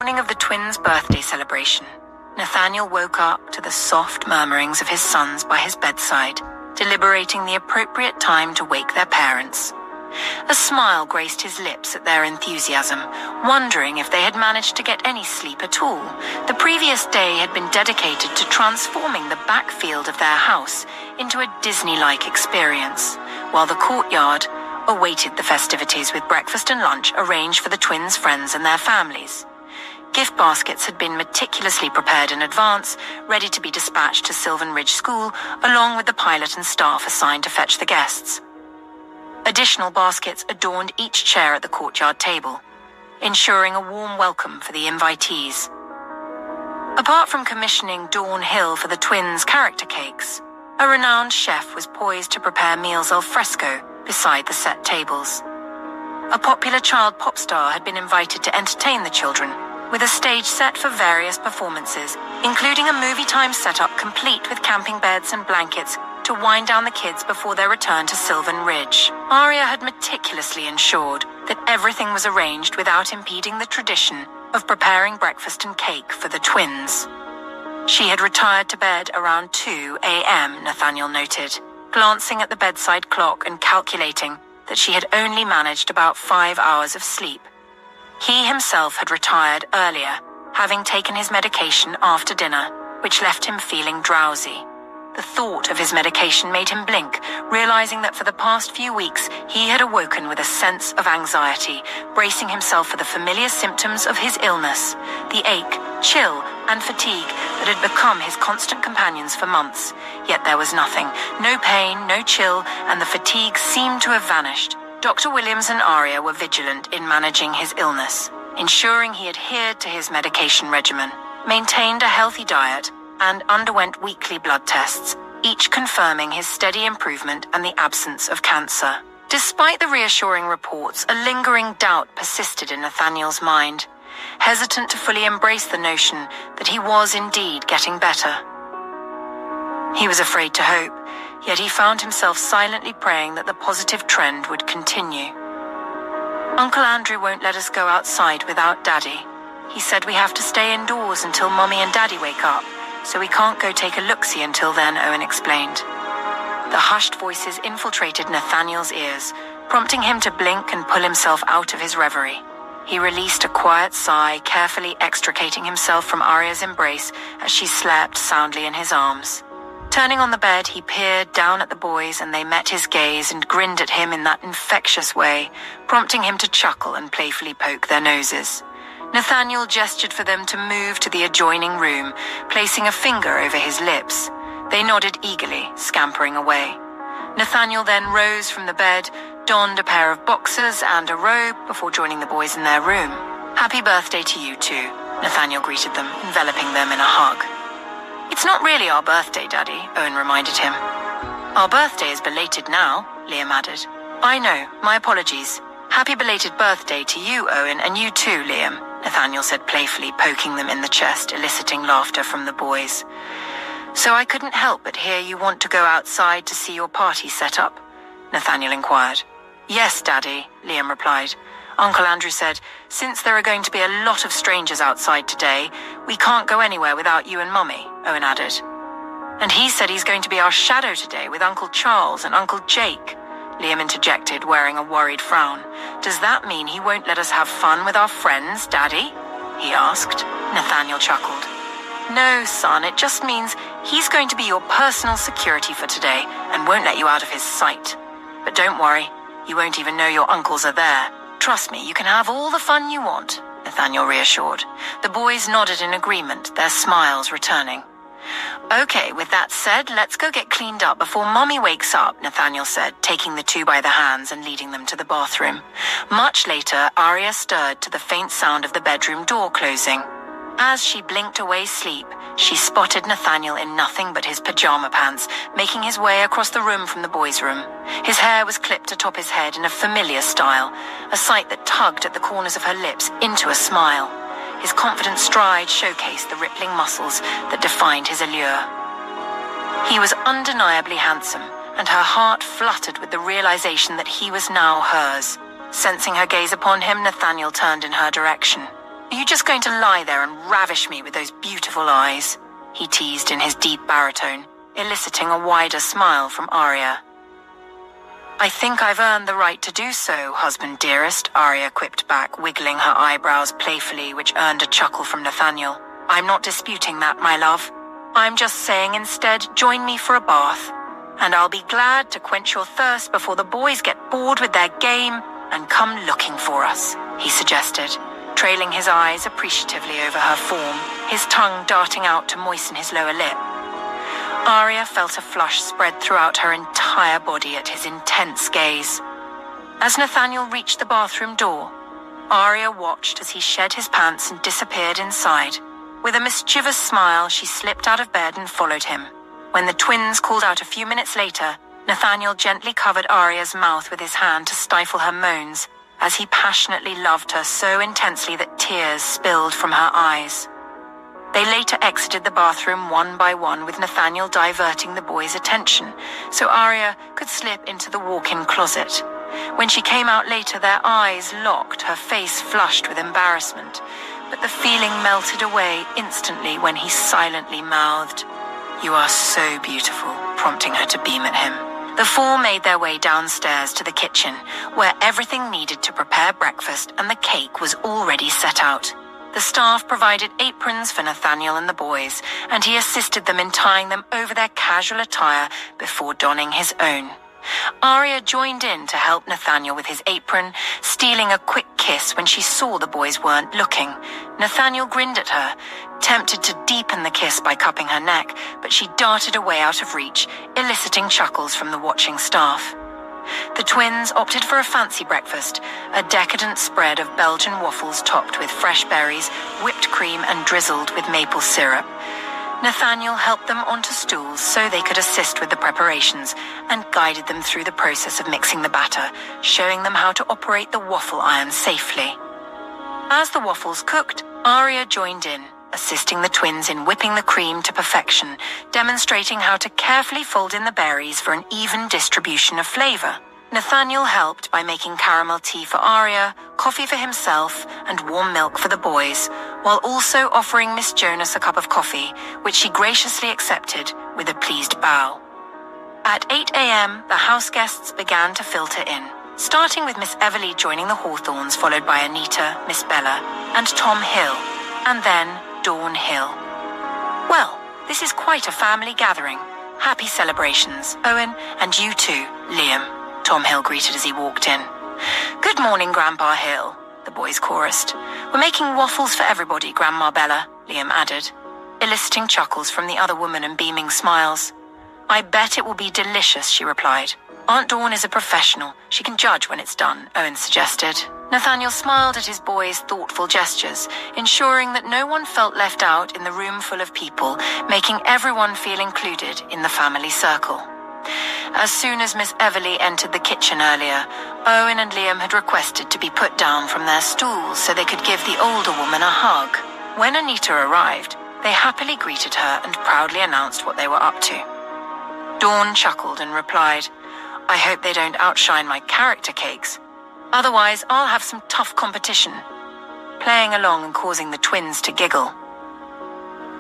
Morning of the twins' birthday celebration, Nathaniel woke up to the soft murmurings of his sons by his bedside, deliberating the appropriate time to wake their parents. A smile graced his lips at their enthusiasm, wondering if they had managed to get any sleep at all. The previous day had been dedicated to transforming the backfield of their house into a Disney-like experience, while the courtyard awaited the festivities with breakfast and lunch arranged for the twins' friends and their families. Gift baskets had been meticulously prepared in advance, ready to be dispatched to Sylvan Ridge School, along with the pilot and staff assigned to fetch the guests. Additional baskets adorned each chair at the courtyard table, ensuring a warm welcome for the invitees. Apart from commissioning Dawn Hill for the twins' character cakes, a renowned chef was poised to prepare meals al fresco beside the set tables. A popular child pop star had been invited to entertain the children, with a stage set for various performances, including a movie-time setup complete with camping beds and blankets to wind down the kids before their return to Sylvan Ridge. Aria had meticulously ensured that everything was arranged without impeding the tradition of preparing breakfast and cake for the twins. She had retired to bed around 2 a.m., Nathaniel noted, glancing at the bedside clock and calculating that she had only managed about 5 hours of sleep. He himself had retired earlier, having taken his medication after dinner, which left him feeling drowsy. The thought of his medication made him blink, realizing that for the past few weeks he had awoken with a sense of anxiety, bracing himself for the familiar symptoms of his illness, the ache, chill, and fatigue that had become his constant companions for months. Yet there was nothing, no pain, no chill, and the fatigue seemed to have vanished. Dr. Williams and Aria were vigilant in managing his illness, ensuring he adhered to his medication regimen, maintained a healthy diet, and underwent weekly blood tests, each confirming his steady improvement and the absence of cancer. Despite the reassuring reports, a lingering doubt persisted in Nathaniel's mind, hesitant to fully embrace the notion that he was indeed getting better. He was afraid to hope, yet he found himself silently praying that the positive trend would continue. Uncle Andrew won't let us go outside without Daddy. He said we have to stay indoors until Mommy and Daddy wake up, so we can't go take a look-see until then, Owen explained. The hushed voices infiltrated Nathaniel's ears, prompting him to blink and pull himself out of his reverie. He released a quiet sigh, carefully extricating himself from Aria's embrace as she slept soundly in his arms. Turning on the bed, he peered down at the boys and they met his gaze and grinned at him in that infectious way, prompting him to chuckle and playfully poke their noses. Nathaniel gestured for them to move to the adjoining room, placing a finger over his lips. They nodded eagerly, scampering away. Nathaniel then rose from the bed, donned a pair of boxers and a robe before joining the boys in their room. "Happy birthday to you too," Nathaniel greeted them, enveloping them in a hug. "It's not really our birthday, Daddy," Owen reminded him. "Our birthday is belated now," Liam added. "I know, my apologies. Happy belated birthday to you, Owen, and you too, Liam," Nathaniel said playfully, poking them in the chest, eliciting laughter from the boys. "So I couldn't help but hear you want to go outside to see your party set up?" Nathaniel inquired. "Yes, Daddy," Liam replied. "Uncle Andrew said, since there are going to be a lot of strangers outside today, we can't go anywhere without you and Mummy," Owen added. "And he said he's going to be our shadow today with Uncle Charles and Uncle Jake," Liam interjected, wearing a worried frown. "Does that mean he won't let us have fun with our friends, Daddy?" he asked. Nathaniel chuckled. "No, son, it just means he's going to be your personal security for today and won't let you out of his sight. But don't worry, you won't even know your uncles are there. Trust me, you can have all the fun you want," Nathaniel reassured. The boys nodded in agreement, their smiles returning. "Okay, with that said, let's go get cleaned up before Mommy wakes up," Nathaniel said, taking the two by the hands and leading them to the bathroom. Much later, Aria stirred to the faint sound of the bedroom door closing. As she blinked away sleep, she spotted Nathaniel in nothing but his pajama pants, making his way across the room from the boys' room. His hair was clipped atop his head in a familiar style, a sight that tugged at the corners of her lips into a smile. His confident stride showcased the rippling muscles that defined his allure. He was undeniably handsome, and her heart fluttered with the realization that he was now hers. Sensing her gaze upon him, Nathaniel turned in her direction. Are you just going to lie there and ravish me with those beautiful eyes? He teased in his deep baritone, eliciting a wider smile from Aria. I think I've earned the right to do so, husband dearest, Aria quipped back, wiggling her eyebrows playfully, which earned a chuckle from Nathaniel. I'm not disputing that, my love. I'm just saying instead, join me for a bath, and I'll be glad to quench your thirst before the boys get bored with their game and come looking for us, he suggested, trailing his eyes appreciatively over her form, his tongue darting out to moisten his lower lip. Aria felt a flush spread throughout her entire body at his intense gaze. As Nathaniel reached the bathroom door, Aria watched as he shed his pants and disappeared inside. With a mischievous smile, she slipped out of bed and followed him. When the twins called out a few minutes later, Nathaniel gently covered Aria's mouth with his hand to stifle her moans, as he passionately loved her so intensely that tears spilled from her eyes. They later exited the bathroom one by one, with Nathaniel diverting the boys' attention, so Aria could slip into the walk-in closet. When she came out later, their eyes locked, her face flushed with embarrassment, but the feeling melted away instantly when he silently mouthed, "You are so beautiful," prompting her to beam at him. The four made their way downstairs to the kitchen, where everything needed to prepare breakfast and the cake was already set out. The staff provided aprons for Nathaniel and the boys, and he assisted them in tying them over their casual attire before donning his own. Aria joined in to help Nathaniel with his apron, stealing a quick kiss when she saw the boys weren't looking. Nathaniel grinned at her, tempted to deepen the kiss by cupping her neck, but she darted away out of reach, eliciting chuckles from the watching staff. The twins opted for a fancy breakfast, a decadent spread of Belgian waffles topped with fresh berries, whipped cream and drizzled with maple syrup. Nathaniel helped them onto stools so they could assist with the preparations and guided them through the process of mixing the batter, showing them how to operate the waffle iron safely. As the waffles cooked, Aria joined in, assisting the twins in whipping the cream to perfection, demonstrating how to carefully fold in the berries for an even distribution of flavor. Nathaniel helped by making caramel tea for Aria, coffee for himself, and warm milk for the boys, while also offering Miss Jonas a cup of coffee, which she graciously accepted with a pleased bow. At 8 a.m., the house guests began to filter in, starting with Miss Everly joining the Hawthornes, followed by Anita, Miss Bella, and Tom Hill, and then Dawn Hill. Well, this is quite a family gathering. Happy celebrations, Owen, and you too, Liam, Tom Hill greeted as he walked in. Good morning, Grandpa Hill, the boys chorused. We're making waffles for everybody, Grandma Bella, Liam added, eliciting chuckles from the other woman and beaming smiles. I bet it will be delicious, she replied. Aunt Dawn is a professional. She can judge when it's done, Owen suggested. Nathaniel smiled at his boys' thoughtful gestures, ensuring that no one felt left out in the room full of people, making everyone feel included in the family circle. As soon as Miss Everly entered the kitchen earlier, Owen and Liam had requested to be put down from their stools so they could give the older woman a hug. When Anita arrived, they happily greeted her and proudly announced what they were up to. Dawn chuckled and replied, I hope they don't outshine my character cakes. Otherwise, I'll have some tough competition, playing along and causing the twins to giggle.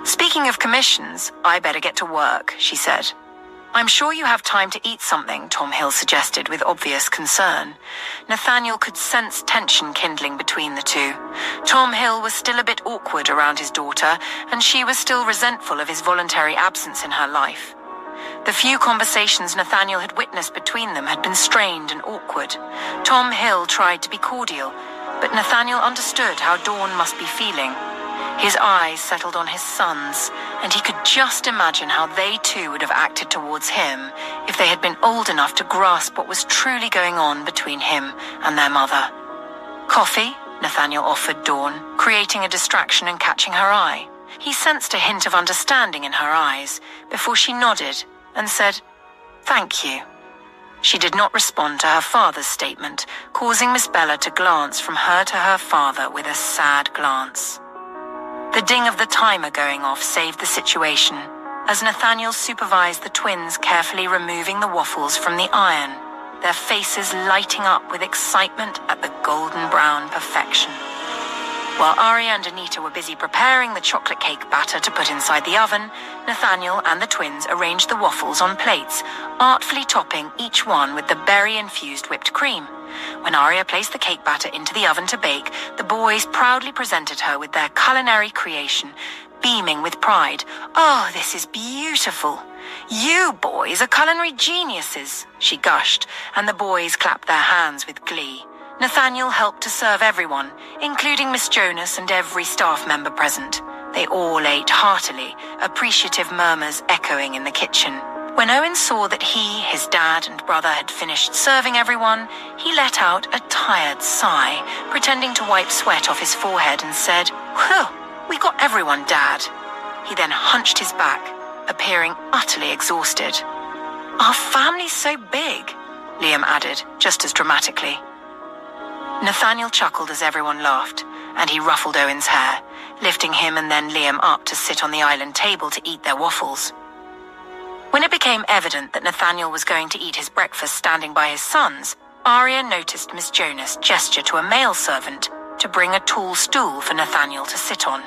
Speaking of commissions, I better get to work, she said. I'm sure you have time to eat something, Tom Hill suggested with obvious concern. Nathaniel could sense tension kindling between the two. Tom Hill was still a bit awkward around his daughter, and she was still resentful of his voluntary absence in her life. The few conversations Nathaniel had witnessed between them had been strained and awkward. Tom Hill tried to be cordial, but Nathaniel understood how Dawn must be feeling. His eyes settled on his sons, and he could just imagine how they too would have acted towards him if they had been old enough to grasp what was truly going on between him and their mother. Coffee? Nathaniel offered Dawn, creating a distraction and catching her eye. He sensed a hint of understanding in her eyes before she nodded and said, Thank you. She did not respond to her father's statement, causing Miss Bella to glance from her to her father with a sad glance. The ding of the timer going off saved the situation, as Nathaniel supervised the twins carefully removing the waffles from the iron, their faces lighting up with excitement at the golden brown perfection. While Aria and Anita were busy preparing the chocolate cake batter to put inside the oven, Nathaniel and the twins arranged the waffles on plates, artfully topping each one with the berry-infused whipped cream. When Aria placed the cake batter into the oven to bake, the boys proudly presented her with their culinary creation, beaming with pride. "Oh, this is beautiful. You boys are culinary geniuses," she gushed, and the boys clapped their hands with glee. Nathaniel helped to serve everyone, including Miss Jonas and every staff member present. They all ate heartily, appreciative murmurs echoing in the kitchen. When Owen saw that he, his dad, and brother had finished serving everyone, he let out a tired sigh, pretending to wipe sweat off his forehead and said, "Whew, we got everyone, Dad." He then hunched his back, appearing utterly exhausted. "Our family's so big," Liam added, just as dramatically. Nathaniel chuckled as everyone laughed, and he ruffled Owen's hair, lifting him and then Liam up to sit on the island table to eat their waffles. When it became evident that Nathaniel was going to eat his breakfast standing by his sons, Aria noticed Miss Jonas gesture to a male servant to bring a tall stool for Nathaniel to sit on.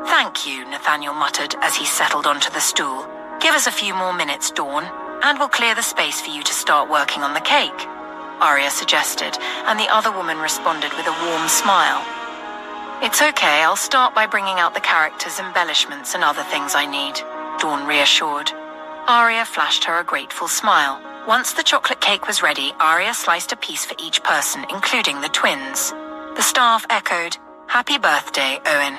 "Thank you," Nathaniel muttered as he settled onto the stool. "Give us a few more minutes, Dawn, and we'll clear the space for you to start working on the cake," Aria suggested, and the other woman responded with a warm smile. "It's okay, I'll start by bringing out the characters' embellishments and other things I need," Dawn reassured. Aria flashed her a grateful smile. Once the chocolate cake was ready, Aria sliced a piece for each person, including the twins. The staff echoed, "Happy birthday, Owen."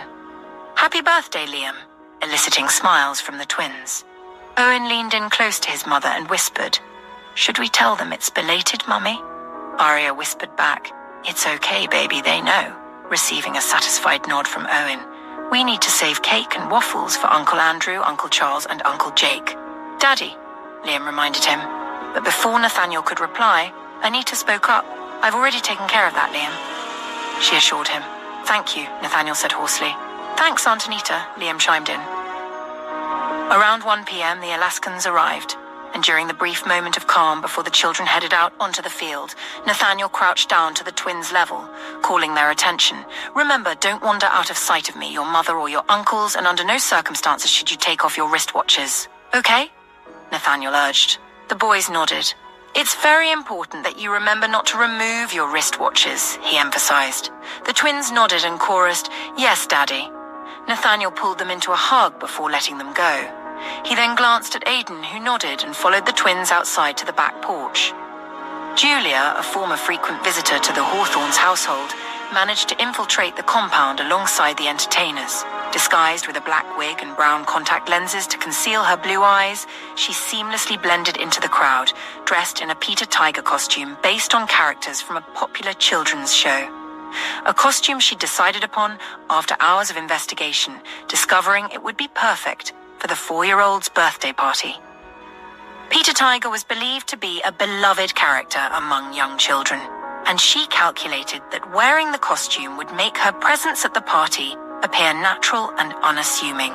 "Happy birthday, Liam," eliciting smiles from the twins. Owen leaned in close to his mother and whispered, "Should we tell them it's belated, Mummy?" Aria whispered back, "It's okay, baby, they know," receiving a satisfied nod from Owen. "We need to save cake and waffles for Uncle Andrew, Uncle Charles, and Uncle Jake." "Daddy," Liam reminded him. But before Nathaniel could reply, Anita spoke up. "I've already taken care of that, Liam," she assured him. "Thank you," Nathaniel said hoarsely. "Thanks, Aunt Anita," Liam chimed in. Around 1 p.m., the Alaskans arrived, and during the brief moment of calm before the children headed out onto the field, Nathaniel crouched down to the twins' level, calling their attention. "Remember, don't wander out of sight of me, your mother or your uncles, and under no circumstances should you take off your wristwatches. Okay?" Nathaniel urged. The boys nodded. "It's very important that you remember not to remove your wristwatches," he emphasized. The twins nodded and chorused, "Yes, Daddy." Nathaniel pulled them into a hug before letting them go. He then glanced at Aidan, who nodded and followed the twins outside to the back porch. Julia, a former frequent visitor to the Hawthornes' household, managed to infiltrate the compound alongside the entertainers. Disguised with a black wig and brown contact lenses to conceal her blue eyes, she seamlessly blended into the crowd, dressed in a Peter Tiger costume based on characters from a popular children's show. A costume she decided upon after hours of investigation, discovering it would be perfect for the 4-year-old's birthday party. Peter Tiger was believed to be a beloved character among young children, and she calculated that wearing the costume would make her presence at the party appear natural and unassuming.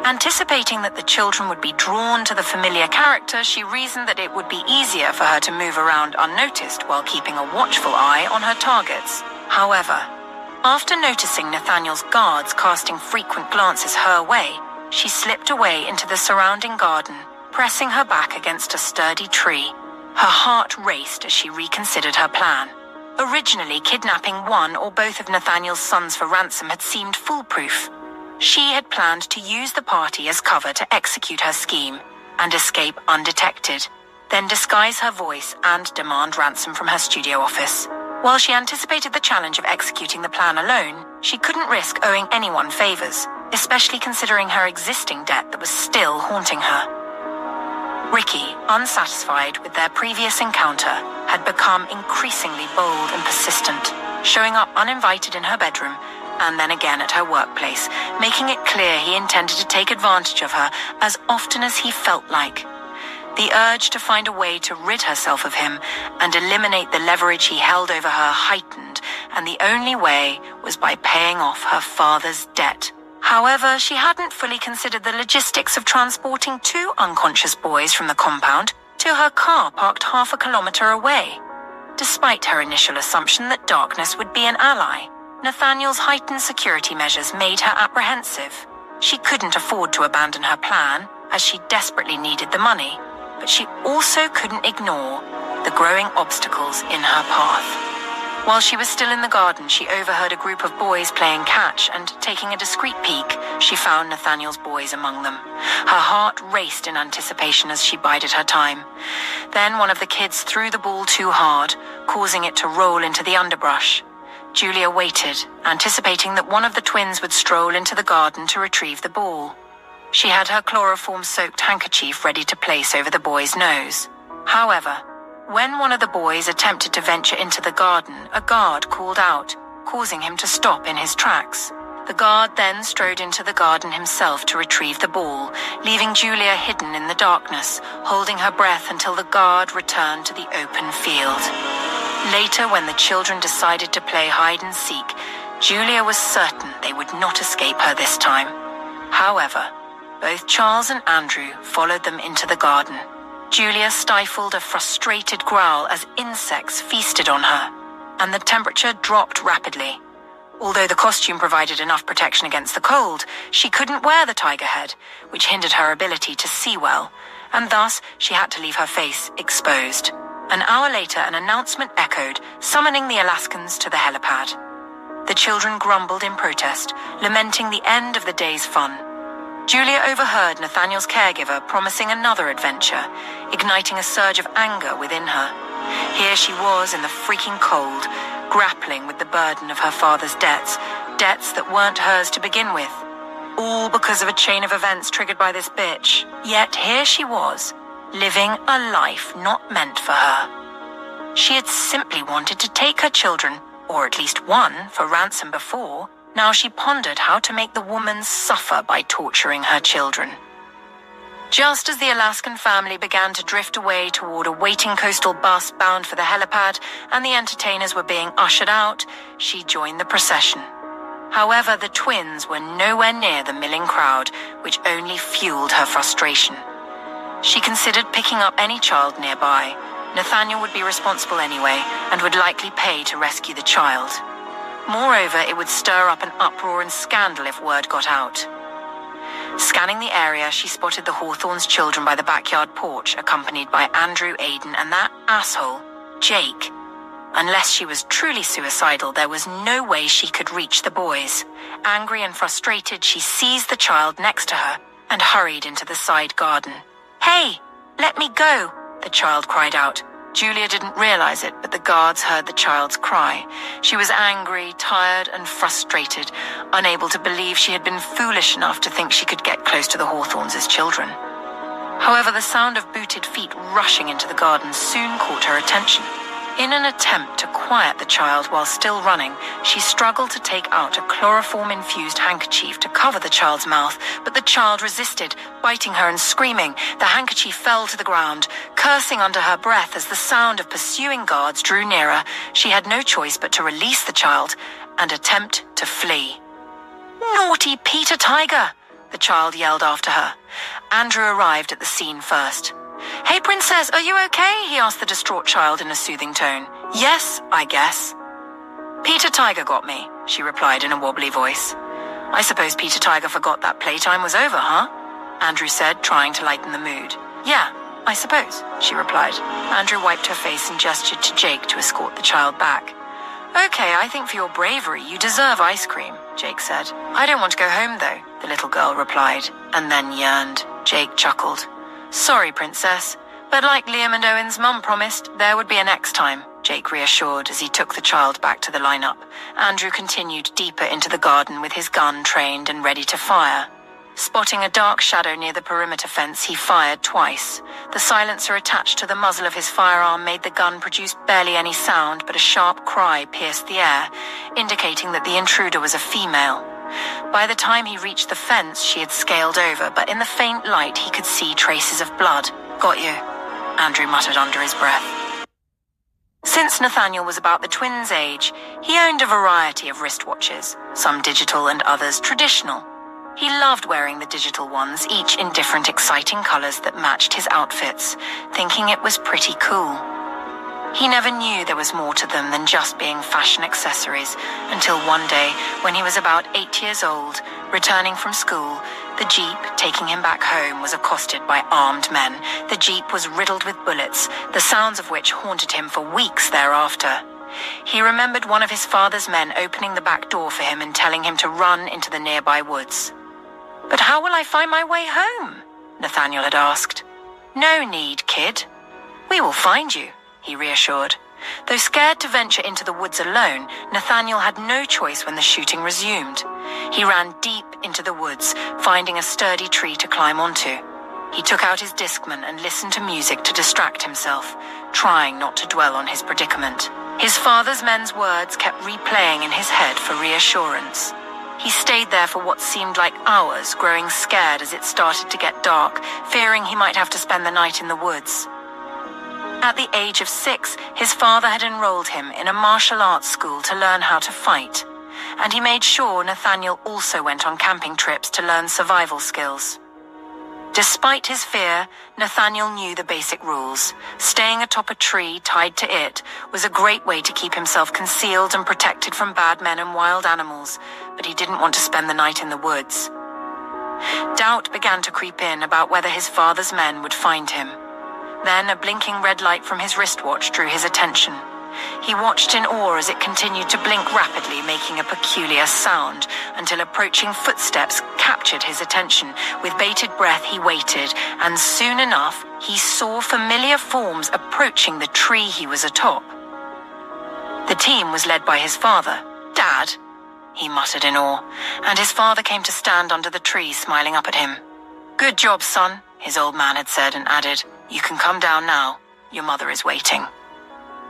Anticipating that the children would be drawn to the familiar character, she reasoned that it would be easier for her to move around unnoticed while keeping a watchful eye on her targets. However, after noticing Nathaniel's guards casting frequent glances her way, she slipped away into the surrounding garden, pressing her back against a sturdy tree. Her heart raced as she reconsidered her plan. Originally, kidnapping one or both of Nathaniel's sons for ransom had seemed foolproof. She had planned to use the party as cover to execute her scheme and escape undetected, then disguise her voice and demand ransom from her studio office. While she anticipated the challenge of executing the plan alone, she couldn't risk owing anyone favors, especially considering her existing debt that was still haunting her. Ricky, unsatisfied with their previous encounter, had become increasingly bold and persistent, showing up uninvited in her bedroom and then again at her workplace, making it clear he intended to take advantage of her as often as he felt like. The urge to find a way to rid herself of him and eliminate the leverage he held over her heightened, and the only way was by paying off her father's debt. However, she hadn't fully considered the logistics of transporting 2 unconscious boys from the compound to her car parked half a kilometer away. Despite her initial assumption that darkness would be an ally, Nathaniel's heightened security measures made her apprehensive. She couldn't afford to abandon her plan, as she desperately needed the money, but she also couldn't ignore the growing obstacles in her path. While she was still in the garden, she overheard a group of boys playing catch, and taking a discreet peek, she found Nathaniel's boys among them. Her heart raced in anticipation as she bided her time. Then one of the kids threw the ball too hard, causing it to roll into the underbrush. Julia waited, anticipating that one of the twins would stroll into the garden to retrieve the ball. She had her chloroform-soaked handkerchief ready to place over the boy's nose. However, when one of the boys attempted to venture into the garden, a guard called out, causing him to stop in his tracks. The guard then strode into the garden himself to retrieve the ball, leaving Julia hidden in the darkness, holding her breath until the guard returned to the open field. Later, when the children decided to play hide-and-seek, Julia was certain they would not escape her this time. However, both Charles and Andrew followed them into the garden. Julia stifled a frustrated growl as insects feasted on her, and the temperature dropped rapidly. Although the costume provided enough protection against the cold, she couldn't wear the tiger head, which hindered her ability to see well, and thus she had to leave her face exposed. An hour later, an announcement echoed, summoning the Alaskans to the helipad. The children grumbled in protest, lamenting the end of the day's fun. Julia overheard Nathaniel's caregiver promising another adventure, igniting a surge of anger within her. Here she was in the freaking cold, grappling with the burden of her father's debts that weren't hers to begin with. All because of a chain of events triggered by this bitch. Yet here she was, living a life not meant for her. She had simply wanted to take her children, or at least one, for ransom before. Now she pondered how to make the woman suffer by torturing her children. Just as the Alaskan family began to drift away toward a waiting coastal bus bound for the helipad and the entertainers were being ushered out, she joined the procession. However, the twins were nowhere near the milling crowd, which only fueled her frustration. She considered picking up any child nearby. Nathaniel would be responsible anyway and would likely pay to rescue the child. Moreover, it would stir up an uproar and scandal if word got out. Scanning the area, she spotted the Hawthorne's children by the backyard porch, accompanied by Andrew, Aiden, and that asshole, Jake. Unless she was truly suicidal, there was no way she could reach the boys. Angry and frustrated, she seized the child next to her and hurried into the side garden. "Hey, let me go," the child cried out. Julia didn't realize it, but the guards heard the child's cry. She was angry, tired, and frustrated, unable to believe she had been foolish enough to think she could get close to the Hawthornes as children. However, the sound of booted feet rushing into the garden soon caught her attention. In an attempt to quiet the child while still running, she struggled to take out a chloroform-infused handkerchief to cover the child's mouth, but the child resisted, biting her and screaming. The handkerchief fell to the ground, cursing under her breath as the sound of pursuing guards drew nearer. She had no choice but to release the child and attempt to flee. "Naughty Peter Tiger!" the child yelled after her. Andrew arrived at the scene first. "Hey, Princess, are you okay?" he asked the distraught child in a soothing tone. "Yes, I guess." "Peter Tiger got me," she replied in a wobbly voice. "I suppose Peter Tiger forgot that playtime was over, huh?" Andrew said, trying to lighten the mood. "Yeah, I suppose," she replied. Andrew wiped her face and gestured to Jake to escort the child back. "Okay, I think for your bravery, you deserve ice cream," Jake said. "I don't want to go home, though," the little girl replied, and then yearned. Jake chuckled. "Sorry, Princess, but like Liam and Owen's mum promised, there would be a next time," Jake reassured as he took the child back to the lineup. Andrew continued deeper into the garden with his gun trained and ready to fire. Spotting a dark shadow near the perimeter fence, he fired twice. The silencer attached to the muzzle of his firearm made the gun produce barely any sound, but a sharp cry pierced the air, indicating that the intruder was a female. By the time he reached the fence, she had scaled over, but in the faint light he could see traces of blood. "Got you," Andrew muttered under his breath. Since Nathaniel was about the twins' age, he owned a variety of wristwatches, some digital and others traditional. He loved wearing the digital ones, each in different exciting colors that matched his outfits, thinking it was pretty cool. He never knew there was more to them than just being fashion accessories until one day, when he was about 8 years old, returning from school, the Jeep taking him back home was accosted by armed men. The Jeep was riddled with bullets, the sounds of which haunted him for weeks thereafter. He remembered one of his father's men opening the back door for him and telling him to run into the nearby woods. "But how will I find my way home?" Nathaniel had asked. "No need, kid. We will find you," he reassured. Though scared to venture into the woods alone, Nathaniel had no choice when the shooting resumed. He ran deep into the woods, finding a sturdy tree to climb onto. He took out his Discman and listened to music to distract himself, trying not to dwell on his predicament. His father's men's words kept replaying in his head for reassurance. He stayed there for what seemed like hours, growing scared as it started to get dark, fearing he might have to spend the night in the woods. At the age of 6, his father had enrolled him in a martial arts school to learn how to fight, and he made sure Nathaniel also went on camping trips to learn survival skills. Despite his fear, Nathaniel knew the basic rules. Staying atop a tree tied to it was a great way to keep himself concealed and protected from bad men and wild animals, but he didn't want to spend the night in the woods. Doubt began to creep in about whether his father's men would find him. Then a blinking red light from his wristwatch drew his attention. He watched in awe as it continued to blink rapidly, making a peculiar sound, until approaching footsteps captured his attention. With bated breath, he waited, and soon enough, he saw familiar forms approaching the tree he was atop. The team was led by his father. "Dad," he muttered in awe, and his father came to stand under the tree, smiling up at him. "Good job, son," his old man had said, and added, "You can come down now. Your mother is waiting."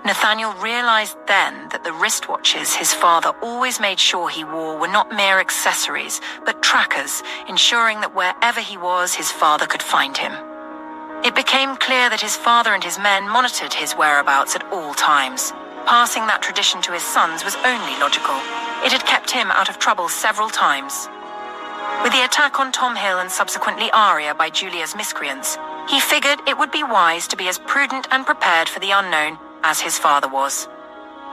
Nathaniel realized then that the wristwatches his father always made sure he wore were not mere accessories, but trackers, ensuring that wherever he was, his father could find him. It became clear that his father and his men monitored his whereabouts at all times. Passing that tradition to his sons was only logical. It had kept him out of trouble several times. With the attack on Tom Hill and subsequently Aria by Julia's miscreants, he figured it would be wise to be as prudent and prepared for the unknown as his father was.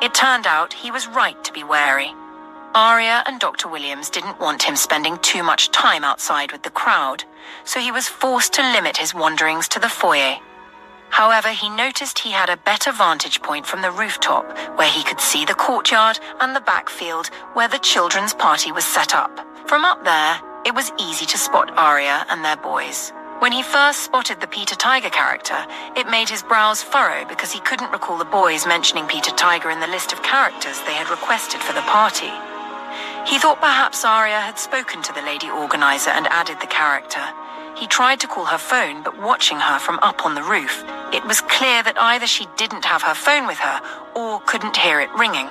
It turned out he was right to be wary. Aria and Dr. Williams didn't want him spending too much time outside with the crowd, so he was forced to limit his wanderings to the foyer. However, he noticed he had a better vantage point from the rooftop, where he could see the courtyard and the backfield where the children's party was set up. From up there, it was easy to spot Aria and their boys. When he first spotted the Peter Tiger character, it made his brows furrow because he couldn't recall the boys mentioning Peter Tiger in the list of characters they had requested for the party. He thought perhaps Aria had spoken to the lady organizer and added the character. He tried to call her phone, but watching her from up on the roof, it was clear that either she didn't have her phone with her or couldn't hear it ringing.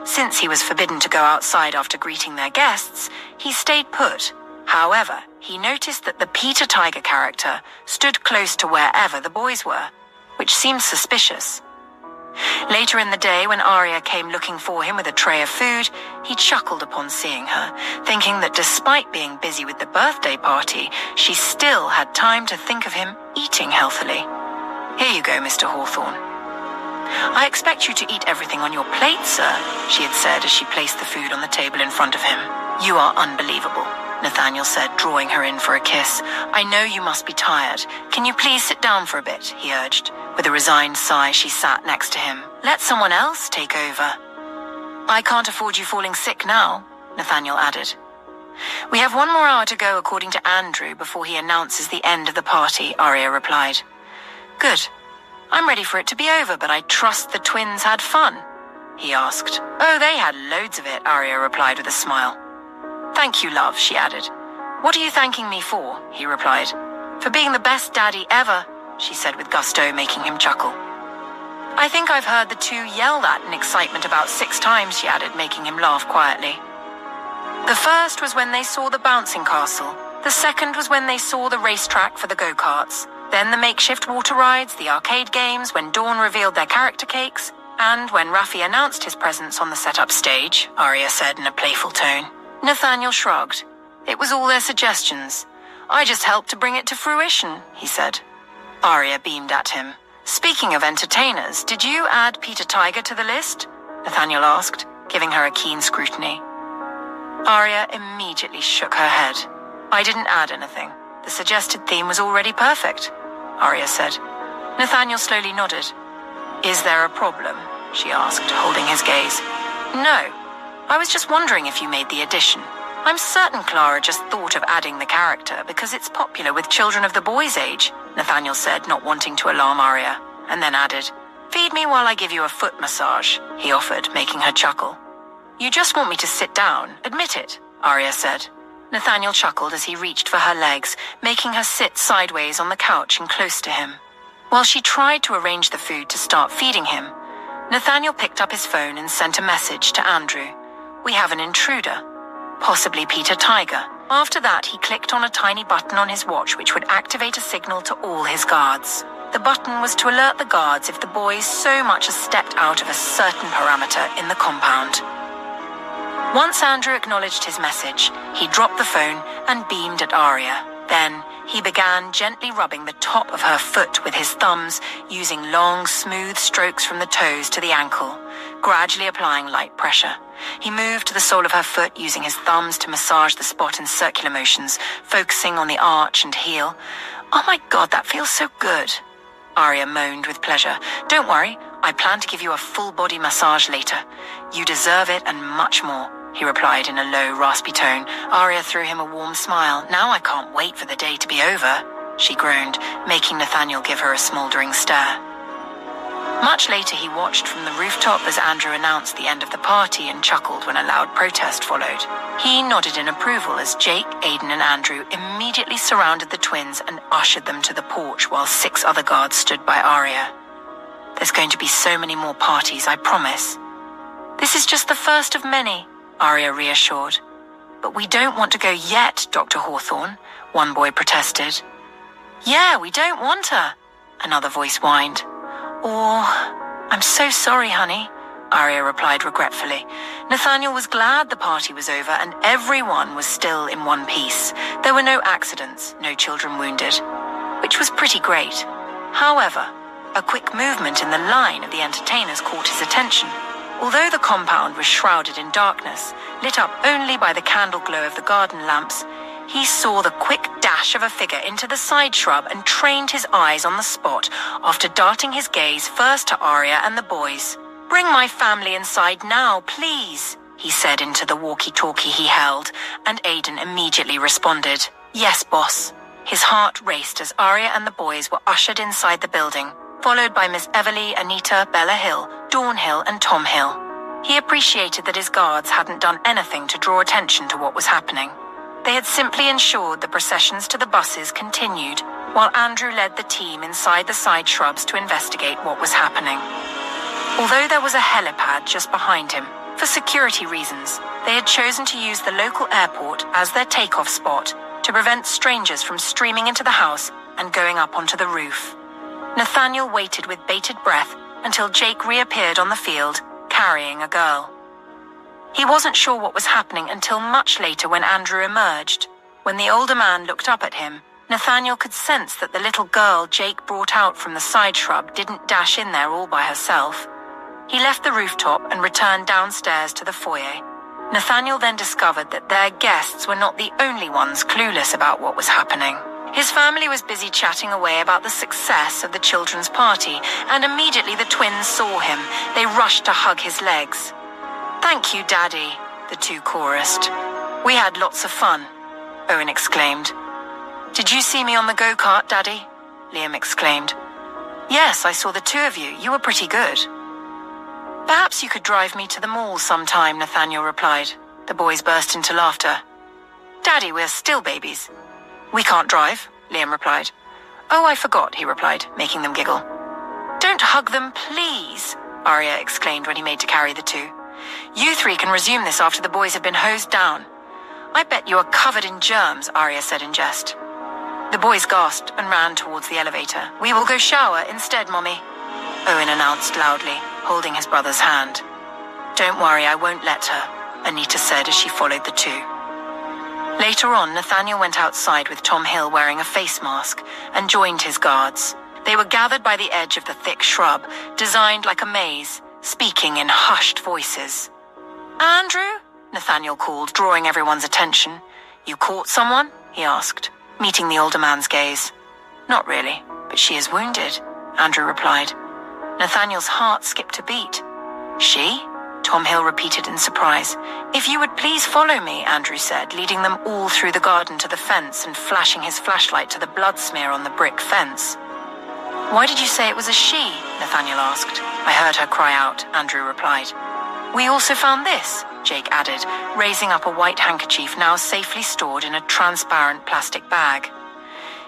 Since he was forbidden to go outside after greeting their guests, he stayed put. However, he noticed that the Peter Tiger character stood close to wherever the boys were, which seemed suspicious. Later in the day, when Aria came looking for him with a tray of food, he chuckled upon seeing her, thinking that despite being busy with the birthday party, she still had time to think of him eating healthily. "Here you go, Mr. Hawthorne." "I expect you to eat everything on your plate, sir," she had said as she placed the food on the table in front of him. "You are unbelievable," Nathaniel said, drawing her in for a kiss. "I know you must be tired. Can you please sit down for a bit?" he urged. With a resigned sigh, she sat next to him. "Let someone else take over." "I can't afford you falling sick now," Nathaniel added. "We have 1 more hour to go according to Andrew before he announces the end of the party," Aria replied. "Good. I'm ready for it to be over, but I trust the twins had fun?" he asked. "Oh, they had loads of it," Aria replied with a smile. "Thank you, love," she added. "What are you thanking me for?" he replied. "For being the best daddy ever," she said with gusto, making him chuckle. "I think I've heard the two yell that in excitement about 6 times, she added, making him laugh quietly. "The first was when they saw the bouncing castle. The second was when they saw the racetrack for the go-karts. Then the makeshift water rides, the arcade games, when Dawn revealed their character cakes, and when Raffi announced his presence on the set-up stage," Aria said in a playful tone. Nathaniel shrugged. "It was all their suggestions. I just helped to bring it to fruition," he said. Aria beamed at him. Speaking of entertainers, did you add Peter Tiger to the list? Nathaniel asked, giving her a keen scrutiny. Aria immediately shook her head. I didn't add anything. The suggested theme was already perfect, Aria said. Nathaniel slowly nodded. Is there a problem? She asked, holding his gaze. No. I was just wondering if you made the addition. I'm certain Clara just thought of adding the character because it's popular with children of the boy's age, Nathaniel said, not wanting to alarm Aria, and then added, Feed me while I give you a foot massage, he offered, making her chuckle. You just want me to sit down, admit it, Aria said. Nathaniel chuckled as he reached for her legs, making her sit sideways on the couch and close to him. While she tried to arrange the food to start feeding him, Nathaniel picked up his phone and sent a message to Andrew. We have an intruder. Possibly Peter Tiger. After that, he clicked on a tiny button on his watch which would activate a signal to all his guards. The button was to alert the guards if the boys so much as stepped out of a certain parameter in the compound. Once Andrew acknowledged his message, he dropped the phone and beamed at Aria. Then, he began gently rubbing the top of her foot with his thumbs, using long, smooth strokes from the toes to the ankle, gradually applying light pressure. He moved to the sole of her foot, using his thumbs to massage the spot in circular motions, focusing on the arch and heel. Oh my God, that feels so good, Aria moaned with pleasure. Don't worry, I plan to give you a full-body massage later. You deserve it and much more, he replied in a low, raspy tone. Aria threw him a warm smile. Now I can't wait for the day to be over, she groaned, making Nathaniel give her a smouldering stare. Much later, he watched from the rooftop as Andrew announced the end of the party and chuckled when a loud protest followed. He nodded in approval as Jake, Aiden, and Andrew immediately surrounded the twins and ushered them to the porch while 6 other guards stood by Aria. There's going to be so many more parties, I promise. This is just the first of many, Aria reassured. But we don't want to go yet, Dr. Hawthorne, one boy protested. Yeah, we don't want her, another voice whined. I'm so sorry, honey, Aria replied regretfully. Nathaniel was glad the party was over and everyone was still in one piece. There were no accidents, no children wounded, which was pretty great. However, a quick movement in the line of the entertainers caught his attention. Although the compound was shrouded in darkness, lit up only by the candle glow of the garden lamps, he saw the quick dash of a figure into the side shrub and trained his eyes on the spot after darting his gaze first to Aria and the boys. Bring my family inside now, please, he said into the walkie-talkie he held, and Aiden immediately responded, Yes, boss. His heart raced as Aria and the boys were ushered inside the building, followed by Miss Everly, Anita, Bella Hill, Dawn Hill, and Tom Hill. He appreciated that his guards hadn't done anything to draw attention to what was happening. They had simply ensured the processions to the buses continued, while Andrew led the team inside the side shrubs to investigate what was happening. Although there was a helipad just behind him, for security reasons, they had chosen to use the local airport as their takeoff spot to prevent strangers from streaming into the house and going up onto the roof. Nathaniel waited with bated breath until Jake reappeared on the field, carrying a girl. He wasn't sure what was happening until much later when Andrew emerged. When the older man looked up at him, Nathaniel could sense that the little girl Jake brought out from the side shrub didn't dash in there all by herself. He left the rooftop and returned downstairs to the foyer. Nathaniel then discovered that their guests were not the only ones clueless about what was happening. His family was busy chatting away about the success of the children's party, and immediately the twins saw him. They rushed to hug his legs. Thank you, Daddy, the two chorused. We had lots of fun, Owen exclaimed. Did you see me on the go-kart, Daddy? Liam exclaimed. Yes, I saw the two of you. You were pretty good. Perhaps you could drive me to the mall sometime, Nathaniel replied. The boys burst into laughter. Daddy, we're still babies. We can't drive, Liam replied. Oh, I forgot, he replied, making them giggle. Don't hug them, please, Aria exclaimed when he made to carry the two. You three can resume this after the boys have been hosed down. I bet you are covered in germs, Aria said in jest. The boys gasped and ran towards the elevator. We will go shower instead, Mommy, Owen announced loudly, holding his brother's hand. Don't worry, I won't let her, Anita said as she followed the two. Later on, Nathaniel went outside with Tom Hill wearing a face mask and joined his guards. They were gathered by the edge of the thick shrub, designed like a maze, speaking in hushed voices. "Andrew?" Nathaniel called, drawing everyone's attention. "You caught someone?" he asked, meeting the older man's gaze. "Not really, but she is wounded," Andrew replied. Nathaniel's heart skipped a beat. "She?" Tom Hill repeated in surprise. "If you would please follow me," Andrew said, leading them all through the garden to the fence and flashing his flashlight to the blood smear on the brick fence. "Why did you say it was a she?" Nathaniel asked. "I heard her cry out," Andrew replied. "We also found this," Jake added, raising up a white handkerchief now safely stored in a transparent plastic bag.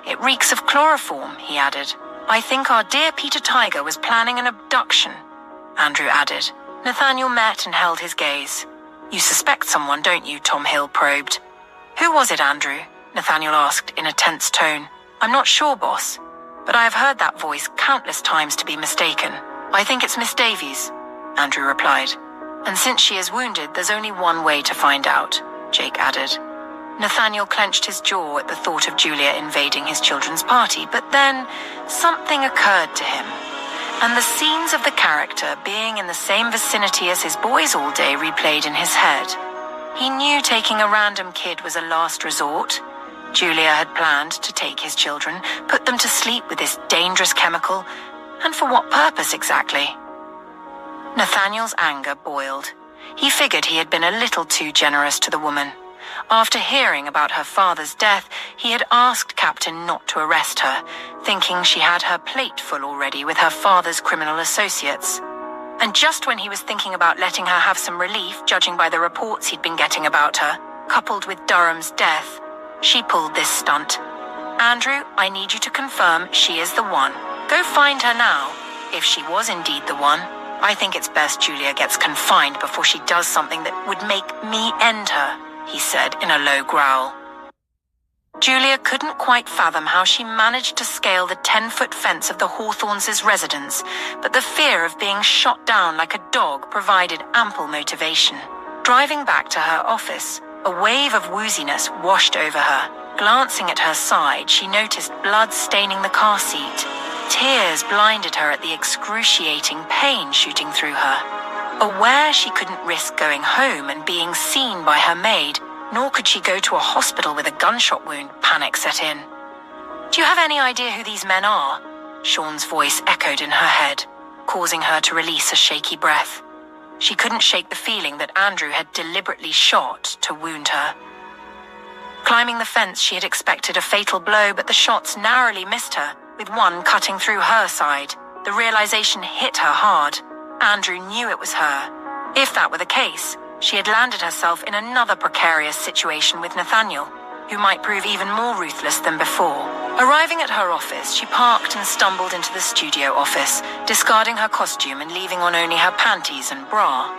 "It reeks of chloroform," he added. "I think our dear Peter Tiger was planning an abduction," Andrew added. Nathaniel met and held his gaze. "You suspect someone, don't you?" Tom Hill probed. "Who was it, Andrew?" Nathaniel asked in a tense tone. "I'm not sure, boss, but I have heard that voice countless times to be mistaken. I think it's Miss Davies," Andrew replied. "And since she is wounded, there's only one way to find out," Jake added. Nathaniel clenched his jaw at the thought of Julia invading his children's party, but then something occurred to him. And the scenes of the character being in the same vicinity as his boys all day replayed in his head. He knew taking a random kid was a last resort. Julia had planned to take his children, put them to sleep with this dangerous chemical, and for what purpose exactly? Nathaniel's anger boiled. He figured he had been a little too generous to the woman. After hearing about her father's death, he had asked Captain not to arrest her, thinking she had her plate full already with her father's criminal associates. And just when he was thinking about letting her have some relief, judging by the reports he'd been getting about her, coupled with Durham's death, she pulled this stunt. "Andrew, I need you to confirm she is the one. Go find her now. If she was indeed the one, I think it's best Julia gets confined before she does something that would make me end her," he said in a low growl. Julia couldn't quite fathom how she managed to scale the 10-foot fence of the Hawthornes' residence, but the fear of being shot down like a dog provided ample motivation. Driving back to her office, a wave of wooziness washed over her. Glancing at her side, she noticed blood staining the car seat. Tears blinded her at the excruciating pain shooting through her. Aware she couldn't risk going home and being seen by her maid, nor could she go to a hospital with a gunshot wound, panic set in. "Do you have any idea who these men are?" Sean's voice echoed in her head, causing her to release a shaky breath. She couldn't shake the feeling that Andrew had deliberately shot to wound her. Climbing the fence, she had expected a fatal blow, but the shots narrowly missed her, with one cutting through her side. The realization hit her hard. Andrew knew it was her. If that were the case, she had landed herself in another precarious situation with Nathaniel, who might prove even more ruthless than before. Arriving at her office, she parked and stumbled into the studio office, discarding her costume and leaving on only her panties and bra.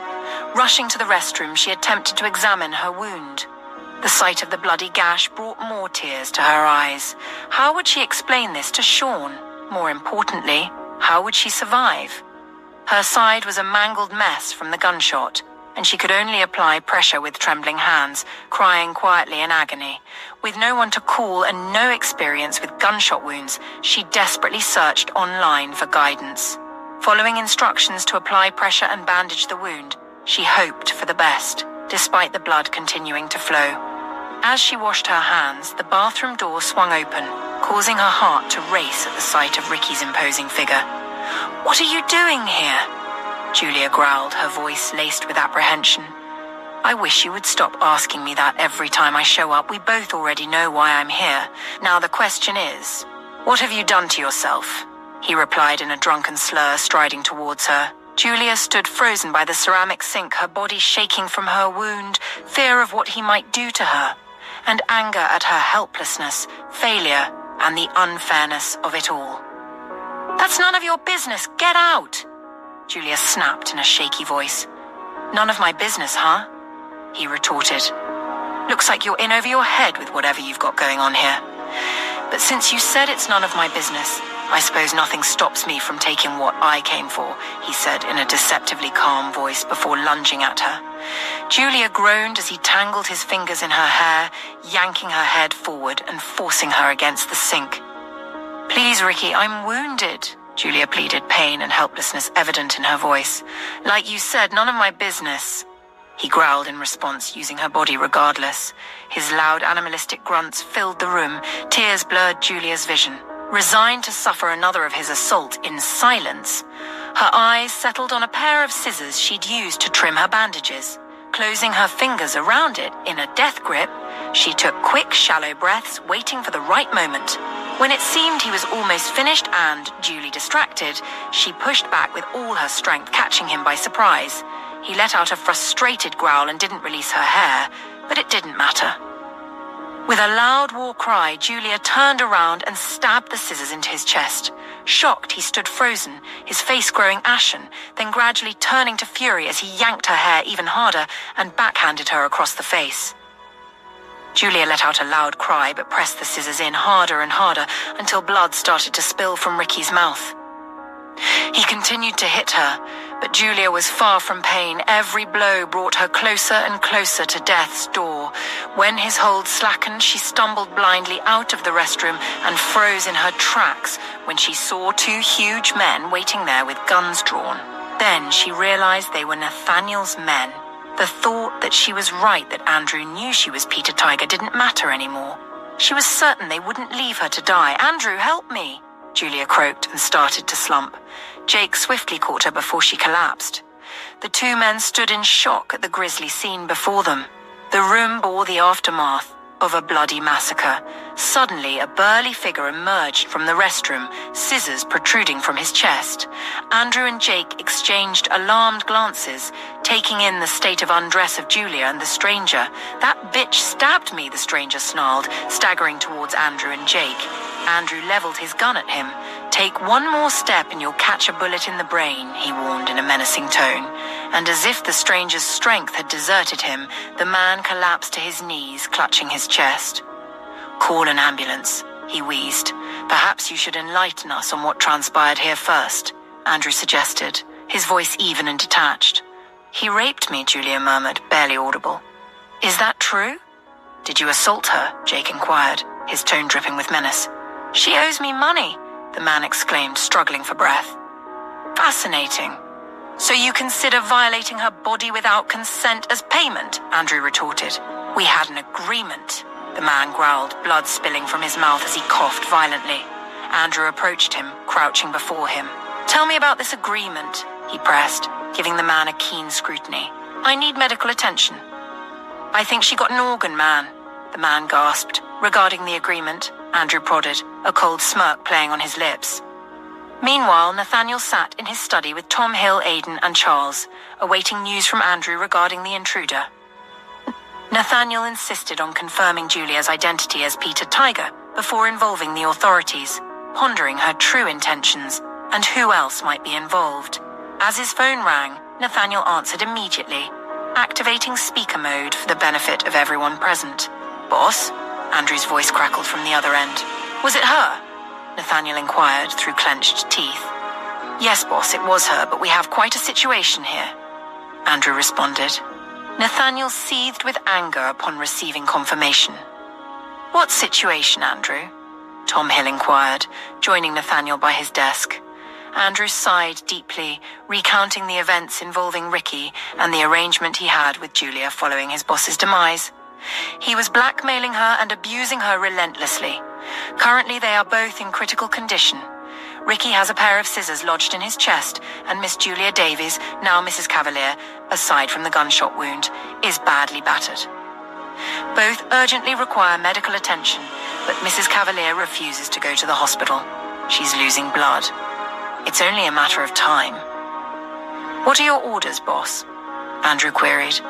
Rushing to the restroom, she attempted to examine her wound. The sight of the bloody gash brought more tears to her eyes. How would she explain this to Sean? More importantly, how would she survive? Her side was a mangled mess from the gunshot, and she could only apply pressure with trembling hands, crying quietly in agony. With no one to call and no experience with gunshot wounds, she desperately searched online for guidance. Following instructions to apply pressure and bandage the wound, she hoped for the best, despite the blood continuing to flow. As she washed her hands, the bathroom door swung open, causing her heart to race at the sight of Ricky's imposing figure. "What are you doing here?" Julia growled, her voice laced with apprehension. "I wish you would stop asking me that every time I show up. We both already know why I'm here. Now the question is, what have you done to yourself?" He replied in a drunken slur, striding towards her. Julia stood frozen by the ceramic sink, her body shaking from her wound, fear of what he might do to her, and anger at her helplessness, failure, and the unfairness of it all. "That's none of your business. Get out!" Julia snapped in a shaky voice. "None of my business, huh?" He retorted. "Looks like you're in over your head with whatever you've got going on here. But since you said it's none of my business, I suppose nothing stops me from taking what I came for," he said in a deceptively calm voice before lunging at her. Julia groaned as he tangled his fingers in her hair, yanking her head forward and forcing her against the sink. Please, Ricky, I'm wounded, Julia pleaded, pain and helplessness evident in her voice. Like you said, none of my business. He growled in response, using her body regardless. His loud animalistic grunts filled the room, tears blurred Julia's vision. Resigned to suffer another of his assault in silence, her eyes settled on a pair of scissors she'd used to trim her bandages. Closing her fingers around it in a death grip, she took quick, shallow breaths, waiting for the right moment. When it seemed he was almost finished and, duly distracted, she pushed back with all her strength, catching him by surprise. He let out a frustrated growl and didn't release her hair, but it didn't matter. With a loud war cry, Julia turned around and stabbed the scissors into his chest. Shocked, he stood frozen, his face growing ashen, then gradually turning to fury as he yanked her hair even harder and backhanded her across the face. Julia let out a loud cry but pressed the scissors in harder and harder until blood started to spill from Ricky's mouth. He continued to hit her, but Julia was far from pain. Every blow brought her closer and closer to death's door. When his hold slackened, she stumbled blindly out of the restroom and froze in her tracks when she saw two huge men waiting there with guns drawn. Then she realized they were Nathaniel's men. The thought that she was right that Andrew knew she was Peter Tiger didn't matter anymore. She was certain they wouldn't leave her to die. "Andrew, help me!" Julia croaked and started to slump. Jake swiftly caught her before she collapsed. The two men stood in shock at the grisly scene before them. The room bore the aftermath of a bloody massacre. Suddenly, a burly figure emerged from the restroom, scissors protruding from his chest. Andrew and Jake exchanged alarmed glances, taking in the state of undress of Julia and the stranger. "That bitch stabbed me," the stranger snarled, staggering towards Andrew and Jake. Andrew leveled his gun at him. "Take one more step and you'll catch a bullet in the brain," he warned in a menacing tone. And as if the stranger's strength had deserted him, the man collapsed to his knees, clutching his chest. "Call an ambulance," he wheezed. "Perhaps you should enlighten us on what transpired here first," Andrew suggested, his voice even and detached. "He raped me," Julia murmured, barely audible. "Is that true?" "Did you assault her?" Jake inquired, his tone dripping with menace. "She owes me money," the man exclaimed, struggling for breath. "Fascinating. So you consider violating her body without consent as payment?" Andrew retorted. "We had an agreement," the man growled, blood spilling from his mouth as he coughed violently. Andrew approached him, crouching before him. "Tell me about this agreement," he pressed, giving the man a keen scrutiny. "I need medical attention." "I think she got an organ, man," the man gasped. Regarding the agreement, Andrew prodded, a cold smirk playing on his lips. Meanwhile, Nathaniel sat in his study with Tom Hill, Aidan, and Charles, awaiting news from Andrew regarding the intruder. Nathaniel insisted on confirming Julia's identity as Peter Tiger before involving the authorities, pondering her true intentions and who else might be involved. As his phone rang, Nathaniel answered immediately, activating speaker mode for the benefit of everyone present. "Boss?" Andrew's voice crackled from the other end. "Was it her?" Nathaniel inquired through clenched teeth. "Yes, boss, it was her, but we have quite a situation here," Andrew responded. Nathaniel seethed with anger upon receiving confirmation. "What situation, Andrew?" Tom Hill inquired, joining Nathaniel by his desk. Andrew sighed deeply, recounting the events involving Ricky and the arrangement he had with Julia following his boss's demise. He was blackmailing her and abusing her relentlessly. Currently, they are both in critical condition. Ricky has a pair of scissors lodged in his chest, and Miss Julia Davies, now Mrs. Cavalier, aside from the gunshot wound, is badly battered. Both urgently require medical attention, but Mrs. Cavalier refuses to go to the hospital. She's losing blood. It's only a matter of time. "What are your orders, boss?" Andrew queried.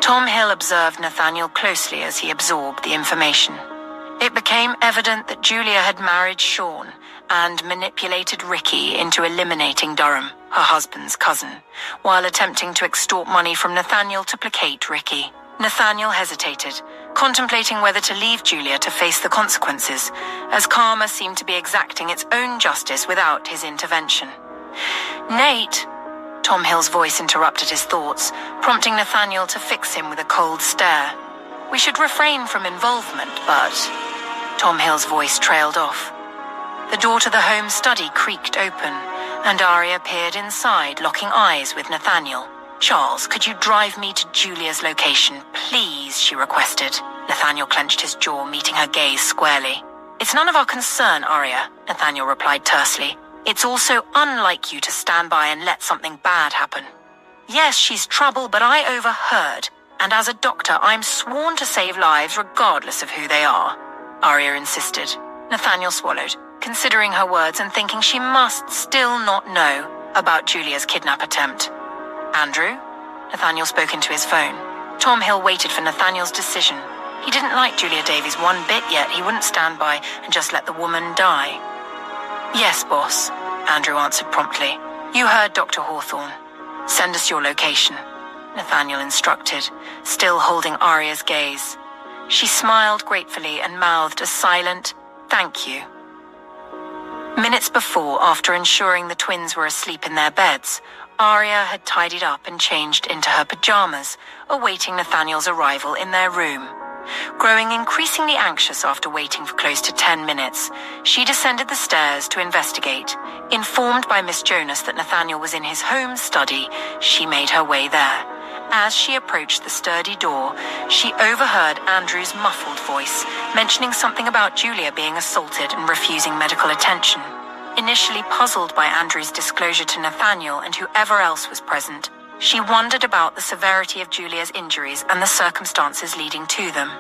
Tom Hill observed Nathaniel closely as he absorbed the information. It became evident that Julia had married Sean and manipulated Ricky into eliminating Durham, her husband's cousin, while attempting to extort money from Nathaniel to placate Ricky. Nathaniel hesitated, contemplating whether to leave Julia to face the consequences, as karma seemed to be exacting its own justice without his intervention. "Nate," Tom Hill's voice interrupted his thoughts, prompting Nathaniel to fix him with a cold stare. "We should refrain from involvement, but..." Tom Hill's voice trailed off. The door to the home study creaked open, and Aria peered inside, locking eyes with Nathaniel. "Charles, could you drive me to Julia's location, please?" she requested. Nathaniel clenched his jaw, meeting her gaze squarely. "It's none of our concern, Aria," Nathaniel replied tersely. "It's also unlike you to stand by and let something bad happen. Yes, she's trouble, but I overheard, and as a doctor, I'm sworn to save lives regardless of who they are," Aria insisted. Nathaniel swallowed, considering her words and thinking she must still not know about Julia's kidnap attempt. "Andrew?" Nathaniel spoke into his phone. Tom Hill waited for Nathaniel's decision. He didn't like Julia Davies one bit yet. He wouldn't stand by and just let the woman die. "Yes, boss," Andrew answered promptly. "You heard Dr. Hawthorne. Send us your location," Nathaniel instructed, still holding Aria's gaze. She smiled gratefully and mouthed a silent, "Thank you." Minutes before, after ensuring the twins were asleep in their beds, Aria had tidied up and changed into her pajamas, awaiting Nathaniel's arrival in their room. Growing increasingly anxious after waiting for close to 10 minutes, she descended the stairs to investigate. Informed by Miss Jonas that Nathaniel was in his home study, she made her way there. As she approached the sturdy door, she overheard Andrew's muffled voice, mentioning something about Julia being assaulted and refusing medical attention. Initially puzzled by Andrew's disclosure to Nathaniel and whoever else was present, she wondered about the severity of Julia's injuries and the circumstances leading to them.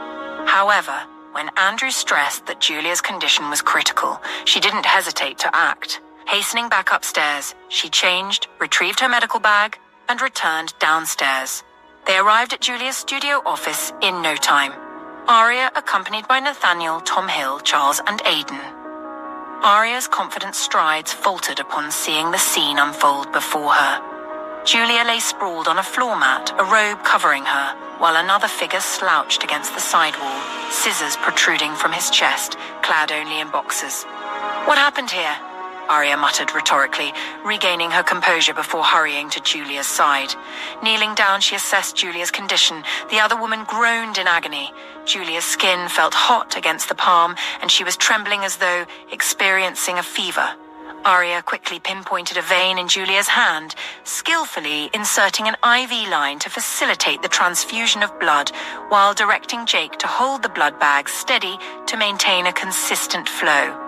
However, when Andrew stressed that Julia's condition was critical, she didn't hesitate to act. Hastening back upstairs, she changed, retrieved her medical bag, and returned downstairs. They arrived at Julia's studio office in no time. Aria accompanied by Nathaniel, Tom Hill, Charles, and Aidan. Aria's confident strides faltered upon seeing the scene unfold before her. Julia lay sprawled on a floor mat, a robe covering her, while another figure slouched against the side wall, scissors protruding from his chest, clad only in boxers. "What happened here?" Aria muttered rhetorically, regaining her composure before hurrying to Julia's side. Kneeling down, she assessed Julia's condition. The other woman groaned in agony. Julia's skin felt hot against the palm, and she was trembling as though experiencing a fever. Aria quickly pinpointed a vein in Julia's hand, skillfully inserting an IV line to facilitate the transfusion of blood, while directing Jake to hold the blood bag steady to maintain a consistent flow.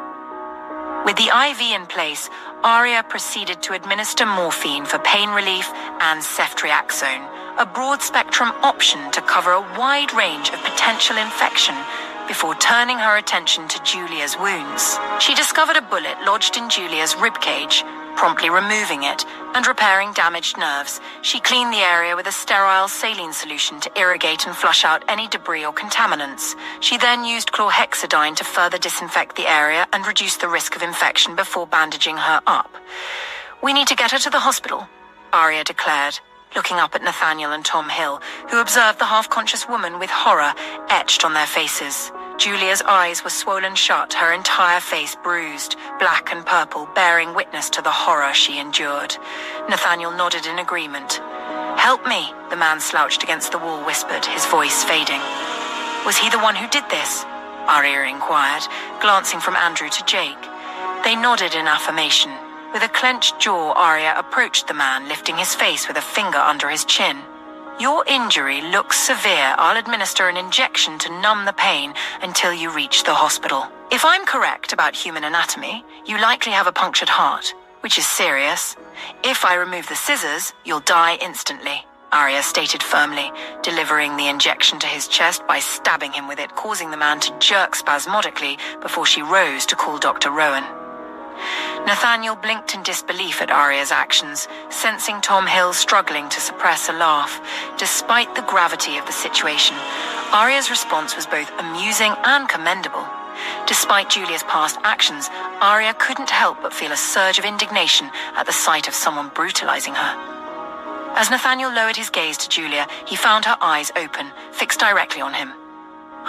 With the IV in place, Aria proceeded to administer morphine for pain relief and ceftriaxone, a broad-spectrum option to cover a wide range of potential infection, before turning her attention to Julia's wounds. She discovered a bullet lodged in Julia's ribcage. Promptly removing it and repairing damaged nerves, she cleaned the area with a sterile saline solution to irrigate and flush out any debris or contaminants. She then used chlorhexidine to further disinfect the area and reduce the risk of infection before bandaging her up. "We need to get her to the hospital," Aria declared, looking up at Nathaniel and Tom Hill, who observed the half-conscious woman with horror etched on their faces. Julia's eyes were swollen shut, her entire face bruised, black and purple, bearing witness to the horror she endured. Nathaniel nodded in agreement. "Help me," the man slouched against the wall whispered, his voice fading. "Was he the one who did this?" Aria inquired, glancing from Andrew to Jake. They nodded in affirmation. With a clenched jaw, Aria approached the man, lifting his face with a finger under his chin. "Your injury looks severe. I'll administer an injection to numb the pain until you reach the hospital. If I'm correct about human anatomy, you likely have a punctured heart, which is serious. If I remove the scissors, you'll die instantly," Aria stated firmly, delivering the injection to his chest by stabbing him with it, causing the man to jerk spasmodically before she rose to call Dr. Rowan. Nathaniel blinked in disbelief at Aria's actions, sensing Tom Hill struggling to suppress a laugh. Despite the gravity of the situation, Aria's response was both amusing and commendable. Despite Julia's past actions, Aria couldn't help but feel a surge of indignation at the sight of someone brutalizing her. As Nathaniel lowered his gaze to Julia, he found her eyes open, fixed directly on him.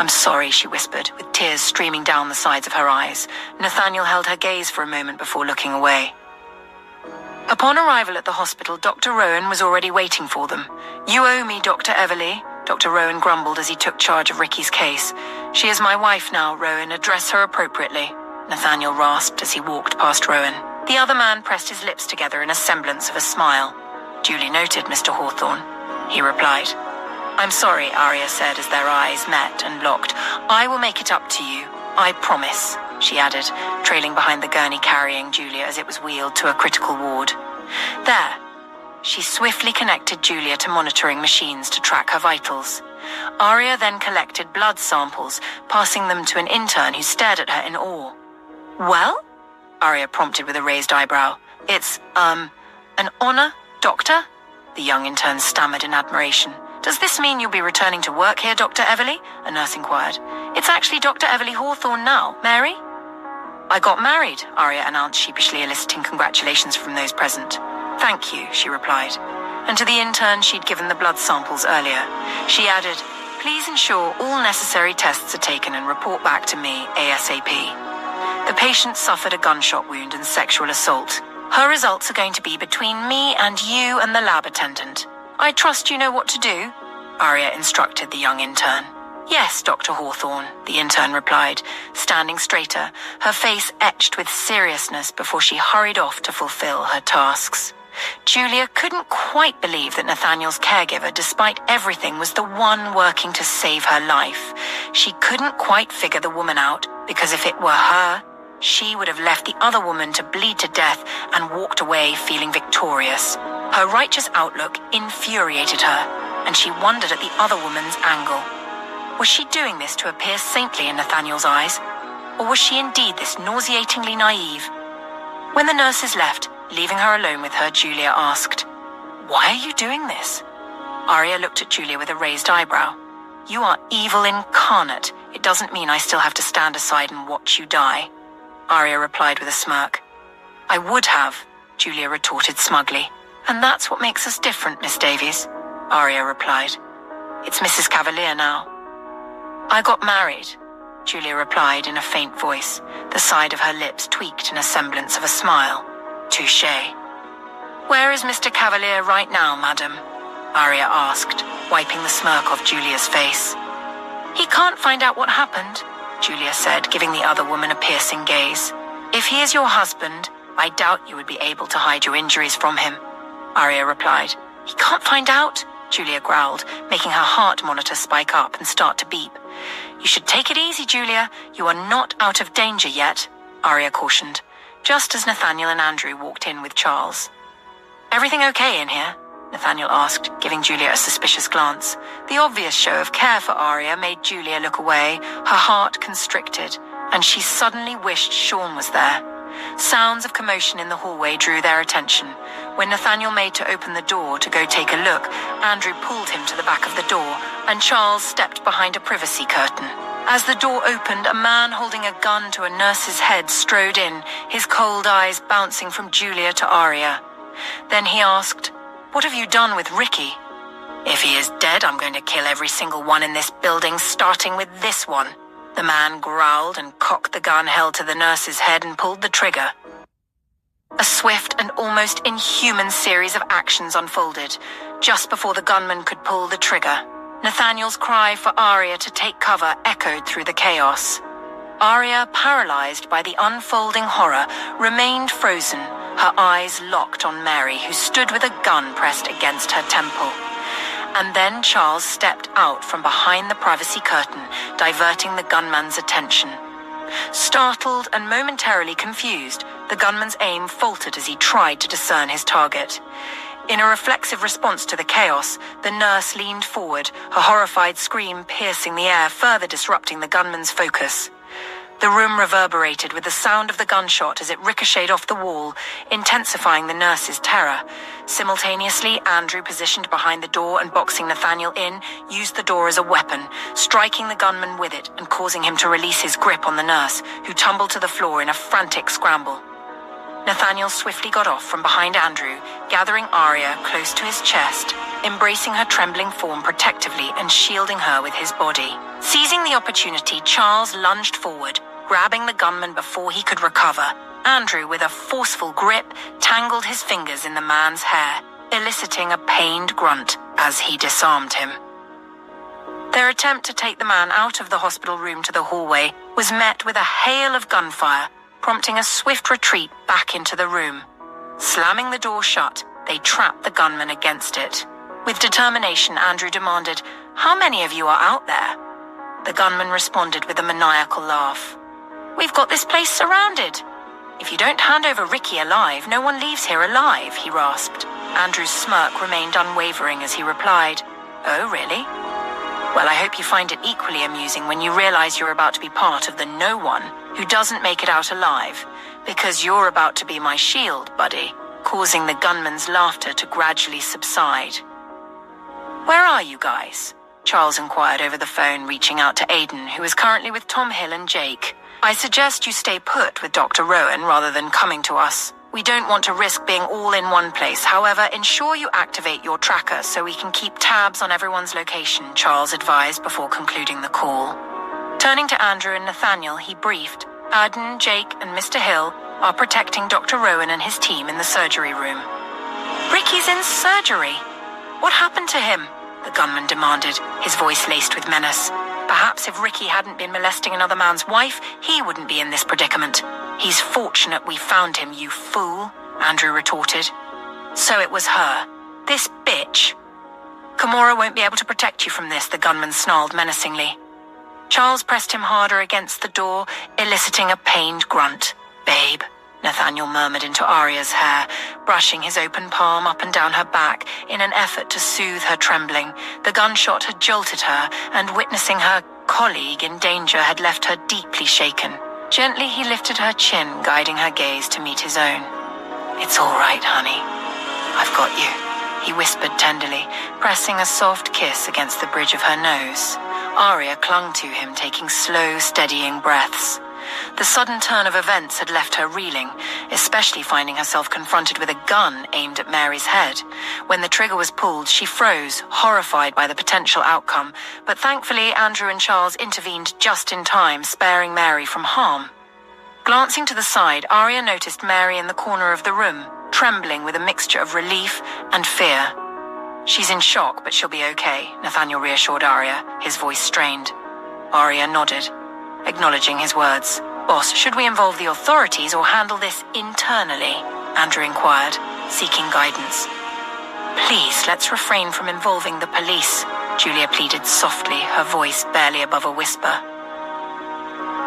"I'm sorry," she whispered, with tears streaming down the sides of her eyes. Nathaniel held her gaze for a moment before looking away. Upon arrival at the hospital, Dr. Rowan was already waiting for them. "You owe me, Dr. Everly," Dr. Rowan grumbled as he took charge of Ricky's case. "She is my wife now, Rowan. Address her appropriately." Nathaniel rasped as he walked past Rowan. The other man pressed his lips together in a semblance of a smile. "Duly noted, Mr. Hawthorne," he replied. "I'm sorry," Aria said as their eyes met and locked. "I will make it up to you. I promise," she added, trailing behind the gurney carrying Julia as it was wheeled to a critical ward. There. She swiftly connected Julia to monitoring machines to track her vitals. Aria then collected blood samples, passing them to an intern who stared at her in awe. "Well?" Aria prompted with a raised eyebrow. "It's, an honor, Doctor?" The young intern stammered in admiration. "Does this mean you'll be returning to work here, Dr. Everly?" a nurse inquired. "It's actually Dr. Everly Hawthorne now, Mary." "I got married," Aria announced sheepishly, eliciting congratulations from those present. "Thank you," she replied. And to the intern she'd given the blood samples earlier, she added, "Please ensure all necessary tests are taken and report back to me ASAP. The patient suffered a gunshot wound and sexual assault. Her results are going to be between me and you and the lab attendant. I trust you know what to do," Aria instructed the young intern. "Yes, Dr. Hawthorne," the intern replied, standing straighter, her face etched with seriousness before she hurried off to fulfill her tasks. Julia couldn't quite believe that Nathaniel's caregiver, despite everything, was the one working to save her life. She couldn't quite figure the woman out, because if it were her, she would have left the other woman to bleed to death and walked away feeling victorious. Her righteous outlook infuriated her, and she wondered at the other woman's angle. Was she doing this to appear saintly in Nathaniel's eyes, or was she indeed this nauseatingly naive? When the nurses left, leaving her alone with her, Julia asked, "Why are you doing this?" Aria looked at Julia with a raised eyebrow. "You are evil incarnate. It doesn't mean I still have to stand aside and watch you die." Aria replied with a smirk. "I would have," Julia retorted smugly. "And that's what makes us different, Miss Davies," Aria replied. "It's Mrs. Cavalier now." "I got married," Julia replied in a faint voice, the side of her lips tweaked in a semblance of a smile. "Touché." "Where is Mr. Cavalier right now, madam?" Aria asked, wiping the smirk off Julia's face. "He can't find out what happened," Julia said, giving the other woman a piercing gaze. "If he is your husband, I doubt you would be able to hide your injuries from him," Aria replied. "He can't find out," Julia growled, making her heart monitor spike up and start to beep. "You should take it easy, Julia. You are not out of danger yet," Aria cautioned, just as Nathaniel and Andrew walked in with Charles. "Everything okay in here?" Nathaniel asked, giving Julia a suspicious glance. The obvious show of care for Aria made Julia look away, her heart constricted, and she suddenly wished Sean was there. Sounds of commotion in the hallway drew their attention. When Nathaniel made to open the door to go take a look, Andrew pulled him to the back of the door, and Charles stepped behind a privacy curtain. As the door opened, a man holding a gun to a nurse's head strode in, his cold eyes bouncing from Julia to Aria. Then he asked, "What have you done with Ricky?" "If he is dead, I'm going to kill every single one in this building, starting with this one." The man growled and cocked the gun held to the nurse's head and pulled the trigger. A swift and almost inhuman series of actions unfolded. Just before the gunman could pull the trigger, Nathaniel's cry for Aria to take cover echoed through the chaos. Aria, paralyzed by the unfolding horror, remained frozen, her eyes locked on Mary, who stood with a gun pressed against her temple. And then Charles stepped out from behind the privacy curtain, diverting the gunman's attention. Startled and momentarily confused, the gunman's aim faltered as he tried to discern his target. In a reflexive response to the chaos, the nurse leaned forward, her horrified scream piercing the air, further disrupting the gunman's focus. The room reverberated with the sound of the gunshot as it ricocheted off the wall, intensifying the nurse's terror. Simultaneously, Andrew, positioned behind the door and boxing Nathaniel in, used the door as a weapon, striking the gunman with it and causing him to release his grip on the nurse, who tumbled to the floor in a frantic scramble. Nathaniel swiftly got off from behind Andrew, gathering Aria close to his chest, embracing her trembling form protectively and shielding her with his body. Seizing the opportunity, Charles lunged forward, grabbing the gunman before he could recover. Andrew, with a forceful grip, tangled his fingers in the man's hair, eliciting a pained grunt as he disarmed him. Their attempt to take the man out of the hospital room to the hallway was met with a hail of gunfire, prompting a swift retreat back into the room. Slamming the door shut, they trapped the gunman against it. With determination, Andrew demanded, "How many of you are out there?" The gunman responded with a maniacal laugh. "We've got this place surrounded. If you don't hand over Ricky alive, no one leaves here alive," he rasped. Andrew's smirk remained unwavering as he replied, "Oh, really? Well, I hope you find it equally amusing when you realize you're about to be part of the no one who doesn't make it out alive, because you're about to be my shield, buddy," causing the gunman's laughter to gradually subside. "Where are you guys?" Charles inquired over the phone, reaching out to Aidan, who is currently with Tom Hill and Jake. "I suggest you stay put with Dr. Rowan rather than coming to us. We don't want to risk being all in one place. However, ensure you activate your tracker so we can keep tabs on everyone's location," Charles advised before concluding the call. Turning to Andrew and Nathaniel, he briefed, "Aidan, Jake, and Mr. Hill are protecting Dr. Rowan and his team in the surgery room." "Ricky's in surgery. What happened to him?" the gunman demanded, his voice laced with menace. "Perhaps if Ricky hadn't been molesting another man's wife, he wouldn't be in this predicament." "He's fortunate we found him, you fool," Andrew retorted. "So it was her. This bitch." "Kimura won't be able to protect you from this," the gunman snarled menacingly. Charles pressed him harder against the door, eliciting a pained grunt. "Babe," Nathaniel murmured into Aria's hair, brushing his open palm up and down her back in an effort to soothe her trembling. The gunshot had jolted her, and witnessing her colleague in danger had left her deeply shaken. Gently he lifted her chin, guiding her gaze to meet his own. "It's all right, honey. I've got you," he whispered tenderly, pressing a soft kiss against the bridge of her nose. Aria clung to him, taking slow, steadying breaths. The sudden turn of events had left her reeling, especially finding herself confronted with a gun aimed at Mary's head. When the trigger was pulled, she froze, horrified by the potential outcome, but thankfully Andrew and Charles intervened just in time, sparing Mary from harm. Glancing to the side, Aria noticed Mary in the corner of the room, trembling with a mixture of relief and fear. "She's in shock, but she'll be okay," Nathaniel reassured Aria, his voice strained. Aria nodded, acknowledging his words. "Boss, should we involve the authorities or handle this internally?" Andrew inquired, seeking guidance. "Please, let's refrain from involving the police," Julia pleaded softly, her voice barely above a whisper.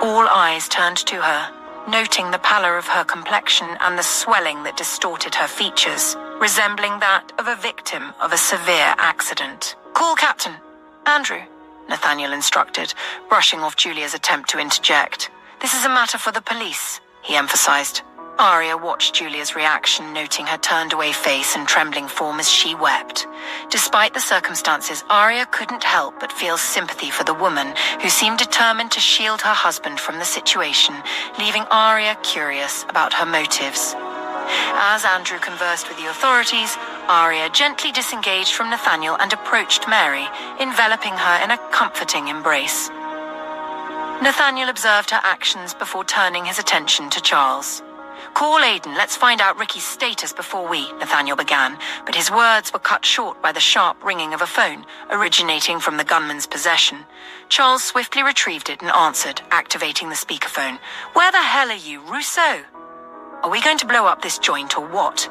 All eyes turned to her, noting the pallor of her complexion and the swelling that distorted her features, resembling that of a victim of a severe accident. "Call Captain. Andrew," Nathaniel instructed, brushing off Julia's attempt to interject. "This is a matter for the police," he emphasized. Aria watched Julia's reaction, noting her turned-away face and trembling form as she wept. Despite the circumstances, Aria couldn't help but feel sympathy for the woman who seemed determined to shield her husband from the situation, leaving Aria curious about her motives. As Andrew conversed with the authorities, Aria gently disengaged from Nathaniel and approached Mary, enveloping her in a comforting embrace. Nathaniel observed her actions before turning his attention to Charles. "Call Aidan, let's find out Ricky's status before we," Nathaniel began, but his words were cut short by the sharp ringing of a phone, originating from the gunman's possession. Charles swiftly retrieved it and answered, activating the speakerphone. "Where the hell are you, Rousseau? Are we going to blow up this joint or what?"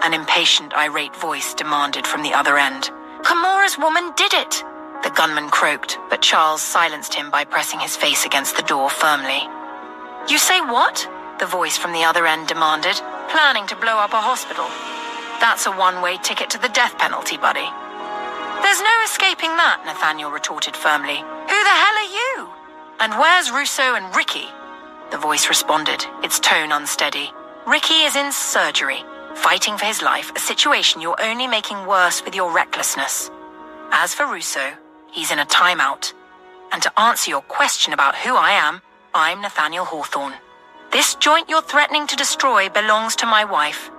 An impatient, irate voice demanded from the other end. "Kimura's woman did it," the gunman croaked, but Charles silenced him by pressing his face against the door firmly. "You say what?" the voice from the other end demanded. "Planning to blow up a hospital? That's a one-way ticket to the death penalty, buddy." "There's no escaping that," Nathaniel retorted firmly. "Who the hell are you? And where's Rousseau and Ricky?" The voice responded, its tone unsteady. "Ricky is in surgery, fighting for his life, a situation you're only making worse with your recklessness. As for Rousseau, he's in a timeout. And to answer your question about who I am, I'm Nathaniel Hawthorne. This joint you're threatening to destroy belongs to my wife.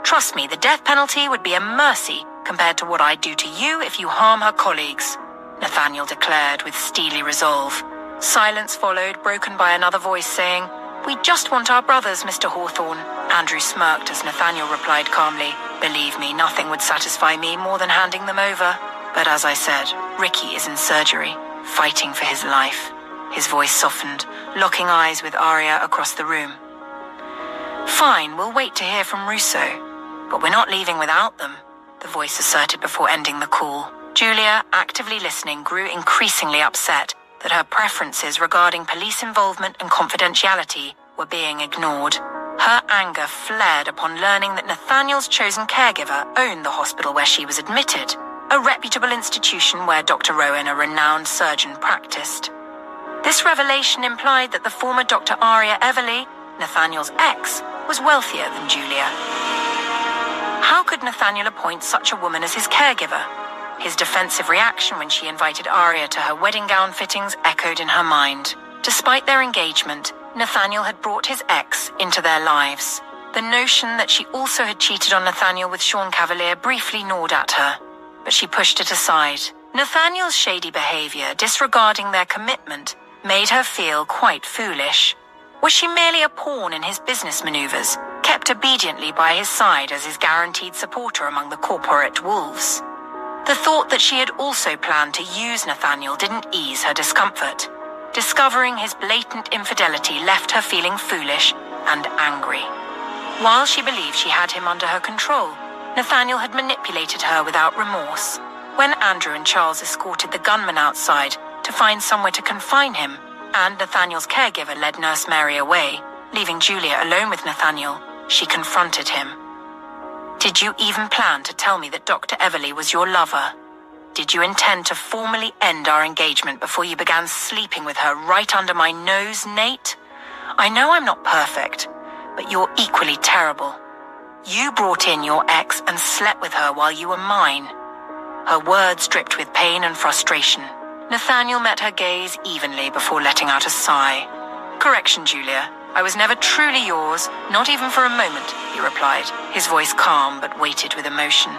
Trust me, the death penalty would be a mercy compared to what I'd do to you if you harm her colleagues," Nathaniel declared with steely resolve. Silence followed, broken by another voice saying, "We just want our brothers, Mr. Hawthorne." Andrew smirked as Nathaniel replied calmly, "Believe me, nothing would satisfy me more than handing them over. But as I said, Ricky is in surgery, fighting for his life." His voice softened, locking eyes with Aria across the room. Fine, we'll wait to hear from Russo. But we're not leaving without them, the voice asserted before ending the call. Julia, actively listening, grew increasingly upset that her preferences regarding police involvement and confidentiality were being ignored. Her anger flared upon learning that Nathaniel's chosen caregiver owned the hospital where she was admitted, a reputable institution where Dr. Rowan, a renowned surgeon, practiced. This revelation implied that the former Dr. Aria Everly, Nathaniel's ex, was wealthier than Julia. How could Nathaniel appoint such a woman as his caregiver? His defensive reaction when she invited Aria to her wedding gown fittings echoed in her mind. Despite their engagement, Nathaniel had brought his ex into their lives. The notion that she also had cheated on Nathaniel with Sean Cavalier briefly gnawed at her, but she pushed it aside. Nathaniel's shady behavior, disregarding their commitment, made her feel quite foolish. Was she merely a pawn in his business maneuvers, kept obediently by his side as his guaranteed supporter among the corporate wolves? The thought that she had also planned to use Nathaniel didn't ease her discomfort. Discovering his blatant infidelity left her feeling foolish and angry. While she believed she had him under her control, Nathaniel had manipulated her without remorse. When Andrew and Charles escorted the gunman outside to find somewhere to confine him, and Nathaniel's caregiver led Nurse Mary away, leaving Julia alone with Nathaniel, she confronted him. Did you even plan to tell me that Dr. Everly was your lover? Did you intend to formally end our engagement before you began sleeping with her right under my nose, Nate? I know I'm not perfect, but you're equally terrible. You brought in your ex and slept with her while you were mine. Her words dripped with pain and frustration. Nathaniel met her gaze evenly before letting out a sigh. Correction, Julia. I was never truly yours, not even for a moment, he replied, his voice calm but weighted with emotion.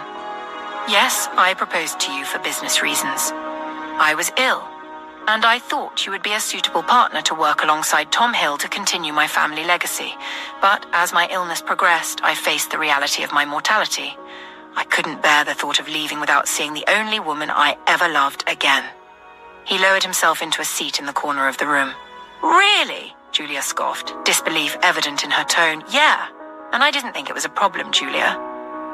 Yes, I proposed to you for business reasons. I was ill, and I thought you would be a suitable partner to work alongside Tom Hill to continue my family legacy. But as my illness progressed, I faced the reality of my mortality. I couldn't bear the thought of leaving without seeing the only woman I ever loved again. He lowered himself into a seat in the corner of the room. Really? Julia scoffed, disbelief evident in her tone. Yeah, and I didn't think it was a problem, Julia.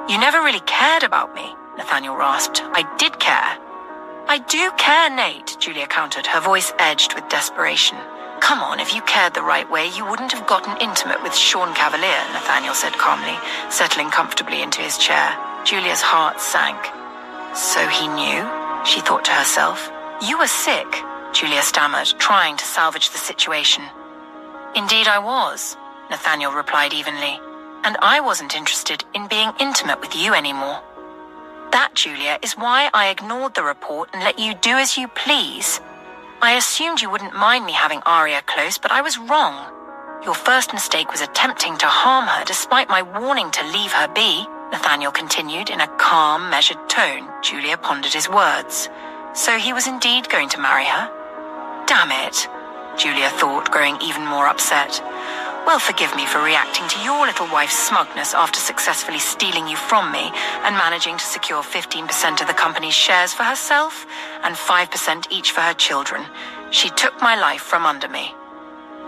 You never really cared about me, Nathaniel rasped. I did care. I do care, Nate, Julia countered, her voice edged with desperation. Come on, if you cared the right way, you wouldn't have gotten intimate with Sean Cavalier, Nathaniel said calmly, settling comfortably into his chair. Julia's heart sank. So he knew, she thought to herself. You were sick, Julia stammered, trying to salvage the situation. Indeed I was, Nathaniel replied evenly, and I wasn't interested in being intimate with you anymore. That, Julia, is why I ignored the report and let you do as you please. I assumed you wouldn't mind me having Aria close, but I was wrong. Your first mistake was attempting to harm her despite my warning to leave her be, Nathaniel continued in a calm, measured tone. Julia pondered his words. So he was indeed going to marry her? Damn it, Julia thought, growing even more upset. Well, forgive me for reacting to your little wife's smugness after successfully stealing you from me and managing to secure 15% of the company's shares for herself and 5% each for her children. She took my life from under me.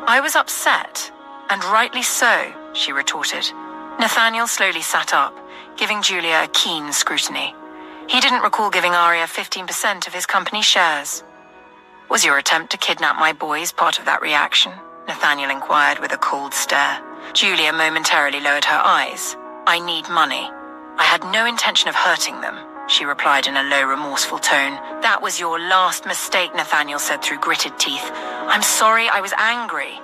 I was upset, and rightly so, she retorted. Nathaniel slowly sat up, giving Julia a keen scrutiny. He didn't recall giving Aria 15% of his company shares. Was your attempt to kidnap my boys part of that reaction? Nathaniel inquired with a cold stare. Julia momentarily lowered her eyes. I need money. I had no intention of hurting them, she replied in a low, remorseful tone. That was your last mistake, Nathaniel said through gritted teeth. I'm sorry, I was angry.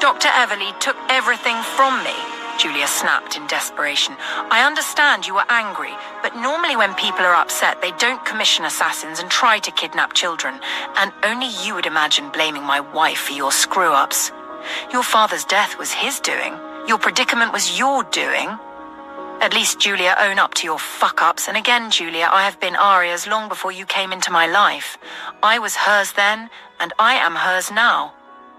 Dr. Everly took everything from me, Julia snapped in desperation. I understand you were angry, but normally when people are upset, they don't commission assassins and try to kidnap children, and only you would imagine blaming my wife for your screw-ups. Your father's death was his doing. Your predicament was your doing. At least, Julia, own up to your fuck-ups, and again, Julia, I have been Aria's long before you came into my life. I was hers then, and I am hers now.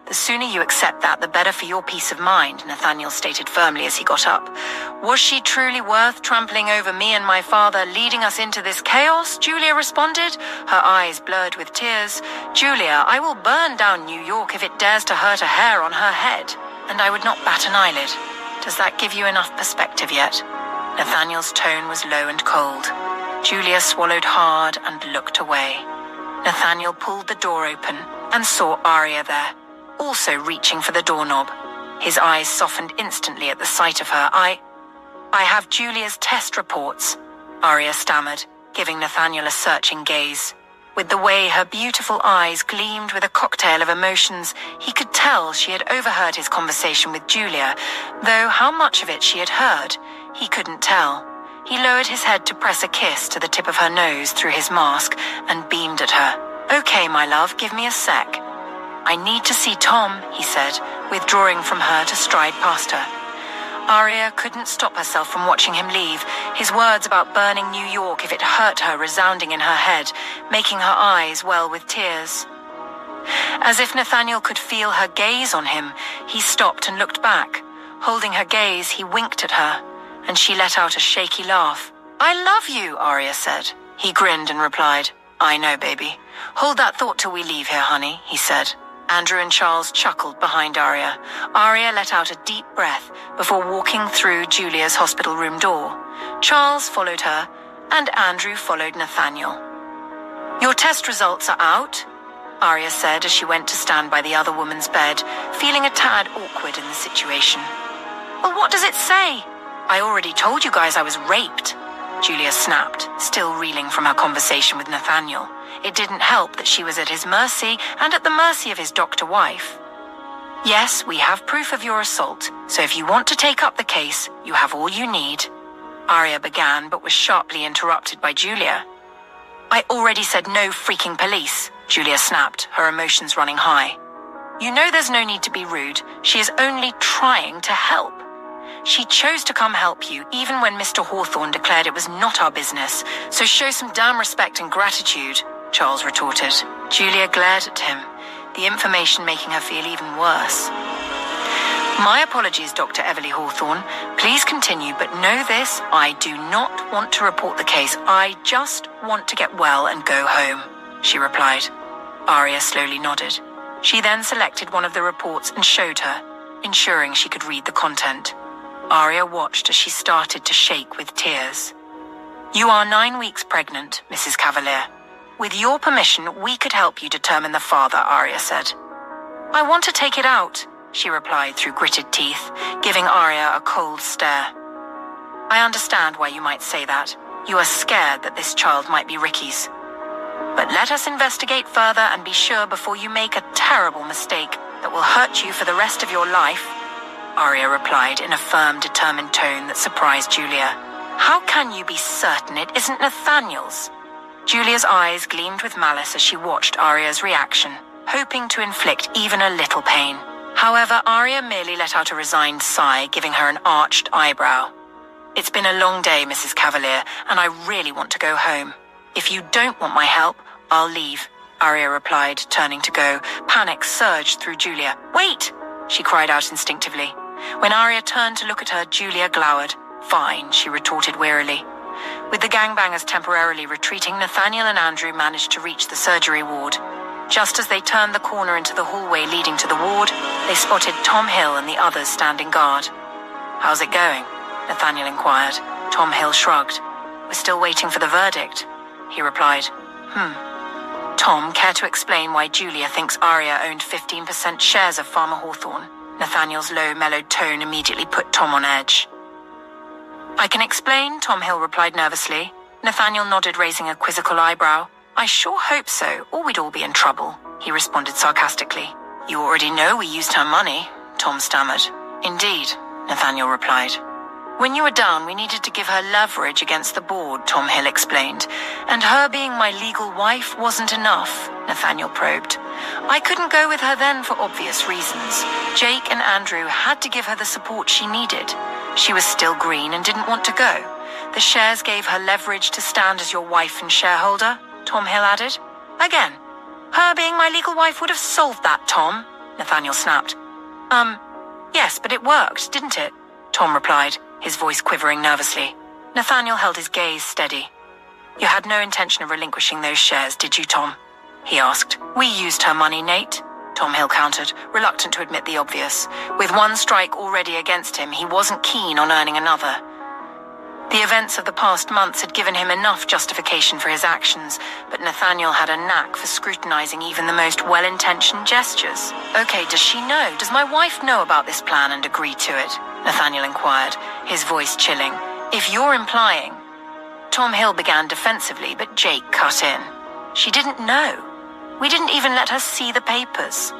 The sooner you accept that, the better for your peace of mind, Nathaniel stated firmly as he got up. Was she truly worth trampling over me and my father, leading us into this chaos? Julia responded, her eyes blurred with tears. Julia, I will burn down New York if it dares to hurt a hair on her head. And I would not bat an eyelid, Does that give you enough perspective yet?" Nathaniel's tone was low and cold. Julia swallowed hard and looked away. Nathaniel pulled the door open and saw Aria there, also reaching for the doorknob. His eyes softened instantly at the sight of her. I have Julia's test reports," Aria stammered, giving Nathaniel a searching gaze. With the way her beautiful eyes gleamed with a cocktail of emotions, he could tell she had overheard his conversation with Julia, though how much of it she had heard, he couldn't tell. He lowered his head to press a kiss to the tip of her nose through his mask and beamed at her. "Okay, my love, give me a sec." "I need to see Tom," he said, withdrawing from her to stride past her. Aria couldn't stop herself from watching him leave, his words about burning New York if it hurt her resounding in her head, making her eyes well with tears. As if Nathaniel could feel her gaze on him, he stopped and looked back. Holding her gaze, he winked at her, and she let out a shaky laugh. "I love you," Aria said. He grinned and replied, "I know, baby. Hold that thought till we leave here, honey," he said. Andrew and Charles chuckled behind Aria. Aria let out a deep breath before walking through Julia's hospital room door. Charles followed her, and Andrew followed Nathaniel. "Your test results are out," Aria said as she went to stand by the other woman's bed, feeling a tad awkward in the situation. "Well, what does it say?" "I already told you guys I was raped," Julia snapped, still reeling from her conversation with Nathaniel. It didn't help that she was at his mercy and at the mercy of his doctor wife. "Yes, we have proof of your assault, so if you want to take up the case, you have all you need," Aria began, but was sharply interrupted by Julia. "I already said no freaking police," Julia snapped, her emotions running high. "You know there's no need to be rude. She is only trying to help. She chose to come help you, even when Mr. Hawthorne declared it was not our business, so show some damn respect and gratitude," Charles retorted. Julia glared at him, the information making her feel even worse. "My apologies, Dr. Everly Hawthorne. Please continue, but know this, I do not want to report the case. I just want to get well and go home," she replied. Aria slowly nodded. She then selected one of the reports and showed her, ensuring she could read the content. Aria watched as she started to shake with tears. "You are 9 weeks pregnant, Mrs. Cavalier. With your permission, we could help you determine the father," Aria said. "I want to take it out," she replied through gritted teeth, giving Aria a cold stare. "I understand why you might say that. You are scared that this child might be Ricky's. But let us investigate further and be sure before you make a terrible mistake that will hurt you for the rest of your life," Aria replied in a firm, determined tone that surprised Julia. "How can you be certain it isn't Nathaniel's?" Julia's eyes gleamed with malice as she watched Aria's reaction, hoping to inflict even a little pain. However, Aria merely let out a resigned sigh, giving her an arched eyebrow. "It's been a long day, Mrs. Cavalier, and I really want to go home. If you don't want my help, I'll leave," Aria replied, turning to go. Panic surged through Julia. "Wait!" she cried out instinctively. When Aria turned to look at her, Julia glowered. "Fine," she retorted wearily. With the gangbangers temporarily retreating, Nathaniel and Andrew managed to reach the surgery ward. Just as they turned the corner into the hallway leading to the ward, they spotted Tom Hill and the others standing guard. "How's it going?" Nathaniel inquired. Tom Hill shrugged. "We're still waiting for the verdict," he replied. "Tom, care to explain why Julia thinks Aria owned 15% shares of Farmer Hawthorne?" Nathaniel's low, mellowed tone immediately put Tom on edge. "I can explain," Tom Hill replied nervously. Nathaniel nodded, raising a quizzical eyebrow. "I sure hope so, or we'd all be in trouble," he responded sarcastically. "You already know we used her money," Tom stammered. "Indeed," Nathaniel replied. "When you were down, we needed to give her leverage against the board," Tom Hill explained. "And her being my legal wife wasn't enough," Nathaniel probed. "I couldn't go with her then for obvious reasons. Jake and Andrew had to give her the support she needed. She was still green and didn't want to go. The shares gave her leverage to stand as your wife and shareholder," Tom Hill added. "Again, her being my legal wife would have solved that, Tom," Nathaniel snapped. Yes, but it worked, didn't it?" Tom replied, his voice quivering nervously. Nathaniel held his gaze steady. "You had no intention of relinquishing those shares, did you, Tom?" he asked. "We used her money, Nate," Tom Hill countered, reluctant to admit the obvious. With one strike already against him, he wasn't keen on earning another. The events of the past months had given him enough justification for his actions, but Nathaniel had a knack for scrutinizing even the most well-intentioned gestures. Okay, does she know? Does my wife know about this plan and agree to it? Nathaniel inquired, his voice chilling. If you're implying... Tom Hill began defensively, but Jake cut in. She didn't know. We didn't even let her see the papers.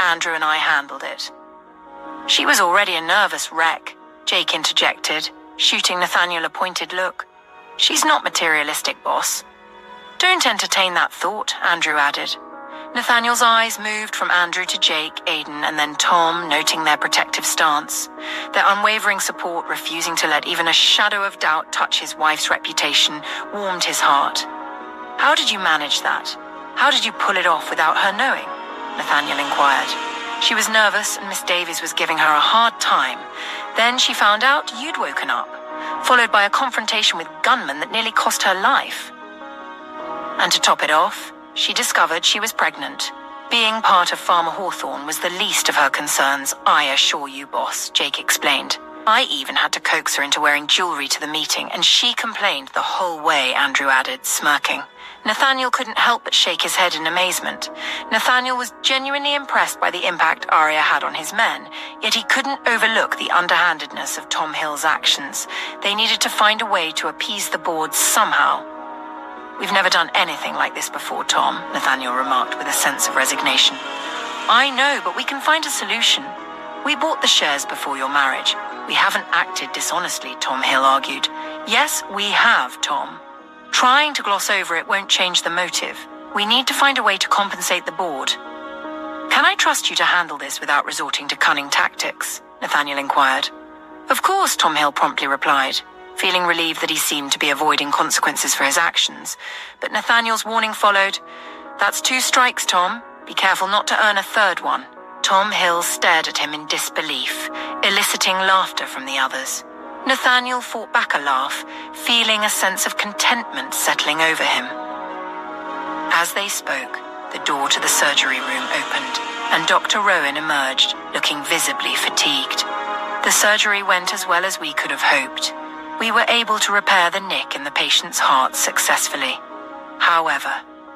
Andrew and I handled it. She was already a nervous wreck, Jake interjected, shooting Nathaniel a pointed look. She's not materialistic, boss. Don't entertain that thought, Andrew added. Nathaniel's eyes moved from Andrew to Jake, Aidan, and then Tom, noting their protective stance. Their unwavering support, refusing to let even a shadow of doubt touch his wife's reputation, warmed his heart. How did you manage that? How did you pull it off without her knowing? Nathaniel inquired. She was nervous and Miss Davies was giving her a hard time. Then she found out you'd woken up, followed by a confrontation with gunmen that nearly cost her life. And to top it off, she discovered she was pregnant. Being part of Farmer Hawthorne was the least of her concerns, I assure you, boss, Jake explained. I even had to coax her into wearing jewelry to the meeting, and she complained the whole way, Andrew added, smirking. Nathaniel couldn't help but shake his head in amazement. Nathaniel was genuinely impressed by the impact Aria had on his men, yet he couldn't overlook the underhandedness of Tom Hill's actions. They needed to find a way to appease the board somehow. We've never done anything like this before, Tom, Nathaniel remarked with a sense of resignation. I know, but we can find a solution. We bought the shares before your marriage. We haven't acted dishonestly, Tom Hill argued. Yes, we have, Tom. Trying to gloss over it won't change the motive. We need to find a way to compensate the board. Can I trust you to handle this without resorting to cunning tactics? Nathaniel inquired. Of course, Tom Hill promptly replied, feeling relieved that he seemed to be avoiding consequences for his actions. But Nathaniel's warning followed. That's 2 strikes, Tom. Be careful not to earn a 3rd one. Tom Hill stared at him in disbelief, eliciting laughter from the others. Nathaniel fought back a laugh, feeling a sense of contentment settling over him. As they spoke, the door to the surgery room opened, and Dr. Rowan emerged, looking visibly fatigued. The surgery went as well as we could have hoped. We were able to repair the nick in the patient's heart successfully. However,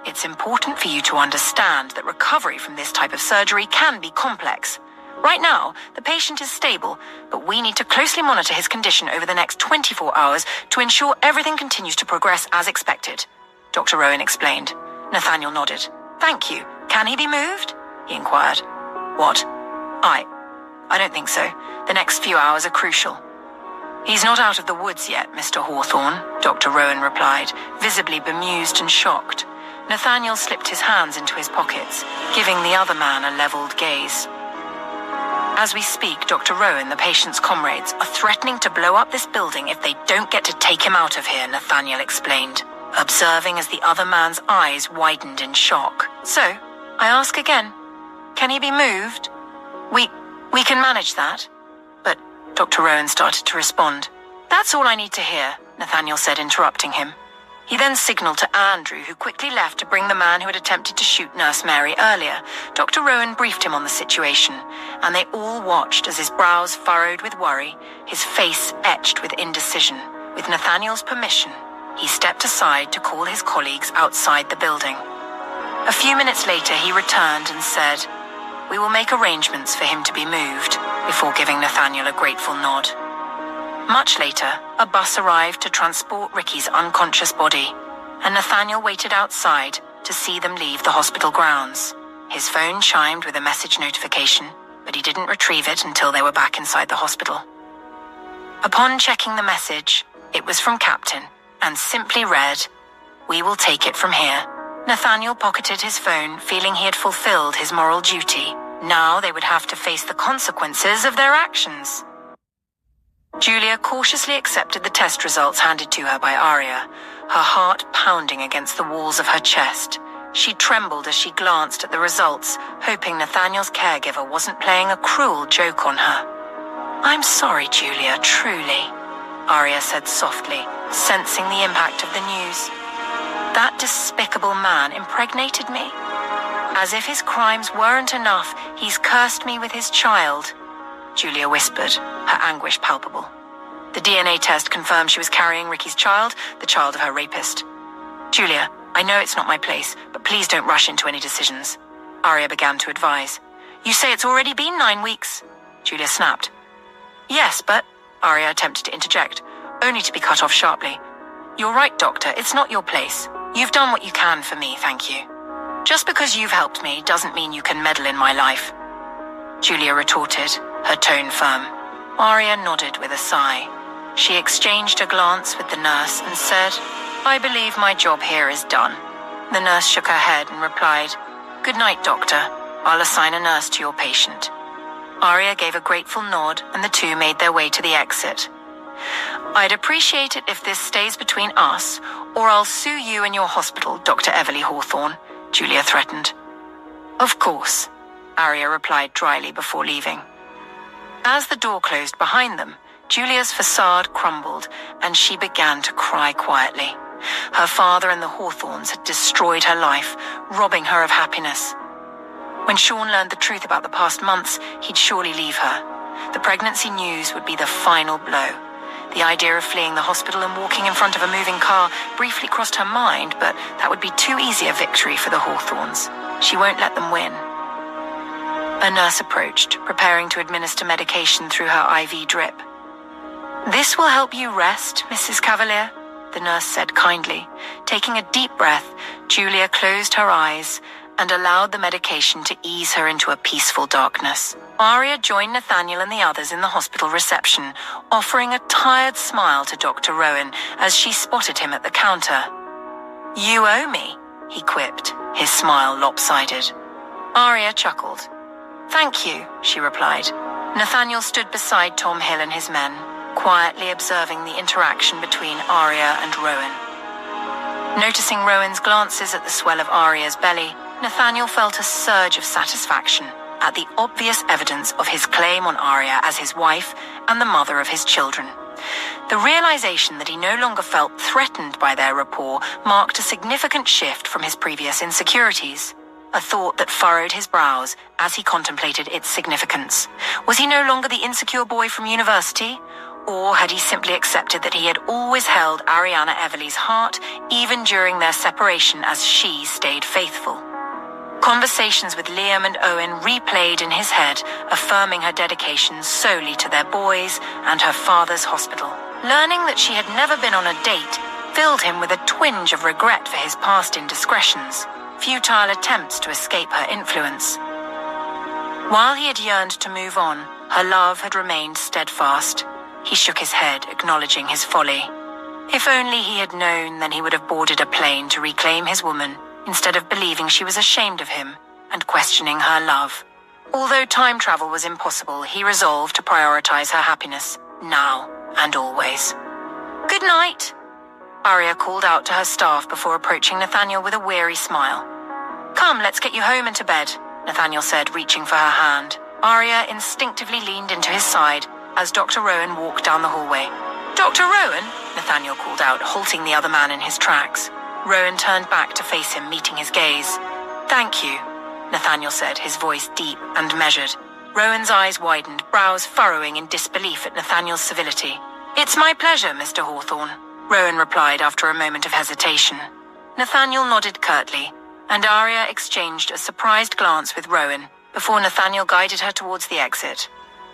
it's important for you to understand that recovery from this type of surgery can be complex. Right now, the patient is stable, but we need to closely monitor his condition over the next 24 hours to ensure everything continues to progress as expected, Dr. Rowan explained. Nathaniel nodded. Thank you. Can he be moved? He inquired. What? I don't think so. The next few hours are crucial. He's not out of the woods yet, Mr. Hawthorne, Dr. Rowan replied, visibly bemused and shocked. Nathaniel slipped his hands into his pockets, giving the other man a leveled gaze. As we speak, Dr. Rowan, the patient's comrades, are threatening to blow up this building if they don't get to take him out of here, Nathaniel explained, observing as the other man's eyes widened in shock. So, I ask again, can he be moved? We can manage that. But Dr. Rowan started to respond. That's all I need to hear, Nathaniel said, interrupting him. He then signaled to Andrew, who quickly left to bring the man who had attempted to shoot Nurse Mary earlier. Dr. Rowan briefed him on the situation, and they all watched as his brows furrowed with worry, his face etched with indecision. With Nathaniel's permission, he stepped aside to call his colleagues outside the building. A few minutes later, he returned and said, "We will make arrangements for him to be moved," before giving Nathaniel a grateful nod. Much later, a bus arrived to transport Ricky's unconscious body, and Nathaniel waited outside to see them leave the hospital grounds. His phone chimed with a message notification, but he didn't retrieve it until they were back inside the hospital. Upon checking the message, it was from Captain, and simply read, "We will take it from here." Nathaniel pocketed his phone, feeling he had fulfilled his moral duty. Now they would have to face the consequences of their actions. Julia cautiously accepted the test results handed to her by Aria, her heart pounding against the walls of her chest. She trembled as she glanced at the results, hoping Nathaniel's caregiver wasn't playing a cruel joke on her. "I'm sorry, Julia, truly," Aria said softly, sensing the impact of the news. "That despicable man impregnated me. As if his crimes weren't enough, he's cursed me with his child, Julia whispered, her anguish palpable. The DNA test confirmed she was carrying Ricky's child, the child of her rapist. Julia, I know it's not my place, but please don't rush into any decisions. Aria began to advise. You say it's already been 9 weeks, Julia snapped. Yes, but, Aria attempted to interject, only to be cut off sharply. You're right, Doctor, it's not your place. You've done what you can for me, thank you. Just because you've helped me doesn't mean you can meddle in my life, Julia retorted, her tone firm. Aria nodded with a sigh. She exchanged a glance with the nurse and said, I believe my job here is done. The nurse shook her head and replied, Good night, Doctor. I'll assign a nurse to your patient. Aria gave a grateful nod and the two made their way to the exit. I'd appreciate it if this stays between us, or I'll sue you and your hospital, Dr. Everly Hawthorne, Julia threatened. Of course, Aria replied dryly before leaving. As the door closed behind them, Julia's facade crumbled and she began to cry quietly. Her father and the Hawthornes had destroyed her life, robbing her of happiness. When Sean learned the truth about the past months, he'd surely leave her. The pregnancy news would be the final blow. The idea of fleeing the hospital and walking in front of a moving car briefly crossed her mind, but that would be too easy a victory for the Hawthornes. She won't let them win. A nurse approached, preparing to administer medication through her IV drip. This will help you rest, Mrs. Cavalier, the nurse said kindly. Taking a deep breath, Julia closed her eyes and allowed the medication to ease her into a peaceful darkness. Aria joined Nathaniel and the others in the hospital reception, offering a tired smile to Dr. Rowan as she spotted him at the counter. You owe me, he quipped, his smile lopsided. Aria chuckled. Thank you, she replied. Nathaniel stood beside Tom Hill and his men, quietly observing the interaction between Aria and Rowan. Noticing Rowan's glances at the swell of Aria's belly, Nathaniel felt a surge of satisfaction at the obvious evidence of his claim on Aria as his wife and the mother of his children. The realization that he no longer felt threatened by their rapport marked a significant shift from his previous insecurities, a thought that furrowed his brows as he contemplated its significance. Was he no longer the insecure boy from university? Or had he simply accepted that he had always held Ariana Everly's heart, even during their separation, as she stayed faithful? Conversations with Liam and Owen replayed in his head, affirming her dedication solely to their boys and her father's hospital. Learning that she had never been on a date filled him with a twinge of regret for his past indiscretions, futile attempts to escape her influence. While he had yearned to move on, her love had remained steadfast. He shook his head, acknowledging his folly. If only he had known, then he would have boarded a plane to reclaim his woman, instead of believing she was ashamed of him and questioning her love. Although time travel was impossible, he resolved to prioritize her happiness, now and always. Good night, Aria called out to her staff before approaching Nathaniel with a weary smile. Come, let's get you home and to bed, Nathaniel said, reaching for her hand. Aria instinctively leaned into his side as Dr. Rowan walked down the hallway. Dr. Rowan, Nathaniel called out, halting the other man in his tracks. Rowan turned back to face him, meeting his gaze. Thank you, Nathaniel said, his voice deep and measured. Rowan's eyes widened, brows furrowing in disbelief at Nathaniel's civility. It's my pleasure, Mr. Hawthorne, Rowan replied after a moment of hesitation. Nathaniel nodded curtly, and Aria exchanged a surprised glance with Rowan before Nathaniel guided her towards the exit.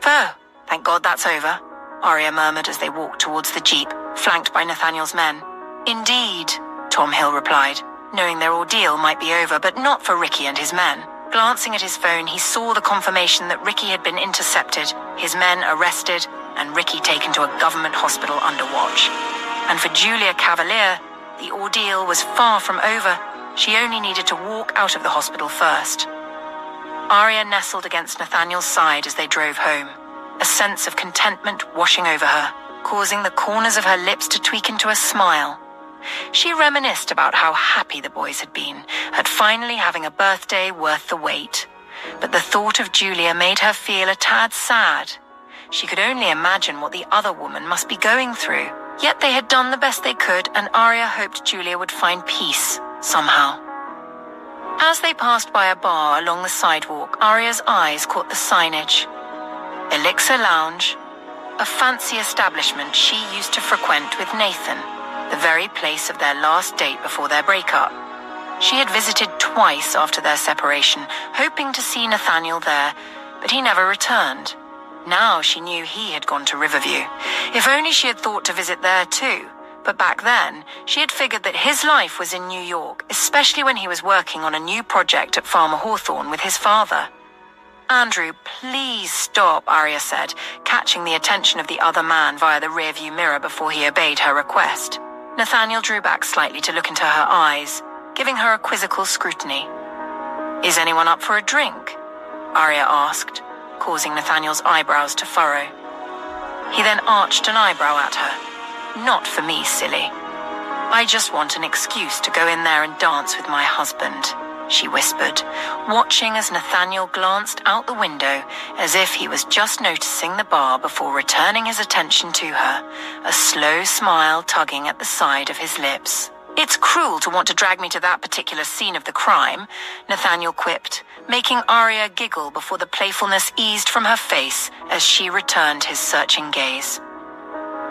Oh, thank God that's over, Aria murmured as they walked towards the jeep, flanked by Nathaniel's men. Indeed, Tom Hill replied, knowing their ordeal might be over, but not for Ricky and his men. Glancing at his phone, he saw the confirmation that Ricky had been intercepted, his men arrested, and Ricky taken to a government hospital under watch. And for Julia Cavalier, the ordeal was far from over. She only needed to walk out of the hospital first. Aria nestled against Nathaniel's side as they drove home, a sense of contentment washing over her, causing the corners of her lips to tweak into a smile. She reminisced about how happy the boys had been at finally having a birthday worth the wait. But the thought of Julia made her feel a tad sad. She could only imagine what the other woman must be going through. Yet they had done the best they could, and Aria hoped Julia would find peace somehow. As they passed by a bar along the sidewalk, Aria's eyes caught the signage. Elixir Lounge, a fancy establishment she used to frequent with Nathan, the very place of their last date before their breakup. She had visited twice after their separation, hoping to see Nathaniel there, but he never returned. Now she knew he had gone to Riverview. If only she had thought to visit there too. But back then, she had figured that his life was in New York, especially when he was working on a new project at Farmer Hawthorne with his father. "Andrew, please stop," Aria said, catching the attention of the other man via the rearview mirror before he obeyed her request. Nathaniel drew back slightly to look into her eyes, giving her a quizzical scrutiny. "Is anyone up for a drink?" Aria asked, causing Nathaniel's eyebrows to furrow. He then arched an eyebrow at her. "Not for me, silly. I just want an excuse to go in there and dance with my husband," she whispered, watching as Nathaniel glanced out the window as if he was just noticing the bar before returning his attention to her, a slow smile tugging at the side of his lips. "It's cruel to want to drag me to that particular scene of the crime," Nathaniel quipped, making Aria giggle before the playfulness eased from her face as she returned his searching gaze.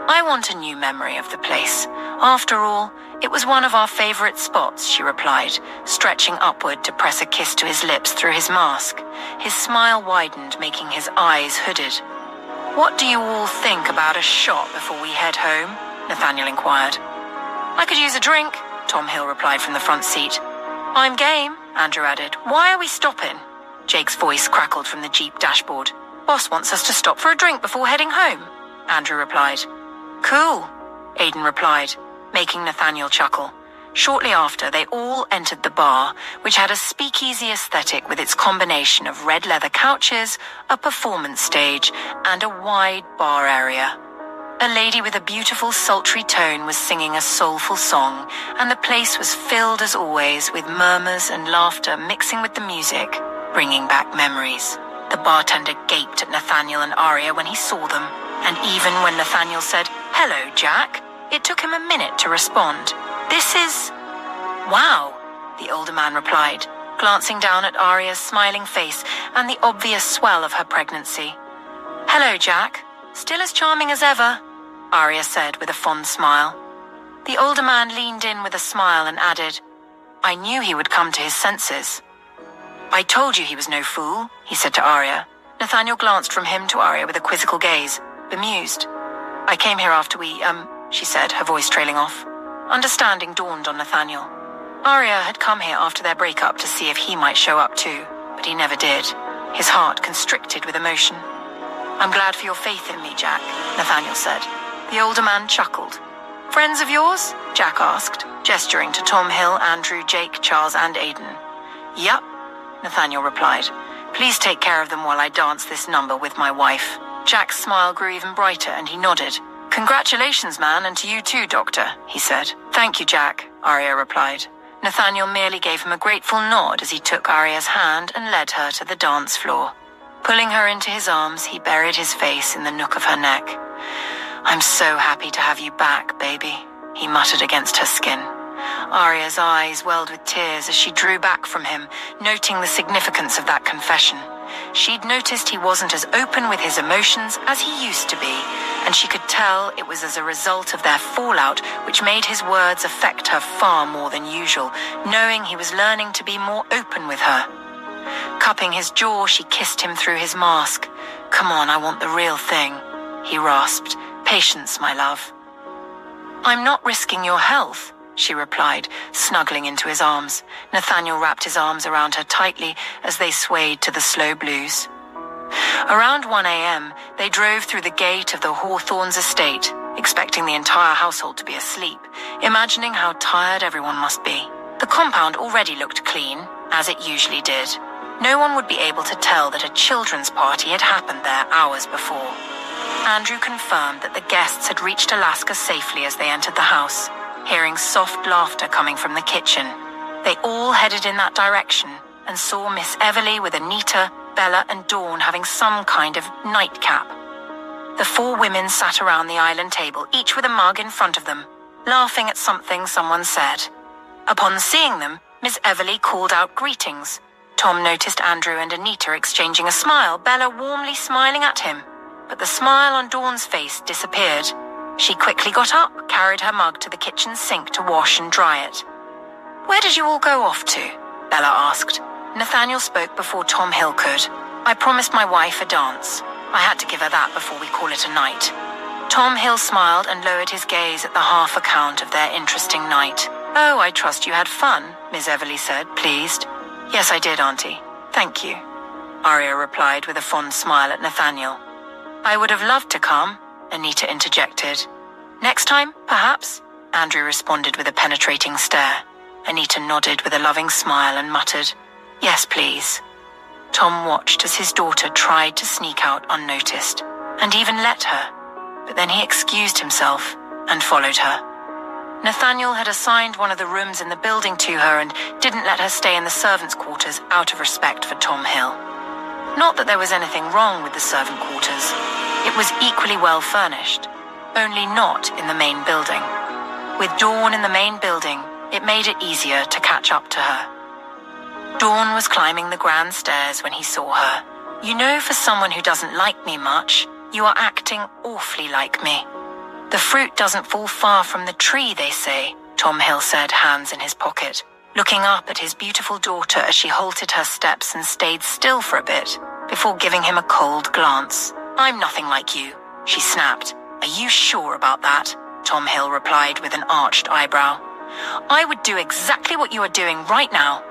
"I want a new memory of the place. After all, it was one of our favorite spots," she replied, stretching upward to press a kiss to his lips through his mask. His smile widened, making his eyes hooded. "What do you all think about a shot before we head home?" Nathaniel inquired. "I could use a drink," Tom Hill replied from the front seat. "I'm game," Andrew added. "Why are we stopping?" Jake's voice crackled from the Jeep dashboard. "Boss wants us to stop for a drink before heading home," Andrew replied. "Cool," Aidan replied, making Nathaniel chuckle. Shortly after, they all entered the bar, which had a speakeasy aesthetic with its combination of red leather couches, a performance stage, and a wide bar area. A lady with a beautiful sultry tone was singing a soulful song, and the place was filled as always with murmurs and laughter mixing with the music, bringing back memories. The bartender gaped at Nathaniel and Aria when he saw them, and even when Nathaniel said, "Hello, Jack," it took him a minute to respond. "This is... wow," the older man replied, glancing down at Aria's smiling face and the obvious swell of her pregnancy. "Hello, Jack. Still as charming as ever," Aria said with a fond smile. The older man leaned in with a smile and added, "I knew he would come to his senses." "I told you he was no fool," he said to Aria. Nathaniel glanced from him to Aria with a quizzical gaze, bemused. "I came here after we, she said, her voice trailing off. Understanding dawned on Nathaniel. Aria had come here after their breakup to see if he might show up too, but he never did, his heart constricted with emotion. "I'm glad for your faith in me, Jack," Nathaniel said. The older man chuckled. "Friends of yours?" Jack asked, gesturing to Tom Hill, Andrew, Jake, Charles, and Aidan. "Yup," Nathaniel replied. "Please take care of them while I dance this number with my wife." Jack's smile grew even brighter and he nodded. "Congratulations, man, and to you too, Doctor," he said. "Thank you, Jack," Aria replied. Nathaniel merely gave him a grateful nod as he took Aria's hand and led her to the dance floor. Pulling her into his arms, he buried his face in the nook of her neck. "I'm so happy to have you back, baby," he muttered against her skin. Aria's eyes welled with tears as she drew back from him, noting the significance of that confession. She'd noticed he wasn't as open with his emotions as he used to be, and she could tell it was as a result of their fallout, which made his words affect her far more than usual, knowing he was learning to be more open with her. Cupping his jaw, she kissed him through his mask. "Come on, I want the real thing," he rasped. "Patience, my love." "I'm not risking your health," she replied, snuggling into his arms. Nathaniel wrapped his arms around her tightly as they swayed to the slow blues. Around 1 a.m., they drove through the gate of the Hawthorne's estate, expecting the entire household to be asleep, imagining how tired everyone must be. The compound already looked clean, as it usually did. No one would be able to tell that a children's party had happened there hours before. Andrew confirmed that the guests had reached Alaska safely as they entered the house, hearing soft laughter coming from the kitchen. They all headed in that direction and saw Miss Everly with Anita, Bella, and Dawn having some kind of nightcap. The 4 women sat around the island table, each with a mug in front of them, laughing at something someone said. Upon seeing them, Miss Everly called out greetings. Tom noticed Andrew and Anita exchanging a smile, Bella warmly smiling at him. But the smile on Dawn's face disappeared. She quickly got up, carried her mug to the kitchen sink to wash and dry it. "Where did you all go off to?" Bella asked. Nathaniel spoke before Tom Hill could. "I promised my wife a dance. I had to give her that before we call it a night." Tom Hill smiled and lowered his gaze at the half account of their interesting night. "Oh, I trust you had fun," Miss Everly said, pleased. "Yes, I did, Auntie. Thank you," Aria replied with a fond smile at Nathaniel. "I would have loved to come," Anita interjected. "Next time, perhaps?" Andrew responded with a penetrating stare. Anita nodded with a loving smile and muttered, "Yes, please." Tom watched as his daughter tried to sneak out unnoticed, and even let her, but then he excused himself and followed her. Nathaniel had assigned one of the rooms in the building to her and didn't let her stay in the servants' quarters out of respect for Tom Hill. Not that there was anything wrong with the servant quarters. It was equally well furnished, only not in the main building. With Dawn in the main building, it made it easier to catch up to her. Dawn was climbing the grand stairs when he saw her. "You know, for someone who doesn't like me much, you are acting awfully like me." "The fruit doesn't fall far from the tree, they say," Tom Hill said, hands in his pocket, looking up at his beautiful daughter as she halted her steps and stayed still for a bit, before giving him a cold glance. "I'm nothing like you," she snapped. "Are you sure about that?" Tom Hill replied with an arched eyebrow. "I would do exactly what you are doing right now.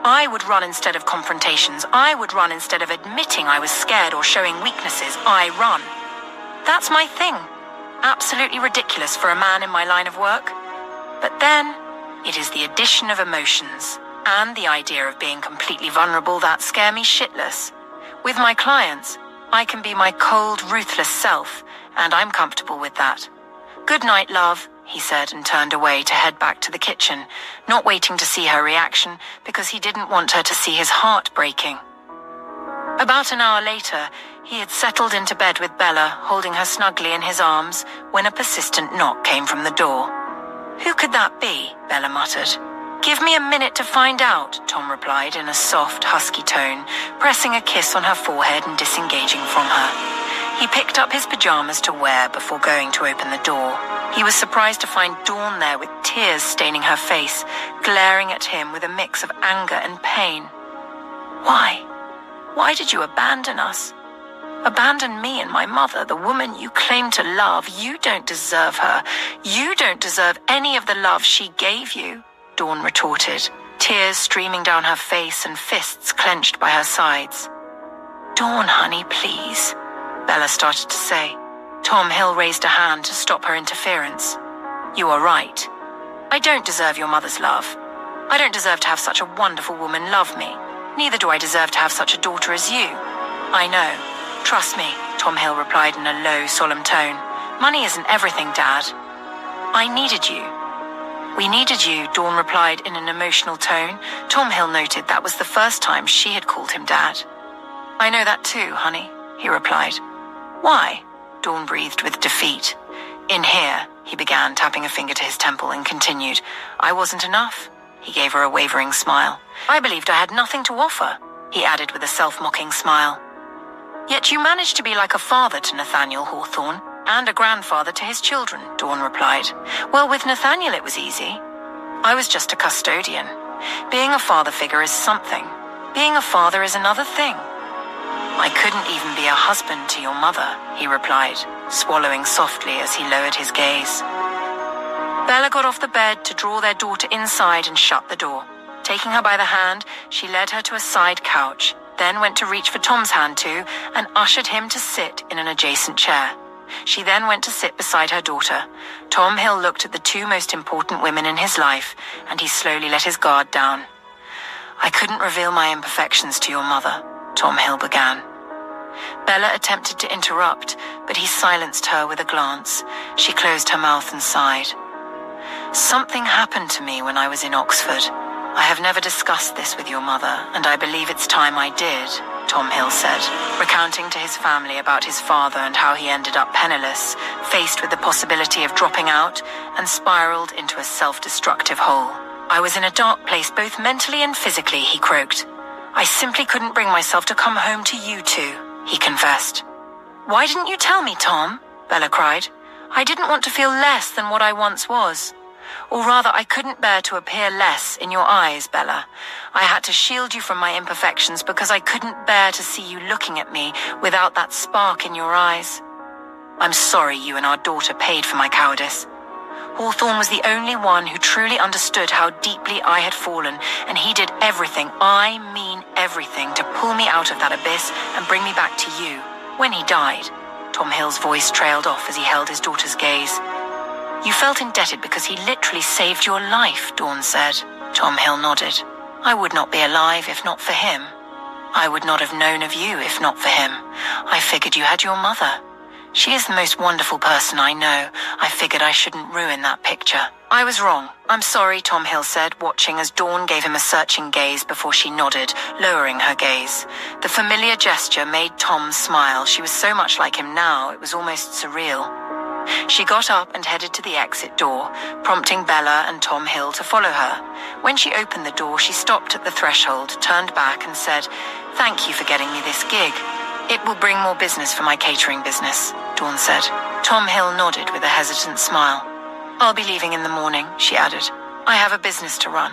I would run instead of confrontations. I would run instead of admitting I was scared or showing weaknesses. I run. That's my thing. Absolutely ridiculous for a man in my line of work. But then, it is the addition of emotions and the idea of being completely vulnerable that scare me shitless. With my clients, I can be my cold, ruthless self, and I'm comfortable with that. Good night, love," he said and turned away to head back to the kitchen, not waiting to see her reaction because he didn't want her to see his heart breaking. About an hour later, he had settled into bed with Bella, holding her snugly in his arms, when a persistent knock came from the door. "Who could that be?" Bella muttered. "Give me a minute to find out," Tom replied in a soft, husky tone, pressing a kiss on her forehead and disengaging from her. He picked up his pajamas to wear before going to open the door. He was surprised to find Dawn there with tears staining her face, glaring at him with a mix of anger and pain. "Why? Why did you abandon us? Abandon me and my mother, the woman you claim to love. You don't deserve her. You don't deserve any of the love she gave you," Dawn retorted, tears streaming down her face and fists clenched by her sides. "Dawn, honey, please," Bella started to say. Tom Hill raised a hand to stop her interference. "You are right. I don't deserve your mother's love. I don't deserve to have such a wonderful woman love me. Neither do I deserve to have such a daughter as you. I know. Trust me," Tom Hill replied in a low, solemn tone. "Money isn't everything, Dad. I needed you." "We needed you," Dawn replied in an emotional tone. Tom Hill noted that was the first time she had called him Dad. "I know that too, honey," he replied. "Why?" Dawn breathed with defeat. "In here," he began, tapping a finger to his temple, and continued. "I wasn't enough." He gave her a wavering smile. "I believed I had nothing to offer," he added with a self-mocking smile. "Yet you managed to be like a father to Nathaniel Hawthorne and a grandfather to his children," Dawn replied. "Well, with Nathaniel it was easy. I was just a custodian. Being a father figure is something. Being a father is another thing." "I couldn't even be a husband to your mother," he replied, swallowing softly as he lowered his gaze. Bella got off the bed to draw their daughter inside and shut the door. Taking her by the hand, she led her to a side couch, then went to reach for Tom's hand too, and ushered him to sit in an adjacent chair. She then went to sit beside her daughter. Tom Hill looked at the two most important women in his life, and he slowly let his guard down. "I couldn't reveal my imperfections to your mother," Tom Hill began. Bella attempted to interrupt, but he silenced her with a glance. She closed her mouth and sighed. "Something happened to me when I was in Oxford. I have never discussed this with your mother, and I believe it's time I did," Tom Hill said, recounting to his family about his father and how he ended up penniless, faced with the possibility of dropping out, and spiraled into a self-destructive hole. I was in a dark place both mentally and physically, he croaked. I simply couldn't bring myself to come home to you two, he confessed. Why didn't you tell me, Tom? Bella cried. I didn't want to feel less than what I once was. Or rather, I couldn't bear to appear less in your eyes, Bella. I had to shield you from my imperfections because I couldn't bear to see you looking at me without that spark in your eyes. I'm sorry you and our daughter paid for my cowardice. Hawthorne was the only one who truly understood how deeply I had fallen, and he did everything, I mean everything, to pull me out of that abyss and bring me back to you. When he died, Tom Hill's voice trailed off as he held his daughter's gaze. You felt indebted because he literally saved your life, Dawn said. Tom Hill nodded. I would not be alive if not for him. I would not have known of you if not for him. I figured you had your mother. She is the most wonderful person I know. I figured I shouldn't ruin that picture. I was wrong. I'm sorry, Tom Hill said, watching as Dawn gave him a searching gaze before she nodded, lowering her gaze. The familiar gesture made Tom smile. She was so much like him now, it was almost surreal. She got up and headed to the exit door, prompting Bella and Tom Hill to follow her. When she opened the door, she stopped at the threshold, turned back and said, Thank you for getting me this gig. It will bring more business for my catering business, Dawn said. Tom Hill nodded with a hesitant smile. I'll be leaving in the morning, she added. I have a business to run.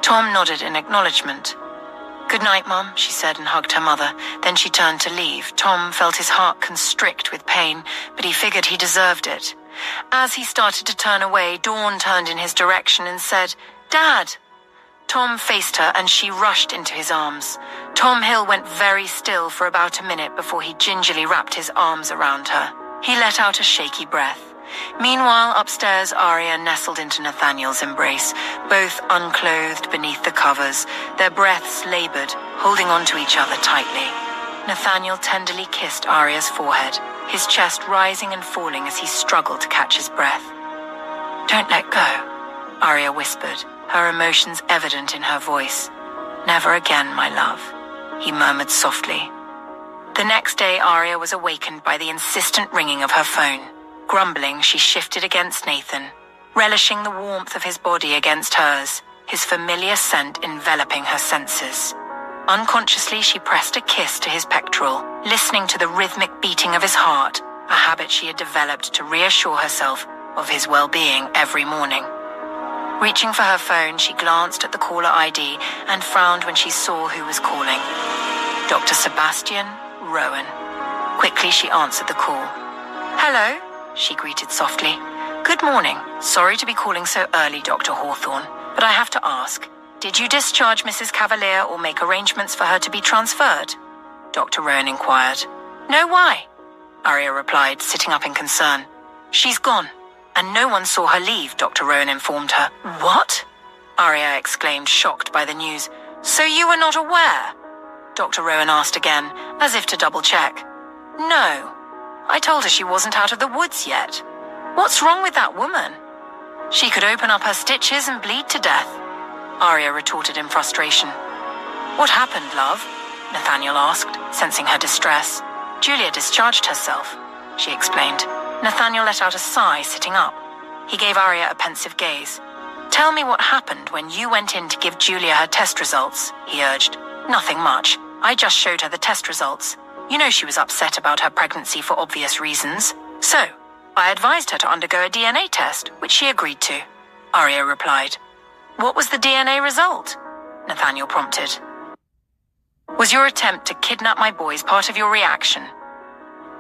Tom nodded in acknowledgement. Good night, Mum, she said and hugged her mother. Then she turned to leave. Tom felt his heart constrict with pain, but he figured he deserved it. As he started to turn away, Dawn turned in his direction and said, Dad! Tom faced her and she rushed into his arms. Tom Hill went very still for about a minute before he gingerly wrapped his arms around her. He let out a shaky breath. Meanwhile, upstairs, Aria nestled into Nathaniel's embrace, both unclothed beneath the covers, their breaths labored, holding onto each other tightly. Nathaniel tenderly kissed Aria's forehead, his chest rising and falling as he struggled to catch his breath. Don't let go, Aria whispered, her emotions evident in her voice. Never again, my love, he murmured softly. The next day, Aria was awakened by the insistent ringing of her phone. Grumbling, she shifted against Nathan, relishing the warmth of his body against hers, his familiar scent enveloping her senses. Unconsciously, she pressed a kiss to his pectoral, listening to the rhythmic beating of his heart, a habit she had developed to reassure herself of his well-being every morning. Reaching for her phone, she glanced at the caller ID and frowned when she saw who was calling. Dr. Sebastian Rowan. Quickly, she answered the call. Hello, she greeted softly. Good morning. Sorry to be calling so early, Dr. Hawthorne, but I have to ask, did you discharge Mrs. Cavalier or make arrangements for her to be transferred? Dr. Rowan inquired. No, why? Aria replied, sitting up in concern. She's gone, and no one saw her leave, Dr. Rowan informed her. What? Aria exclaimed, shocked by the news. So you were not aware? Dr. Rowan asked again, as if to double-check. No. I told her she wasn't out of the woods yet. What's wrong with that woman? She could open up her stitches and bleed to death, Aria retorted in frustration. What happened, love? Nathaniel asked, sensing her distress. Julia discharged herself, she explained. Nathaniel let out a sigh, sitting up. He gave Aria a pensive gaze. Tell me what happened when you went in to give Julia her test results, he urged. Nothing much. I just showed her the test results. You know she was upset about her pregnancy for obvious reasons. So, I advised her to undergo a DNA test, which she agreed to, Aria replied. What was the DNA result? Nathaniel prompted. Was your attempt to kidnap my boys part of your reaction?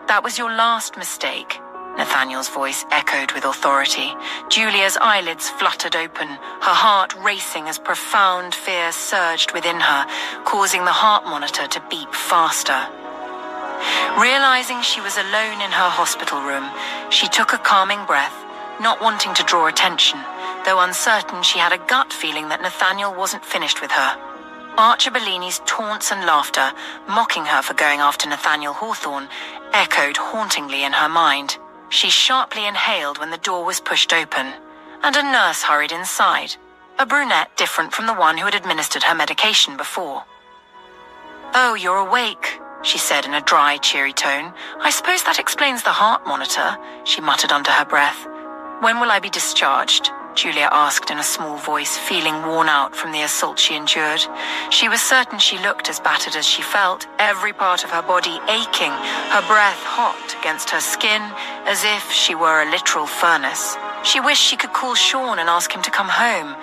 That was your last mistake, Nathaniel's voice echoed with authority. Julia's eyelids fluttered open, her heart racing as profound fear surged within her, causing the heart monitor to beep faster. Realizing she was alone in her hospital room, she took a calming breath, not wanting to draw attention, though uncertain she had a gut feeling that Nathaniel wasn't finished with her. Archer Bellini's taunts and laughter, mocking her for going after Nathaniel Hawthorne, echoed hauntingly in her mind. She sharply inhaled when the door was pushed open, and a nurse hurried inside, a brunette different from the one who had administered her medication before. Oh, you're awake, she said in a dry, cheery tone. I suppose that explains the heart monitor, she muttered under her breath. When will I be discharged? Julia asked in a small voice, feeling worn out from the assault she endured. She was certain she looked as battered as she felt, every part of her body aching, her breath hot against her skin, as if she were a literal furnace. She wished she could call Sean and ask him to come home,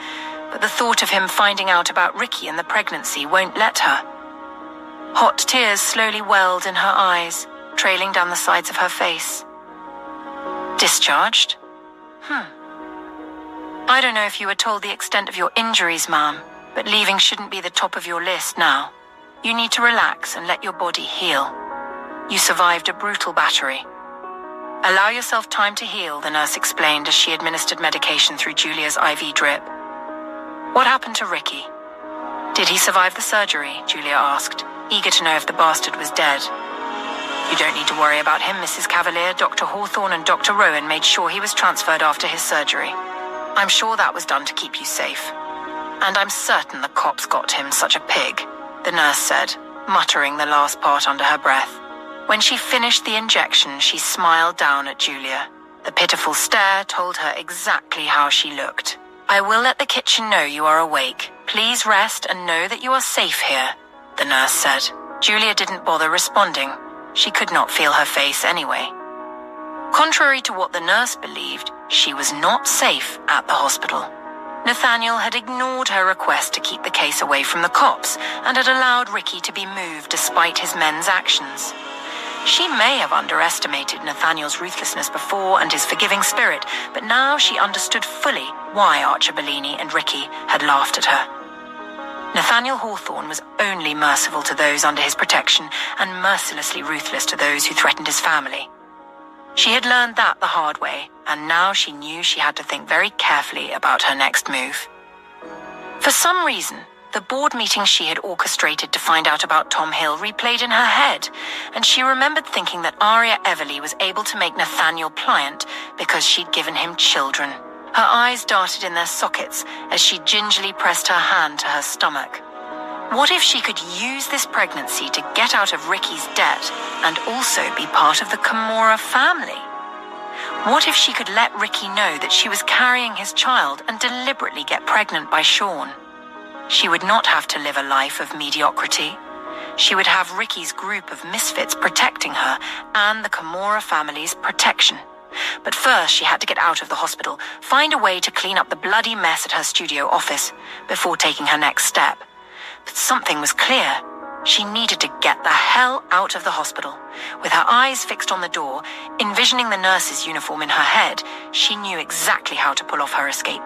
but the thought of him finding out about Ricky and the pregnancy won't let her. Hot tears slowly welled in her eyes, trailing down the sides of her face. Discharged? I don't know if you were told the extent of your injuries, ma'am, but leaving shouldn't be the top of your list now. You need to relax and let your body heal. You survived a brutal battery. Allow yourself time to heal, the nurse explained as she administered medication through Julia's IV drip. What happened to Ricky? Did he survive the surgery? Julia asked, eager to know if the bastard was dead. You don't need to worry about him, Mrs. Cavalier. Dr. Hawthorne and Dr. Rowan made sure he was transferred after his surgery. I'm sure that was done to keep you safe. And I'm certain the cops got him, such a pig, the nurse said, muttering the last part under her breath. When she finished the injection, she smiled down at Julia. The pitiful stare told her exactly how she looked. I will let the kitchen know you are awake. Please rest and know that you are safe here, the nurse said. Julia didn't bother responding. She could not feel her face anyway. Contrary to what the nurse believed, she was not safe at the hospital. Nathaniel had ignored her request to keep the case away from the cops and had allowed Ricky to be moved despite his men's actions. She may have underestimated Nathaniel's ruthlessness before and his forgiving spirit, but now she understood fully why Archer Bellini and Ricky had laughed at her. Nathaniel Hawthorne was only merciful to those under his protection and mercilessly ruthless to those who threatened his family. She had learned that the hard way, and now she knew she had to think very carefully about her next move. For some reason, the board meeting she had orchestrated to find out about Tom Hill replayed in her head, and she remembered thinking that Aria Everly was able to make Nathaniel pliant because she'd given him children. Her eyes darted in their sockets as she gingerly pressed her hand to her stomach. What if she could use this pregnancy to get out of Ricky's debt and also be part of the Kimura family? What if she could let Ricky know that she was carrying his child and deliberately get pregnant by Sean? She would not have to live a life of mediocrity. She would have Ricky's group of misfits protecting her and the Kimura family's protection. But first she had to get out of the hospital, find a way to clean up the bloody mess at her studio office before taking her next step. But something was clear. She needed to get the hell out of the hospital. With her eyes fixed on the door, envisioning the nurse's uniform in her head, she knew exactly how to pull off her escape.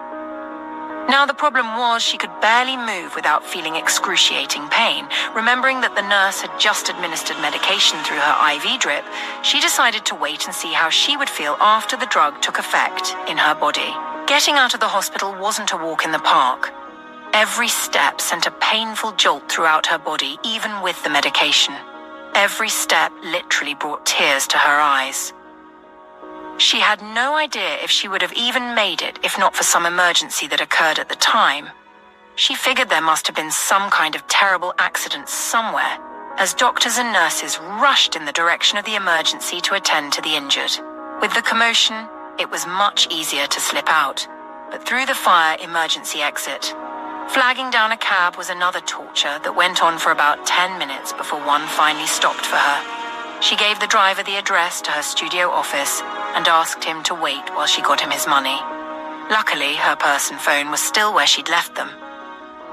Now the problem was she could barely move without feeling excruciating pain. Remembering that the nurse had just administered medication through her IV drip, she decided to wait and see how she would feel after the drug took effect in her body. Getting out of the hospital wasn't a walk in the park. Every step sent a painful jolt throughout her body, even with the medication. Every step literally brought tears to her eyes. She had no idea if she would have even made it if not for some emergency that occurred at the time. She figured there must have been some kind of terrible accident somewhere, as doctors and nurses rushed in the direction of the emergency to attend to the injured. With the commotion, it was much easier to slip out, but through the fire emergency exit. Flagging down a cab was another torture that went on for about 10 minutes before one finally stopped for her. She gave the driver the address to her studio office and asked him to wait while she got him his money. Luckily, her purse and phone were still where she'd left them.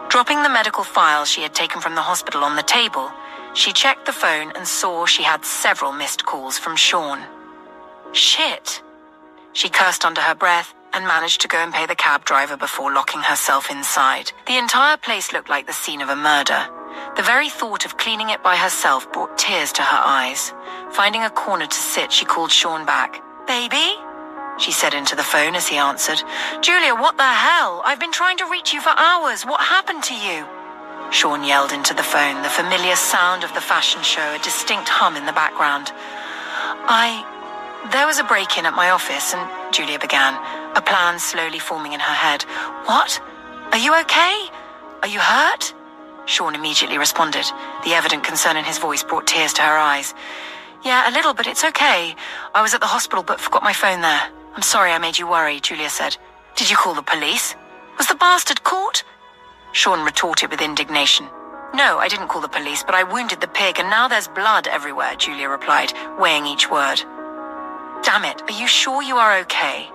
Dropping the medical files she had taken from the hospital on the table, she checked the phone and saw she had several missed calls from Sean. Shit! She cursed under her breath and managed to go and pay the cab driver before locking herself inside. The entire place looked like the scene of a murder. The very thought of cleaning it by herself brought tears to her eyes. Finding a corner to sit, she called Sean back. "Baby?" she said into the phone as he answered. "Julia, what the hell? I've been trying to reach you for hours. What happened to you?" Sean yelled into the phone, the familiar sound of the fashion show, a distinct hum in the background. There was a break-in at my office and Julia began, a plan slowly forming in her head. "What? Are you okay? Are you hurt?" Sean immediately responded. The evident concern in his voice brought tears to her eyes. "Yeah, a little, but it's okay. I was at the hospital but forgot my phone there. I'm sorry I made you worry," Julia said. Did you call the police? Was the bastard caught? Sean retorted with indignation. No, I didn't call the police, but I wounded the pig and now there's blood everywhere, Julia replied, weighing each word. Damn it, are you sure you are okay?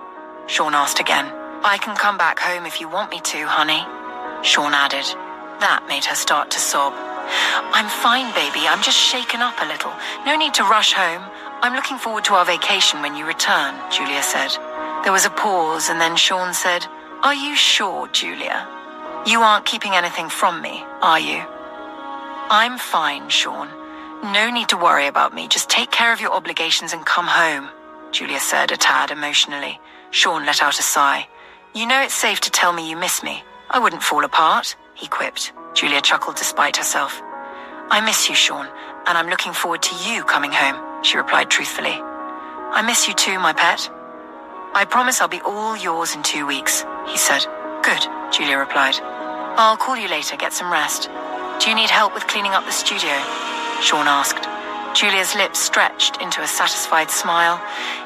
Sean asked again. I can come back home if you want me to, honey, Sean added. That made her start to sob. I'm fine, baby, I'm just shaken up a little. No need to rush home. I'm looking forward to our vacation when you return, Julia said. There was a pause and then Sean said, Are you sure, Julia? You aren't keeping anything from me, are you? I'm fine, Sean. No need to worry about me. Just take care of your obligations and come home, Julia said, a tad emotionally. Sean let out a sigh. You know it's safe to tell me you miss me. I wouldn't fall apart, he quipped. Julia chuckled despite herself. I miss you, Sean, and I'm looking forward to you coming home, she replied truthfully. I miss you too, my pet. I promise I'll be all yours in 2 weeks, he said. Good, Julia replied. I'll call you later, get some rest. Do you need help with cleaning up the studio? Sean asked. Julia's lips stretched into a satisfied smile.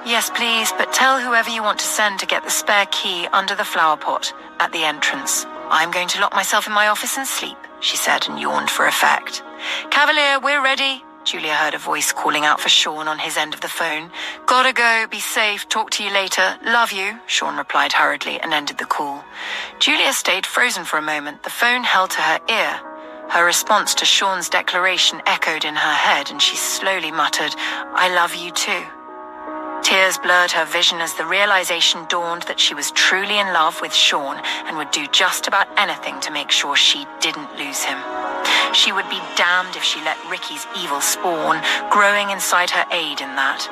Yes, please, but tell whoever you want to send to get the spare key under the flower pot at the entrance. I'm going to lock myself in my office and sleep, she said and yawned for effect. Cavalier, we're ready, Julia heard a voice calling out for Sean on his end of the phone. Gotta go, be safe, talk to you later. Love you, Sean replied hurriedly and ended the call. Julia stayed frozen for a moment, the phone held to her ear. Her response to Sean's declaration echoed in her head and she slowly muttered, I love you too. Tears blurred her vision as the realization dawned that she was truly in love with Sean and would do just about anything to make sure she didn't lose him. She would be damned if she let Ricky's evil spawn growing inside her aid in that.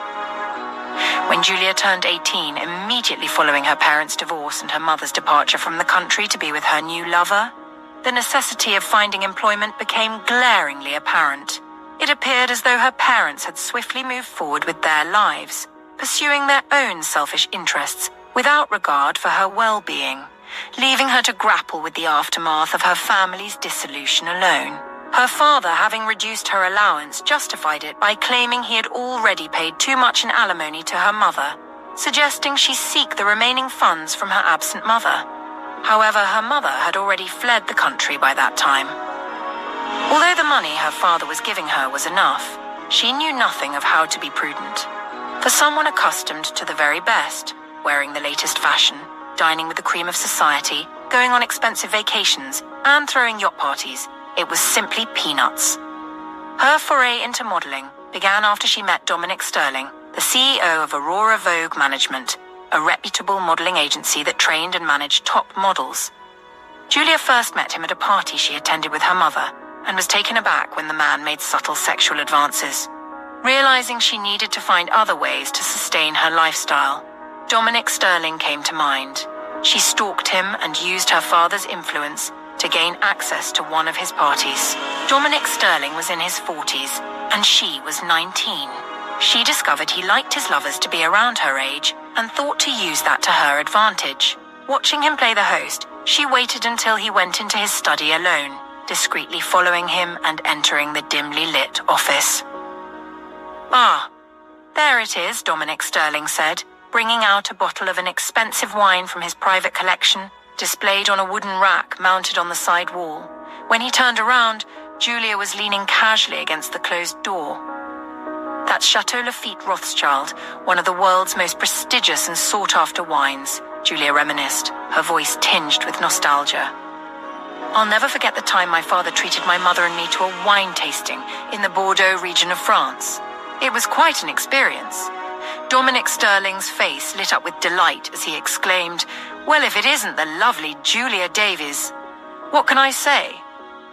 When Julia turned 18, immediately following her parents' divorce and her mother's departure from the country to be with her new lover, the necessity of finding employment became glaringly apparent. It appeared as though her parents had swiftly moved forward with their lives, pursuing their own selfish interests without regard for her well-being, leaving her to grapple with the aftermath of her family's dissolution alone. Her father, having reduced her allowance, justified it by claiming he had already paid too much in alimony to her mother, suggesting she seek the remaining funds from her absent mother. However, her mother had already fled the country by that time. Although the money her father was giving her was enough, she knew nothing of how to be prudent. For someone accustomed to the very best, wearing the latest fashion, dining with the cream of society, going on expensive vacations, and throwing yacht parties, it was simply peanuts. Her foray into modeling began after she met Dominic Sterling, the CEO of Aurora Vogue Management, a reputable modeling agency that trained and managed top models. Julia first met him at a party she attended with her mother and was taken aback when the man made subtle sexual advances. Realizing she needed to find other ways to sustain her lifestyle, Dominic Sterling came to mind. She stalked him and used her father's influence to gain access to one of his parties. Dominic Sterling was in his 40s and she was 19. She discovered he liked his lovers to be around her age and thought to use that to her advantage. Watching him play the host, she waited until he went into his study alone, discreetly following him and entering the dimly lit office. Ah, there it is, Dominic Sterling said, bringing out a bottle of an expensive wine from his private collection, displayed on a wooden rack mounted on the side wall. When he turned around, Julia was leaning casually against the closed door. That's Chateau Lafite Rothschild, one of the world's most prestigious and sought-after wines, Julia reminisced, her voice tinged with nostalgia. I'll never forget the time my father treated my mother and me to a wine tasting in the Bordeaux region of France. It was quite an experience. Dominic Sterling's face lit up with delight as he exclaimed, Well, if it isn't the lovely Julia Davies. What can I say?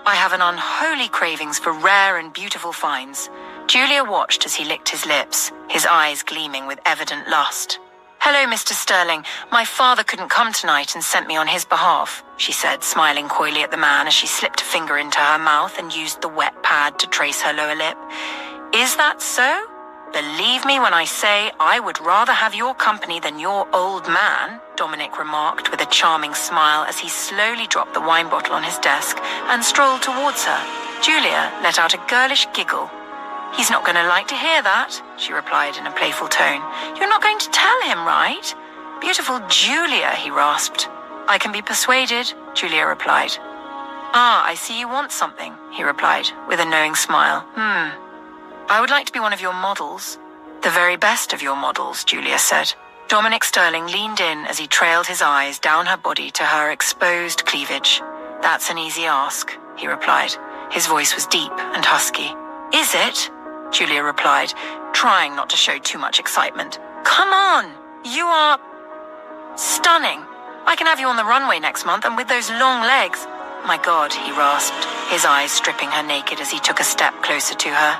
I have an unholy cravings for rare and beautiful finds. Julia watched as he licked his lips, his eyes gleaming with evident lust. Hello, Mr. Sterling. My father couldn't come tonight and sent me on his behalf, she said, smiling coyly at the man as she slipped a finger into her mouth and used the wet pad to trace her lower lip. Is that so? Believe me when I say I would rather have your company than your old man, Dominic remarked with a charming smile as he slowly dropped the wine bottle on his desk and strolled towards her. Julia let out a girlish giggle. He's not going to like to hear that, she replied in a playful tone. You're not going to tell him, right? Beautiful Julia, he rasped. I can be persuaded, Julia replied. Ah, I see you want something, he replied, with a knowing smile. I would like to be one of your models. The very best of your models, Julia said. Dominic Sterling leaned in as he trailed his eyes down her body to her exposed cleavage. That's an easy ask, he replied. His voice was deep and husky. Is it? Julia replied, trying not to show too much excitement. Come on! You are... stunning. I can have you on the runway next month, and with those long legs... My God, he rasped, his eyes stripping her naked as he took a step closer to her.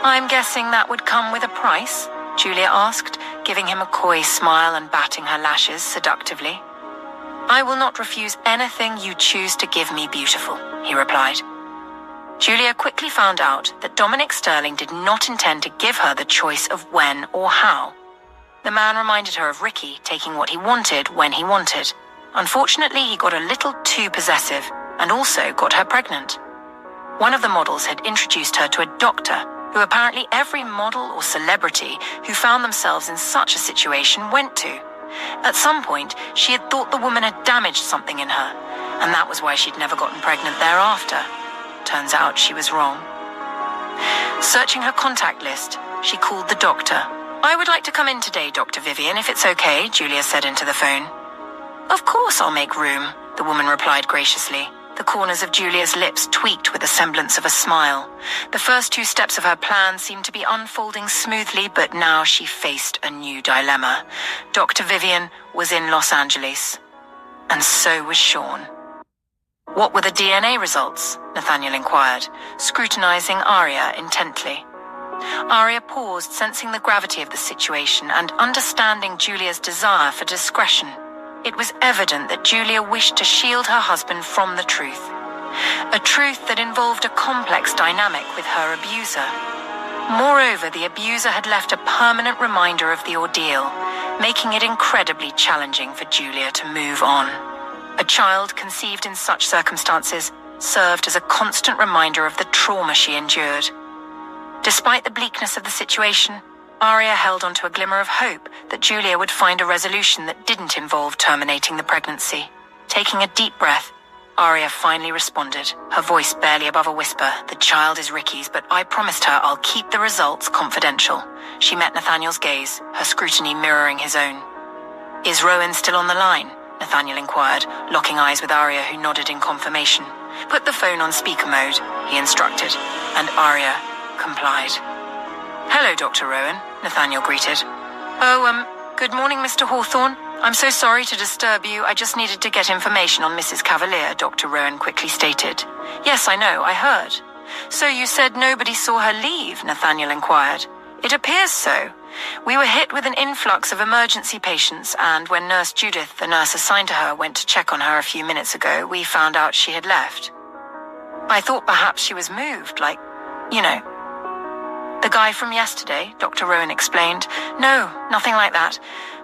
I'm guessing that would come with a price? Julia asked, giving him a coy smile and batting her lashes seductively. I will not refuse anything you choose to give me, beautiful, he replied. Julia quickly found out that Dominic Sterling did not intend to give her the choice of when or how. The man reminded her of Ricky taking what he wanted when he wanted. Unfortunately, he got a little too possessive and also got her pregnant. One of the models had introduced her to a doctor who apparently every model or celebrity who found themselves in such a situation went to. At some point, she had thought the woman had damaged something in her, and that was why she'd never gotten pregnant thereafter. Turns out she was wrong. Searching her contact list, she called the doctor. I would like to come in today, Dr. Vivian, if it's okay, Julia said into the phone. Of course I'll make room, the woman replied graciously. The corners of Julia's lips tweaked with a semblance of a smile. The first two steps of her plan seemed to be unfolding smoothly, but now she faced a new dilemma. Dr. Vivian was in Los Angeles, and so was Sean. What were the DNA results? Nathaniel inquired, scrutinizing Aria intently. Aria paused, sensing the gravity of the situation and understanding Julia's desire for discretion. It was evident that Julia wished to shield her husband from the truth. A truth that involved a complex dynamic with her abuser. Moreover, the abuser had left a permanent reminder of the ordeal, making it incredibly challenging for Julia to move on. A child conceived in such circumstances served as a constant reminder of the trauma she endured. Despite the bleakness of the situation, Aria held on to a glimmer of hope that Julia would find a resolution that didn't involve terminating the pregnancy. Taking a deep breath, Aria finally responded, her voice barely above a whisper. The child is Ricky's, but I promised her I'll keep the results confidential. She met Nathaniel's gaze, her scrutiny mirroring his own. Is Rowan still on the line? Nathaniel inquired, locking eyes with Aria, who nodded in confirmation. Put the phone on speaker mode, he instructed, and Aria complied. Hello, Dr. Rowan, Nathaniel greeted. Good morning, Mr. Hawthorne. I'm so sorry to disturb you. I just needed to get information on Mrs. Cavalier, Dr. Rowan quickly stated. Yes, I know, I heard. So you said nobody saw her leave, Nathaniel inquired. It appears so. We were hit with an influx of emergency patients, and when Nurse Judith, the nurse assigned to her, went to check on her a few minutes ago, we found out she had left. I thought perhaps she was moved, like, The guy from yesterday, Dr. Rowan explained. No, nothing like that.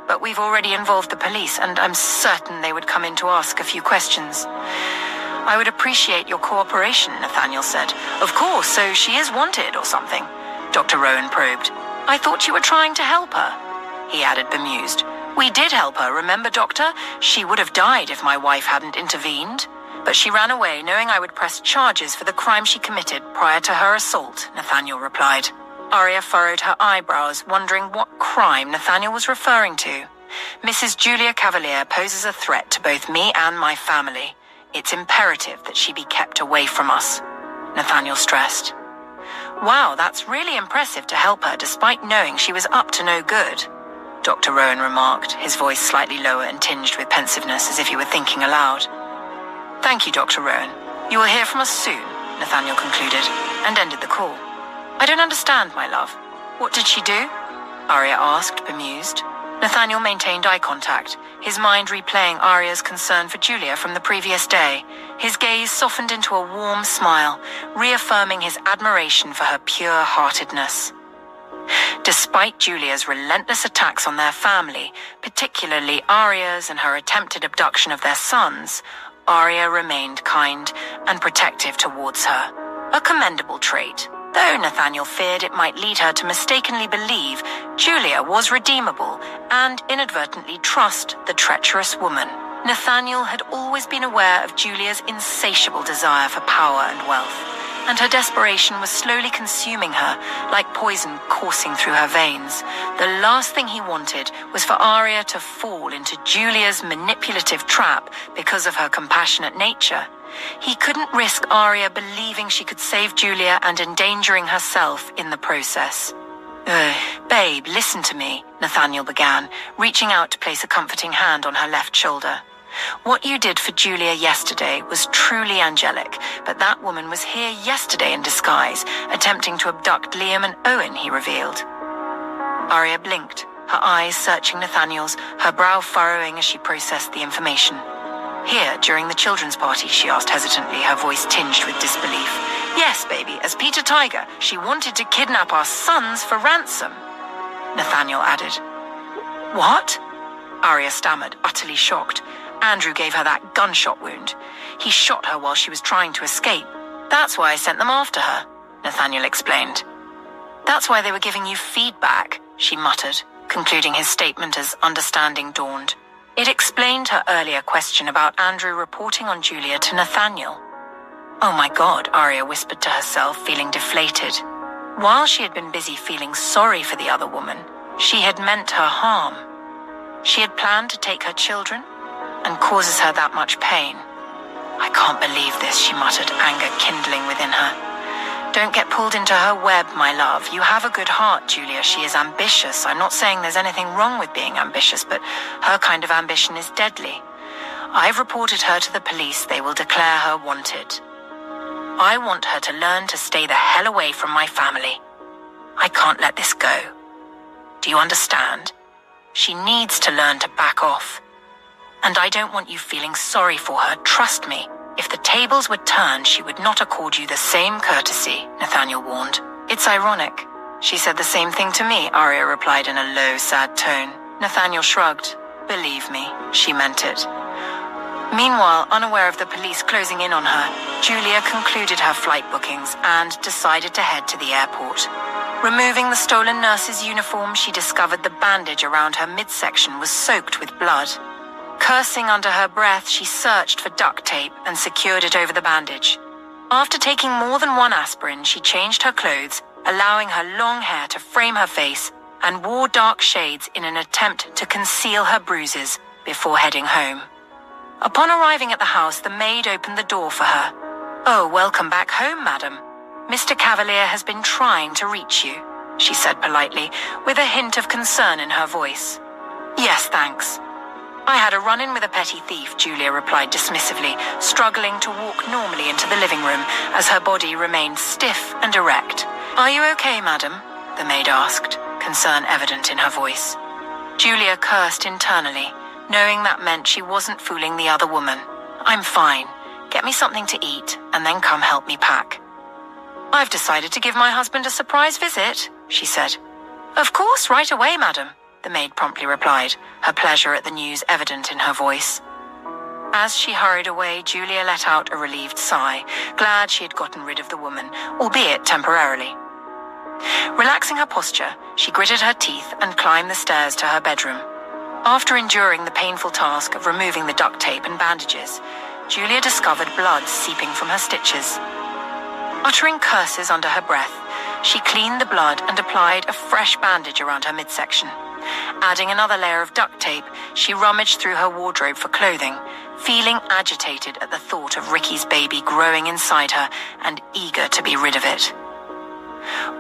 But we've already involved the police, and I'm certain they would come in to ask a few questions. I would appreciate your cooperation, Nathaniel said. Of course, so she is wanted or something, Dr. Rowan probed. I thought you were trying to help her, he added, bemused. We did help her, remember, Doctor? She would have died if my wife hadn't intervened. But she ran away, knowing I would press charges for the crime she committed prior to her assault, Nathaniel replied. Aria furrowed her eyebrows, wondering what crime Nathaniel was referring to. Mrs. Julia Cavalier poses a threat to both me and my family. It's imperative that she be kept away from us, Nathaniel stressed. Wow, that's really impressive to help her despite knowing she was up to no good, Dr. Rowan remarked, his voice slightly lower and tinged with pensiveness as if he were thinking aloud. Thank you, Dr. Rowan. You will hear from us soon, Nathaniel concluded, and ended the call. I don't understand, my love. What did she do? Aria asked, bemused. Nathaniel maintained eye contact, his mind replaying Aria's concern for Julia from the previous day. His gaze softened into a warm smile, reaffirming his admiration for her pure-heartedness. Despite Julia's relentless attacks on their family, particularly Aria's and her attempted abduction of their sons, Aria remained kind and protective towards her. A commendable trait. Though Nathaniel feared it might lead her to mistakenly believe Julia was redeemable and inadvertently trust the treacherous woman. Nathaniel had always been aware of Julia's insatiable desire for power and wealth, and her desperation was slowly consuming her, like poison coursing through her veins. The last thing he wanted was for Aria to fall into Julia's manipulative trap because of her compassionate nature. He couldn't risk Aria believing she could save Julia and endangering herself in the process. Babe, listen to me, Nathaniel began, reaching out to place a comforting hand on her left shoulder. What you did for Julia yesterday was truly angelic, but that woman was here yesterday in disguise, attempting to abduct Liam and Owen, he revealed. Aria blinked, her eyes searching Nathaniel's, her brow furrowing as she processed the information. Here, during the children's party, she asked hesitantly, her voice tinged with disbelief. Yes, baby, as Peter Tiger, she wanted to kidnap our sons for ransom, Nathaniel added. What? Aria stammered, utterly shocked. Andrew gave her that gunshot wound. He shot her while she was trying to escape. That's why I sent them after her, Nathaniel explained. That's why they were giving you feedback, she muttered, concluding his statement as understanding dawned. It explained her earlier question about Andrew reporting on Julia to Nathaniel. Oh my God, Aria whispered to herself, feeling deflated. While she had been busy feeling sorry for the other woman, she had meant her harm. She had planned to take her children and causes her that much pain. I can't believe this, she muttered, anger kindling within her. Don't get pulled into her web, my love. You have a good heart, Julia. She is ambitious. I'm not saying there's anything wrong with being ambitious, but her kind of ambition is deadly. I've reported her to the police. They will declare her wanted. I want her to learn to stay the hell away from my family. I can't let this go. Do you understand? She needs to learn to back off. And I don't want you feeling sorry for her. Trust me. If the tables were turned, she would not accord you the same courtesy, Nathaniel warned. It's ironic. She said the same thing to me, Aria replied in a low, sad tone. Nathaniel shrugged. Believe me, she meant it. Meanwhile, unaware of the police closing in on her, Julia concluded her flight bookings and decided to head to the airport. Removing the stolen nurse's uniform, she discovered the bandage around her midsection was soaked with blood. Cursing under her breath, she searched for duct tape and secured it over the bandage. After taking more than one aspirin, she changed her clothes, allowing her long hair to frame her face, and wore dark shades in an attempt to conceal her bruises before heading home. Upon arriving at the house, the maid opened the door for her. Oh, welcome back home, madam. Mr. Cavalier has been trying to reach you, she said politely, with a hint of concern in her voice. Yes, thanks. I had a run-in with a petty thief, Julia replied dismissively, struggling to walk normally into the living room as her body remained stiff and erect. Are you okay, madam? The maid asked, concern evident in her voice. Julia cursed internally, knowing that meant she wasn't fooling the other woman. I'm fine. Get me something to eat, and then come help me pack. I've decided to give my husband a surprise visit, she said. Of course, right away, madam, the maid promptly replied, her pleasure at the news evident in her voice. As she hurried away, Julia let out a relieved sigh, glad she had gotten rid of the woman, albeit temporarily. Relaxing her posture, she gritted her teeth and climbed the stairs to her bedroom. After enduring the painful task of removing the duct tape and bandages, Julia discovered blood seeping from her stitches. Uttering curses under her breath, she cleaned the blood and applied a fresh bandage around her midsection. Adding another layer of duct tape, she rummaged through her wardrobe for clothing, feeling agitated at the thought of Ricky's baby growing inside her and eager to be rid of it.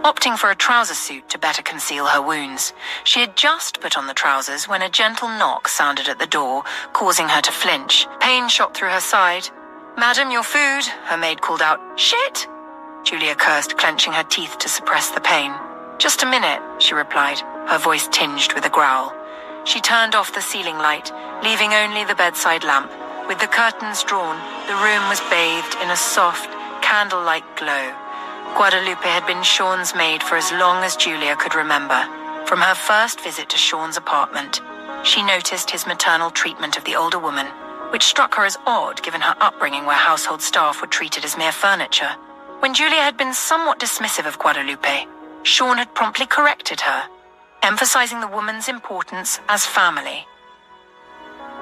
Opting for a trouser suit to better conceal her wounds, she had just put on the trousers when a gentle knock sounded at the door, causing her to flinch. Pain shot through her side. Madam, your food, her maid called out. Shit! Julia cursed, clenching her teeth to suppress the pain. Just a minute, she replied, her voice tinged with a growl. She turned off the ceiling light, leaving only the bedside lamp. With the curtains drawn, the room was bathed in a soft, candle-like glow. Guadalupe had been Sean's maid for as long as Julia could remember. From her first visit to Sean's apartment, she noticed his maternal treatment of the older woman, which struck her as odd given her upbringing where household staff were treated as mere furniture. When Julia had been somewhat dismissive of Guadalupe, Sean had promptly corrected her, emphasizing the woman's importance as family.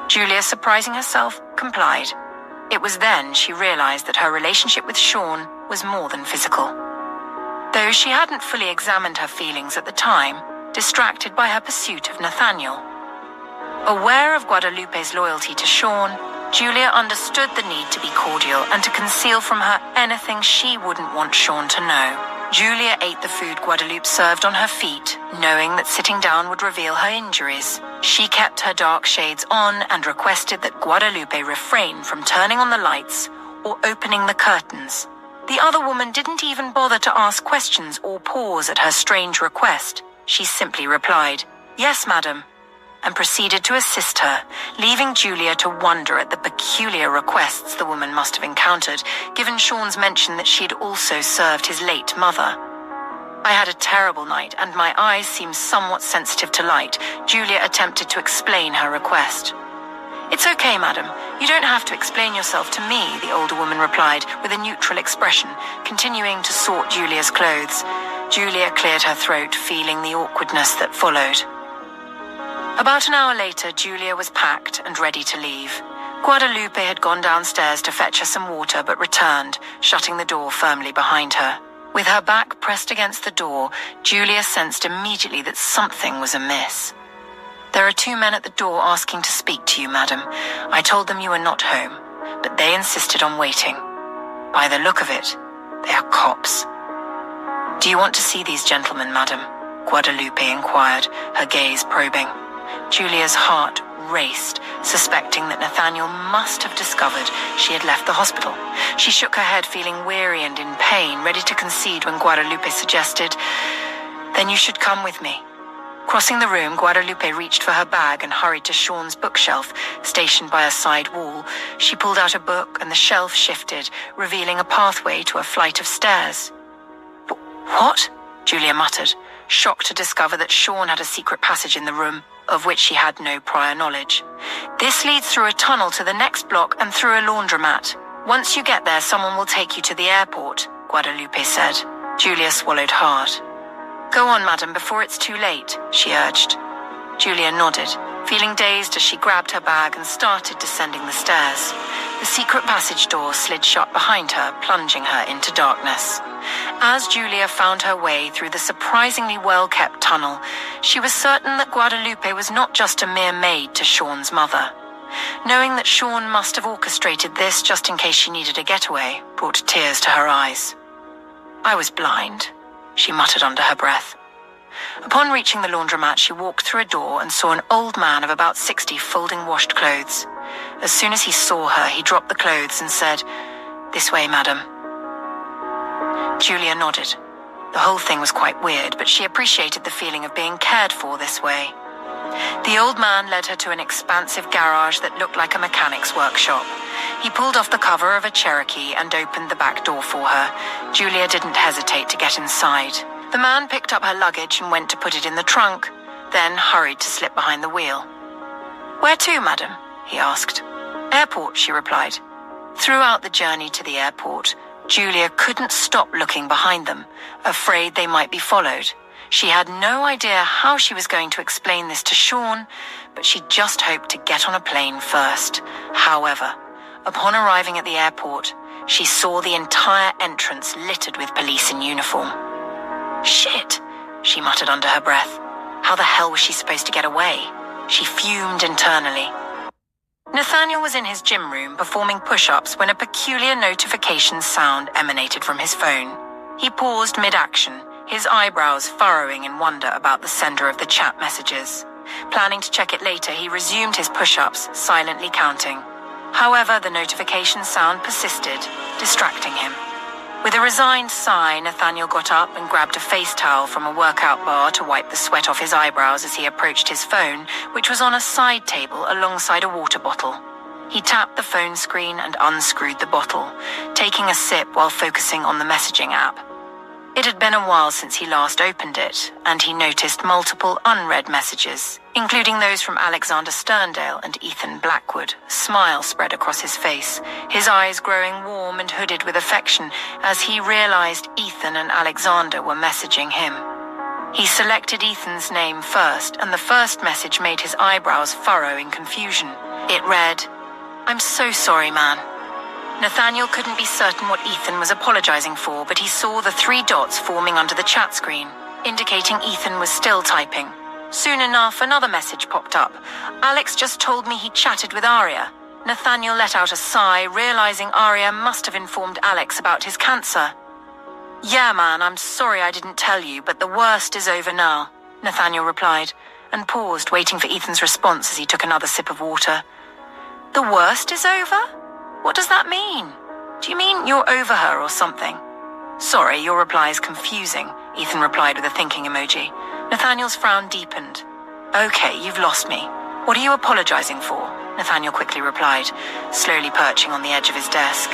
Julia, surprising herself, complied. It was then she realized that her relationship with Sean was more than physical. Though she hadn't fully examined her feelings at the time, distracted by her pursuit of Nathaniel. Aware of Guadalupe's loyalty to Sean, Julia understood the need to be cordial and to conceal from her anything she wouldn't want Sean to know. Julia ate the food Guadalupe served on her feet, knowing that sitting down would reveal her injuries. She kept her dark shades on and requested that Guadalupe refrain from turning on the lights or opening the curtains. The other woman didn't even bother to ask questions or pause at her strange request. She simply replied, "Yes, madam," and proceeded to assist her, leaving Julia to wonder at the peculiar requests the woman must have encountered, given Sean's mention that she'd also served his late mother. "I had a terrible night, and my eyes seem somewhat sensitive to light," Julia attempted to explain her request. "It's okay, madam. You don't have to explain yourself to me," the older woman replied, with a neutral expression, continuing to sort Julia's clothes. Julia cleared her throat, feeling the awkwardness that followed. About an hour later, Julia was packed and ready to leave. Guadalupe had gone downstairs to fetch her some water, but returned, shutting the door firmly behind her. With her back pressed against the door, Julia sensed immediately that something was amiss. "There are 2 men at the door asking to speak to you, madam. I told them you were not home, but they insisted on waiting. By the look of it, they are cops." "Do you want to see these gentlemen, madam?" Guadalupe inquired, her gaze probing. Julia's heart raced, suspecting that Nathaniel must have discovered she had left the hospital. She shook her head, feeling weary and in pain, ready to concede when Guadalupe suggested, "Then you should come with me." Crossing the room, Guadalupe reached for her bag and hurried to Sean's bookshelf, stationed by a side wall. She pulled out a book and the shelf shifted, revealing a pathway to a flight of stairs. "What?" Julia muttered, shocked to discover that Sean had a secret passage in the room, of which she had no prior knowledge. "This leads through a tunnel to the next block and through a laundromat. Once you get there, someone will take you to the airport," Guadalupe said. Julia swallowed hard. "Go on, madam, before it's too late," she urged. Julia nodded, feeling dazed as she grabbed her bag and started descending the stairs. The secret passage door slid shut behind her, plunging her into darkness. As Julia found her way through the surprisingly well-kept tunnel, she was certain that Guadalupe was not just a mere maid to Sean's mother. Knowing that Sean must have orchestrated this just in case she needed a getaway brought tears to her eyes. "I was blind," she muttered under her breath. Upon reaching the laundromat, she walked through a door and saw an old man of about 60 folding washed clothes. As soon as he saw her, he dropped the clothes and said, "This way, madam." Julia nodded. The whole thing was quite weird, but she appreciated the feeling of being cared for this way. The old man led her to an expansive garage that looked like a mechanic's workshop. He pulled off the cover of a Cherokee and opened the back door for her. Julia didn't hesitate to get inside. The man picked up her luggage and went to put it in the trunk, then hurried to slip behind the wheel. "Where to, madam?" he asked. "Airport," she replied. Throughout the journey to the airport, Julia couldn't stop looking behind them, afraid they might be followed. She had no idea how she was going to explain this to Sean, but she just hoped to get on a plane first. However, upon arriving at the airport, she saw the entire entrance littered with police in uniform. "Shit," she muttered under her breath. How the hell was she supposed to get away? She fumed internally. Nathaniel was in his gym room performing push-ups when a peculiar notification sound emanated from his phone. He paused mid-action, his eyebrows furrowing in wonder about the sender of the chat messages. Planning to check it later, he resumed his push-ups, silently counting. However, the notification sound persisted, distracting him. With a resigned sigh, Nathaniel got up and grabbed a face towel from a workout bar to wipe the sweat off his eyebrows as he approached his phone, which was on a side table alongside a water bottle. He tapped the phone screen and unscrewed the bottle, taking a sip while focusing on the messaging app. It had been a while since he last opened it, and he noticed multiple unread messages, including those from Alexander Sterndale and Ethan Blackwood. A smile spread across his face, his eyes growing warm and hooded with affection as he realized Ethan and Alexander were messaging him. He selected Ethan's name first, and the first message made his eyebrows furrow in confusion. It read, "I'm so sorry, man." Nathaniel couldn't be certain what Ethan was apologizing for, but he saw the 3 dots forming under the chat screen, indicating Ethan was still typing. Soon enough, another message popped up. "Alex just told me he chatted with Aria." Nathaniel let out a sigh, realizing Aria must have informed Alex about his cancer. "Yeah, man, I'm sorry I didn't tell you, but the worst is over now," Nathaniel replied, and paused, waiting for Ethan's response as he took another sip of water. "The worst is over? What does that mean? Do you mean you're over her or something?" "Sorry, your reply is confusing," Ethan replied with a thinking emoji. Nathaniel's frown deepened. "Okay, you've lost me. What are you apologizing for?" Nathaniel quickly replied, slowly perching on the edge of his desk.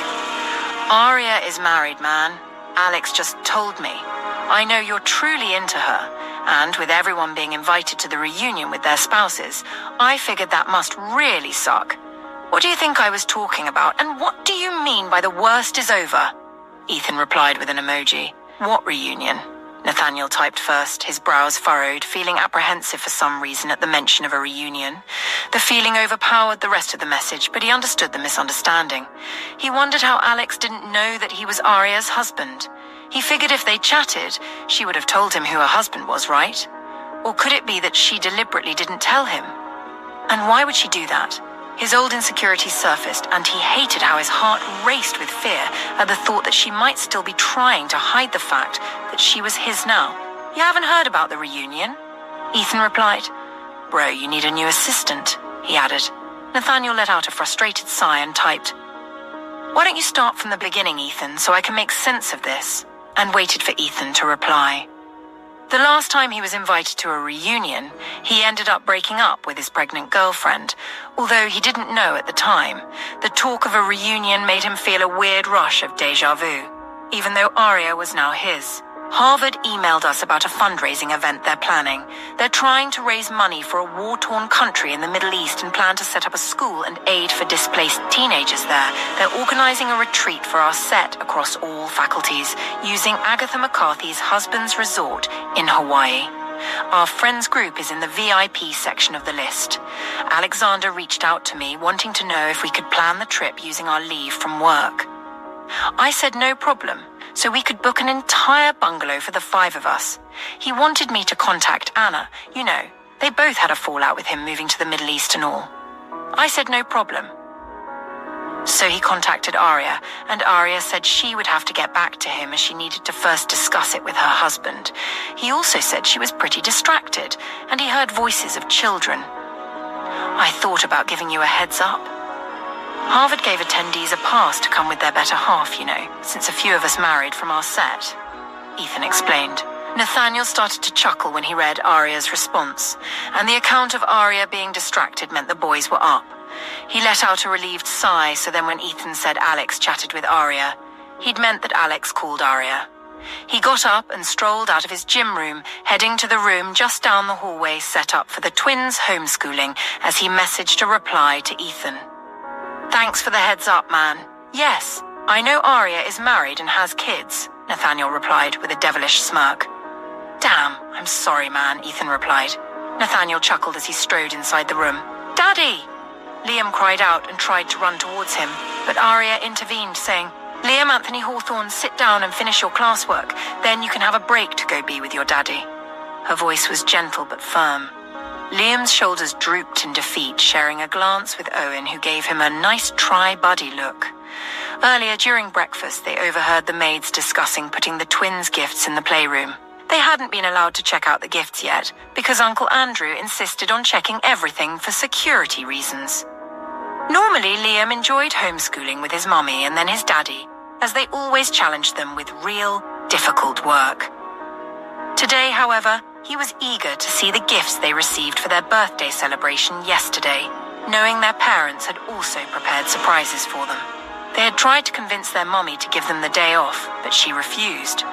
"Aria is married, man. Alex just told me. I know you're truly into her, and with everyone being invited to the reunion with their spouses, I figured that must really suck. What do you think I was talking about, and what do you mean by the worst is over?" Ethan replied with an emoji. "What reunion?" Nathaniel typed first, his brows furrowed, feeling apprehensive for some reason at the mention of a reunion. The feeling overpowered the rest of the message, but he understood the misunderstanding. He wondered how Alex didn't know that he was Aria's husband. He figured if they chatted, she would have told him who her husband was, right? Or could it be that she deliberately didn't tell him? And why would she do that? His old insecurities surfaced, and he hated how his heart raced with fear at the thought that she might still be trying to hide the fact that she was his now. "You haven't heard about the reunion?" Ethan replied. "Bro, you need a new assistant," he added. Nathaniel let out a frustrated sigh and typed, "Why don't you start from the beginning, Ethan, so I can make sense of this?" and waited for Ethan to reply. The last time he was invited to a reunion, he ended up breaking up with his pregnant girlfriend. Although he didn't know at the time, the talk of a reunion made him feel a weird rush of déjà vu, even though Aria was now his. Harvard emailed us about a fundraising event they're planning. They're trying to raise money for a war-torn country in the Middle East and plan to set up a school and aid for displaced teenagers there. They're organizing a retreat for our set across all faculties, using Agatha McCarthy's husband's resort in Hawaii. Our friends group is in the VIP section of the list. Alexander reached out to me, wanting to know if we could plan the trip using our leave from work. I said no problem, so we could book an entire bungalow for the 5 of us. He wanted me to contact Anna. You know, they both had a fallout with him moving to the Middle East and all. I said no problem. So he contacted Aria, and Aria said she would have to get back to him as she needed to first discuss it with her husband. He also said she was pretty distracted, and he heard voices of children. I thought about giving you a heads up. Harvard gave attendees a pass to come with their better half, you know, since a few of us married from our set, Ethan explained. Nathaniel started to chuckle when he read Aria's response, and the account of Aria being distracted meant the boys were up. He let out a relieved sigh, so then when Ethan said Alex chatted with Aria, he'd meant that Alex called Aria. He got up and strolled out of his gym room, heading to the room just down the hallway set up for the twins' homeschooling as he messaged a reply to Ethan. Thanks for the heads up, man. Yes, I know Aria is married and has kids, Nathaniel replied with a devilish smirk. Damn, I'm sorry, man, Ethan replied. Nathaniel chuckled as he strode inside the room. Daddy! Liam cried out and tried to run towards him, but Aria intervened, saying, Liam Anthony Hawthorne, sit down and finish your classwork. Then you can have a break to go be with your daddy. Her voice was gentle but firm. Liam's shoulders drooped in defeat, sharing a glance with Owen, who gave him a nice try buddy look. Earlier during breakfast, they overheard the maids discussing putting the twins' gifts in the playroom. They hadn't been allowed to check out the gifts yet, because Uncle Andrew insisted on checking everything for security reasons. Normally, Liam enjoyed homeschooling with his mummy and then his daddy, as they always challenged them with real, difficult work. Today, however, he was eager to see the gifts they received for their birthday celebration yesterday, knowing their parents had also prepared surprises for them. They had tried to convince their mummy to give them the day off, but she refused.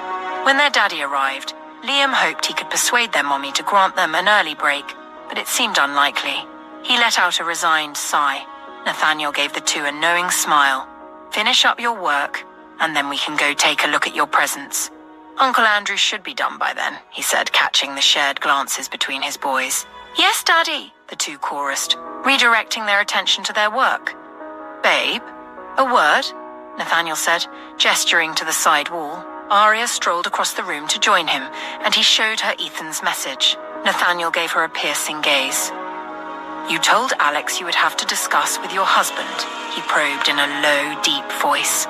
When their daddy arrived, Liam hoped he could persuade their mommy to grant them an early break, but it seemed unlikely. He let out a resigned sigh. Nathaniel gave the two a knowing smile. "Finish up your work, and then we can go take a look at your presents." "Uncle Andrew should be done by then," he said, catching the shared glances between his boys. "Yes, Daddy," the two chorused, redirecting their attention to their work. "Babe, a word?" Nathaniel said, gesturing to the side wall. Aria strolled across the room to join him, and he showed her Ethan's message. Nathaniel gave her a piercing gaze. "You told Alex you would have to discuss with your husband," he probed in a low, deep voice.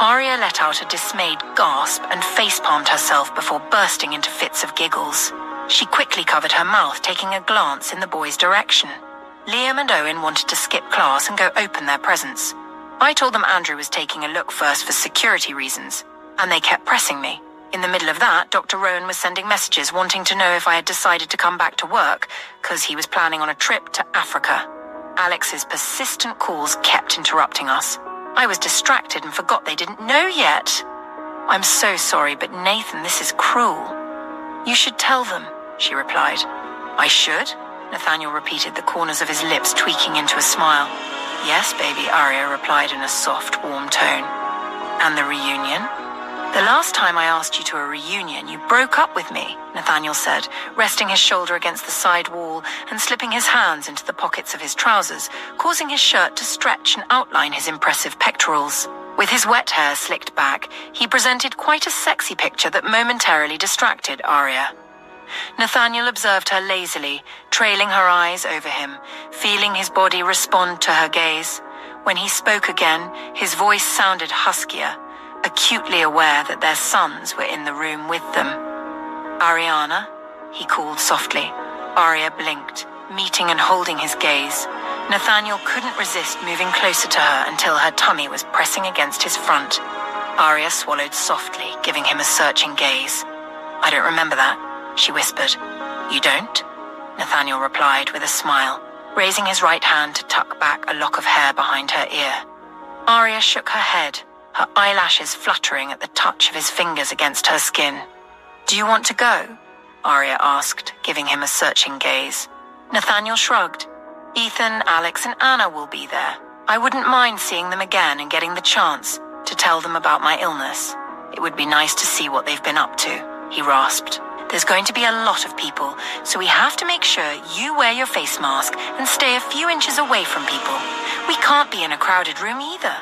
Aria let out a dismayed gasp and facepalmed herself before bursting into fits of giggles. She quickly covered her mouth, taking a glance in the boys' direction. Liam and Owen wanted to skip class and go open their presents. I told them Andrew was taking a look first for security reasons, and they kept pressing me. In the middle of that, Dr. Rowan was sending messages wanting to know if I had decided to come back to work, because he was planning on a trip to Africa. Alex's persistent calls kept interrupting us. I was distracted and forgot they didn't know yet. "I'm so sorry, but Nathan, this is cruel." "You should tell them," she replied. "I should?" Nathaniel repeated, the corners of his lips tweaking into a smile. "Yes, baby," Aria replied in a soft, warm tone. "And the reunion?" "The last time I asked you to a reunion, you broke up with me," Nathaniel said, resting his shoulder against the side wall and slipping his hands into the pockets of his trousers, causing his shirt to stretch and outline his impressive pectorals. With his wet hair slicked back, he presented quite a sexy picture that momentarily distracted Aria. Nathaniel observed her lazily, trailing her eyes over him, feeling his body respond to her gaze. When he spoke again, his voice sounded huskier, acutely aware that their sons were in the room with them. "Ariana," he called softly. Aria blinked, meeting and holding his gaze. Nathaniel couldn't resist moving closer to her until her tummy was pressing against his front. Aria swallowed softly, giving him a searching gaze. "I don't remember that," she whispered. "You don't?" Nathaniel replied with a smile, raising his right hand to tuck back a lock of hair behind her ear. Aria shook her head, her eyelashes fluttering at the touch of his fingers against her skin. "Do you want to go?" Aria asked, giving him a searching gaze. Nathaniel shrugged. "Ethan, Alex, and Anna will be there. I wouldn't mind seeing them again and getting the chance to tell them about my illness. It would be nice to see what they've been up to," he rasped. "There's going to be a lot of people, so we have to make sure you wear your face mask and stay a few inches away from people. We can't be in a crowded room either."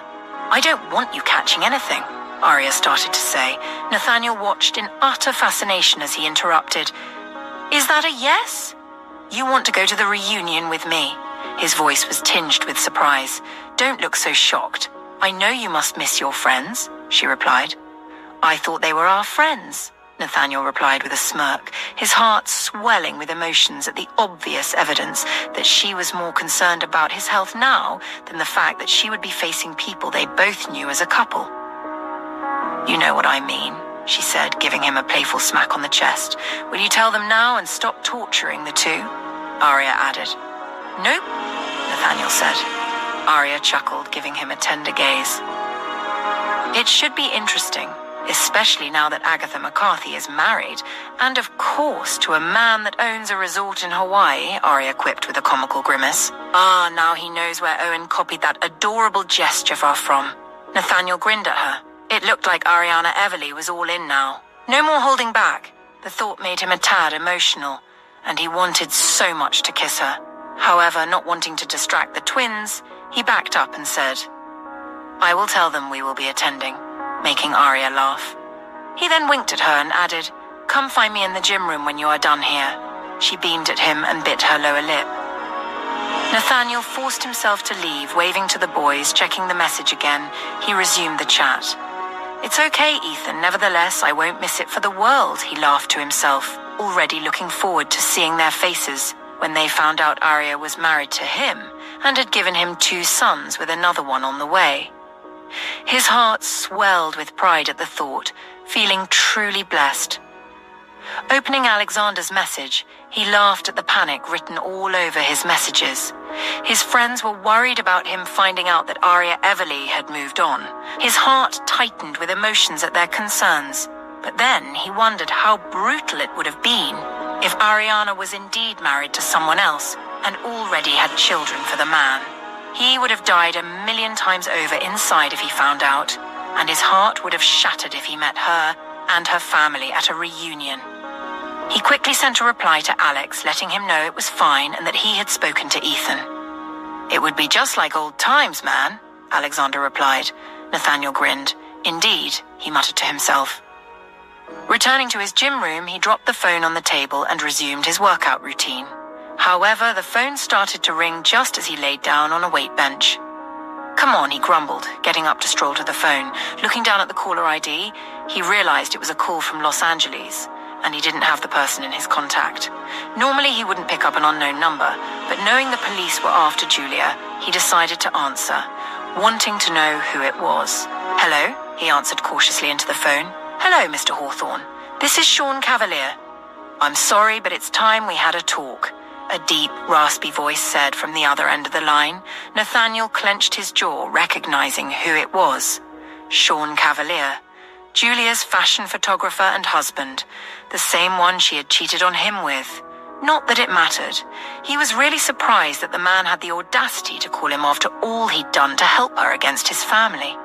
"I don't want you catching anything," Aria started to say. Nathaniel watched in utter fascination as he interrupted. "Is that a yes? You want to go to the reunion with me?" His voice was tinged with surprise. "Don't look so shocked. I know you must miss your friends," she replied. "I thought they were our friends," Nathaniel replied with a smirk, his heart swelling with emotions at the obvious evidence that she was more concerned about his health now than the fact that she would be facing people they both knew as a couple. "You know what I mean," she said, giving him a playful smack on the chest. "Will you tell them now and stop torturing the two?" Aria added. "Nope," Nathaniel said. Aria chuckled, giving him a tender gaze. "It should be interesting, especially now that Agatha McCarthy is married, and of course to a man that owns a resort in Hawaii," Aria quipped with a comical grimace. "Ah, now he knows where Owen copied that adorable gesture from." Nathaniel grinned at her. It looked like Aria Everly was all in now. No more holding back. The thought made him a tad emotional, and he wanted so much to kiss her. However, not wanting to distract the twins, he backed up and said, "I will tell them we will be attending," making Aria laugh. He then winked at her and added, "Come find me in the gym room when you are done here." She beamed at him and bit her lower lip. Nathaniel forced himself to leave, waving to the boys, checking the message again. He resumed the chat. "It's okay, Ethan. Nevertheless, I won't miss it for the world," he laughed to himself, already looking forward to seeing their faces when they found out Aria was married to him and had given him 2 sons with another one on the way. His heart swelled with pride at the thought, feeling truly blessed. Opening Alexander's message, he laughed at the panic written all over his messages. His friends were worried about him finding out that Aria Everly had moved on. His heart tightened with emotions at their concerns. But then he wondered how brutal it would have been if Ariana was indeed married to someone else and already had children for the man. He would have died 1,000,000 times over inside if he found out, and his heart would have shattered if he met her and her family at a reunion. He quickly sent a reply to Alex, letting him know it was fine and that he had spoken to Ethan. "It would be just like old times, man," Alexander replied. Nathaniel grinned. "Indeed," he muttered to himself. Returning to his gym room, he dropped the phone on the table and resumed his workout routine. However, the phone started to ring just as he laid down on a weight bench. "Come on," he grumbled, getting up to stroll to the phone. Looking down at the caller ID, he realized it was a call from Los Angeles, and he didn't have the person in his contact. Normally he wouldn't pick up an unknown number, but knowing the police were after Julia, he decided to answer, wanting to know who it was. "Hello?" he answered cautiously into the phone. "Hello, Mr. Hawthorne. This is Sean Cavalier. I'm sorry, but it's time we had a talk," a deep, raspy voice said from the other end of the line. Nathaniel clenched his jaw, recognizing who it was. Sean Cavalier, Julia's fashion photographer and husband, the same one she had cheated on him with. Not that it mattered. He was really surprised that the man had the audacity to call him after all he'd done to help her against his family.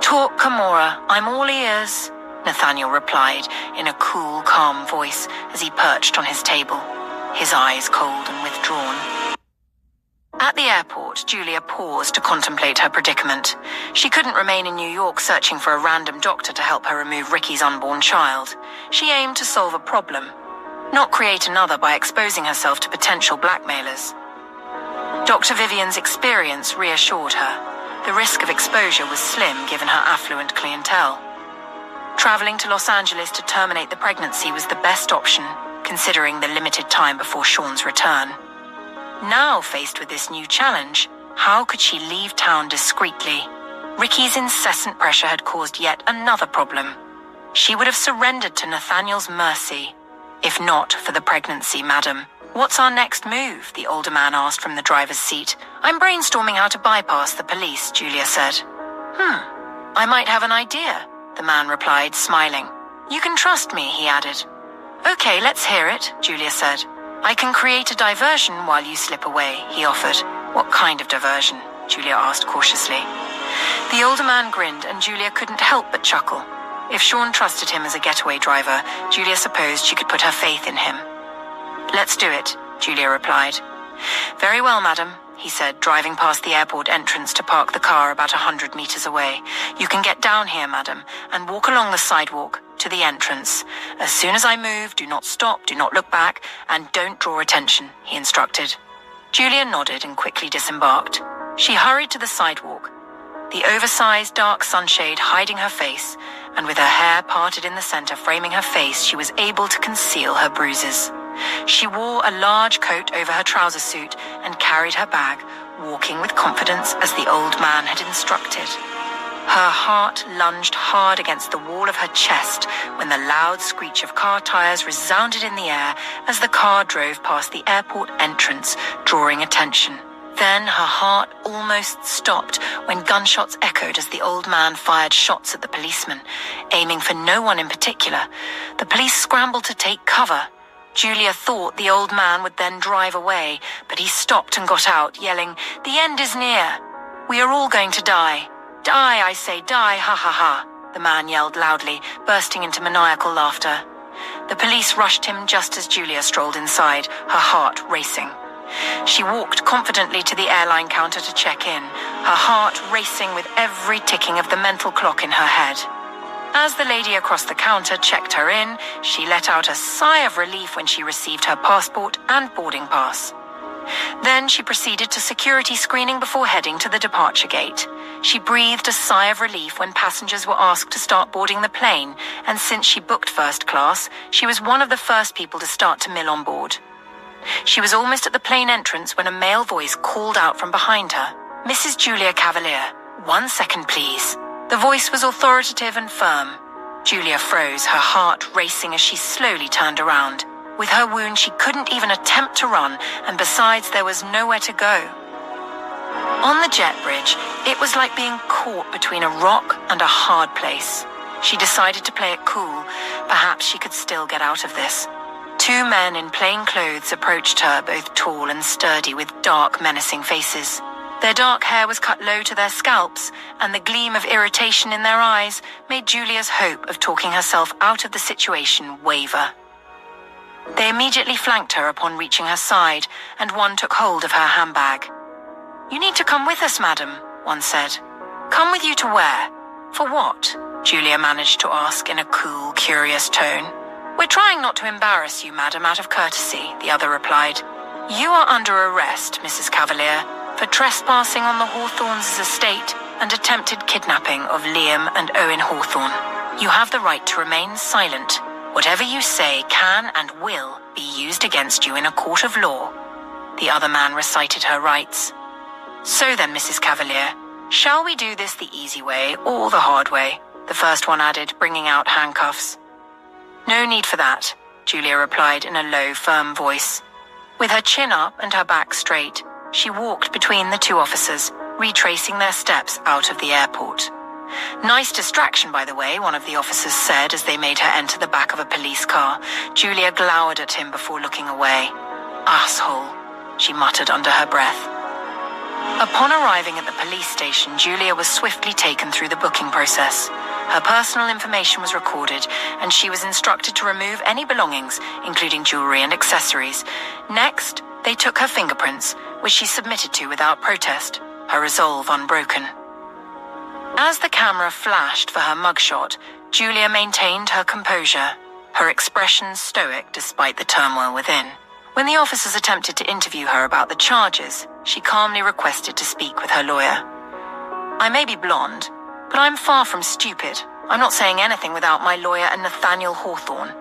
"Talk, Kimura, I'm all ears," Nathaniel replied in a cool, calm voice as he perched on his table, his eyes cold and withdrawn. At the airport, Julia paused to contemplate her predicament. She couldn't remain in New York searching for a random doctor to help her remove Ricky's unborn child. She aimed to solve a problem, not create another by exposing herself to potential blackmailers. Dr. Vivian's experience reassured her. The risk of exposure was slim given her affluent clientele. Traveling to Los Angeles to terminate the pregnancy was the best option, considering the limited time before Sean's return. Now faced with this new challenge, how could she leave town discreetly? Ricky's incessant pressure had caused yet another problem. She would have surrendered to Nathaniel's mercy, if not for the pregnancy, madam. "What's our next move?" the older man asked from the driver's seat. "I'm brainstorming how to bypass the police," Julia said. I might have an idea," the man replied, smiling. "You can trust me," he added. "Okay, let's hear it," Julia said. "I can create a diversion while you slip away," he offered. "What kind of diversion?" Julia asked cautiously. The older man grinned, and Julia couldn't help but chuckle. If Sean trusted him as a getaway driver, Julia supposed she could put her faith in him. "Let's do it," Julia replied. "Very well, madam," he said, driving past the airport entrance to park the car about 100 meters away. "You can get down here, madam, and walk along the sidewalk to the entrance. As soon as I move, do not stop, do not look back, and don't draw attention," he instructed. Julia nodded and quickly disembarked. She hurried to the sidewalk, the oversized dark sunshade hiding her face, and with her hair parted in the center framing her face, she was able to conceal her bruises. She wore a large coat over her trouser suit and carried her bag, walking with confidence as the old man had instructed. Her heart lunged hard against the wall of her chest when the loud screech of car tires resounded in the air as the car drove past the airport entrance, drawing attention. Then her heart almost stopped when gunshots echoed as the old man fired shots at the policeman, aiming for no one in particular. The police scrambled to take cover. Julia thought the old man would then drive away, but he stopped and got out, yelling, "The end is near. We are all going to die. Die, I say, die, ha ha ha," the man yelled loudly, bursting into maniacal laughter. The police rushed him just as Julia strolled inside, her heart racing. She walked confidently to the airline counter to check in, her heart racing with every ticking of the mental clock in her head. As the lady across the counter checked her in, she let out a sigh of relief when she received her passport and boarding pass. Then she proceeded to security screening before heading to the departure gate. She breathed a sigh of relief when passengers were asked to start boarding the plane, and since she booked first class, she was one of the first people to start to mill on board. She was almost at the plane entrance when a male voice called out from behind her, "Mrs. Julia Cavalier, 1 second, please." The voice was authoritative and firm. Julia froze, her heart racing as she slowly turned around. With her wound, she couldn't even attempt to run, and besides, there was nowhere to go. On the jet bridge, it was like being caught between a rock and a hard place. She decided to play it cool. Perhaps she could still get out of this. Two men in plain clothes approached her, both tall and sturdy, with dark, menacing faces. Their dark hair was cut low to their scalps, and the gleam of irritation in their eyes made Julia's hope of talking herself out of the situation waver. They immediately flanked her upon reaching her side, and one took hold of her handbag. "You need to come with us, madam," one said. "Come with you to where? For what?" Julia managed to ask in a cool, curious tone. "We're trying not to embarrass you, madam, out of courtesy," the other replied. "You are under arrest, Mrs. Cavalier, for trespassing on the Hawthornes' estate and attempted kidnapping of Liam and Owen Hawthorne. You have the right to remain silent. Whatever you say can and will be used against you in a court of law." The other man recited her rights. "So then, Mrs. Cavalier, shall we do this the easy way or the hard way?" the first one added, bringing out handcuffs. "No need for that," Julia replied in a low, firm voice. With her chin up and her back straight, she walked between the two officers, retracing their steps out of the airport. "Nice distraction, by the way," one of the officers said as they made her enter the back of a police car. Julia glowered at him before looking away. "Asshole," she muttered under her breath. Upon arriving at the police station, Julia was swiftly taken through the booking process. Her personal information was recorded, and she was instructed to remove any belongings, including jewelry and accessories. Next, they took her fingerprints, which she submitted to without protest, her resolve unbroken. As the camera flashed for her mugshot, Julia maintained her composure, her expression stoic despite the turmoil within. When the officers attempted to interview her about the charges, she calmly requested to speak with her lawyer. "I may be blonde, but I'm far from stupid. I'm not saying anything without my lawyer and Nathaniel Hawthorne,"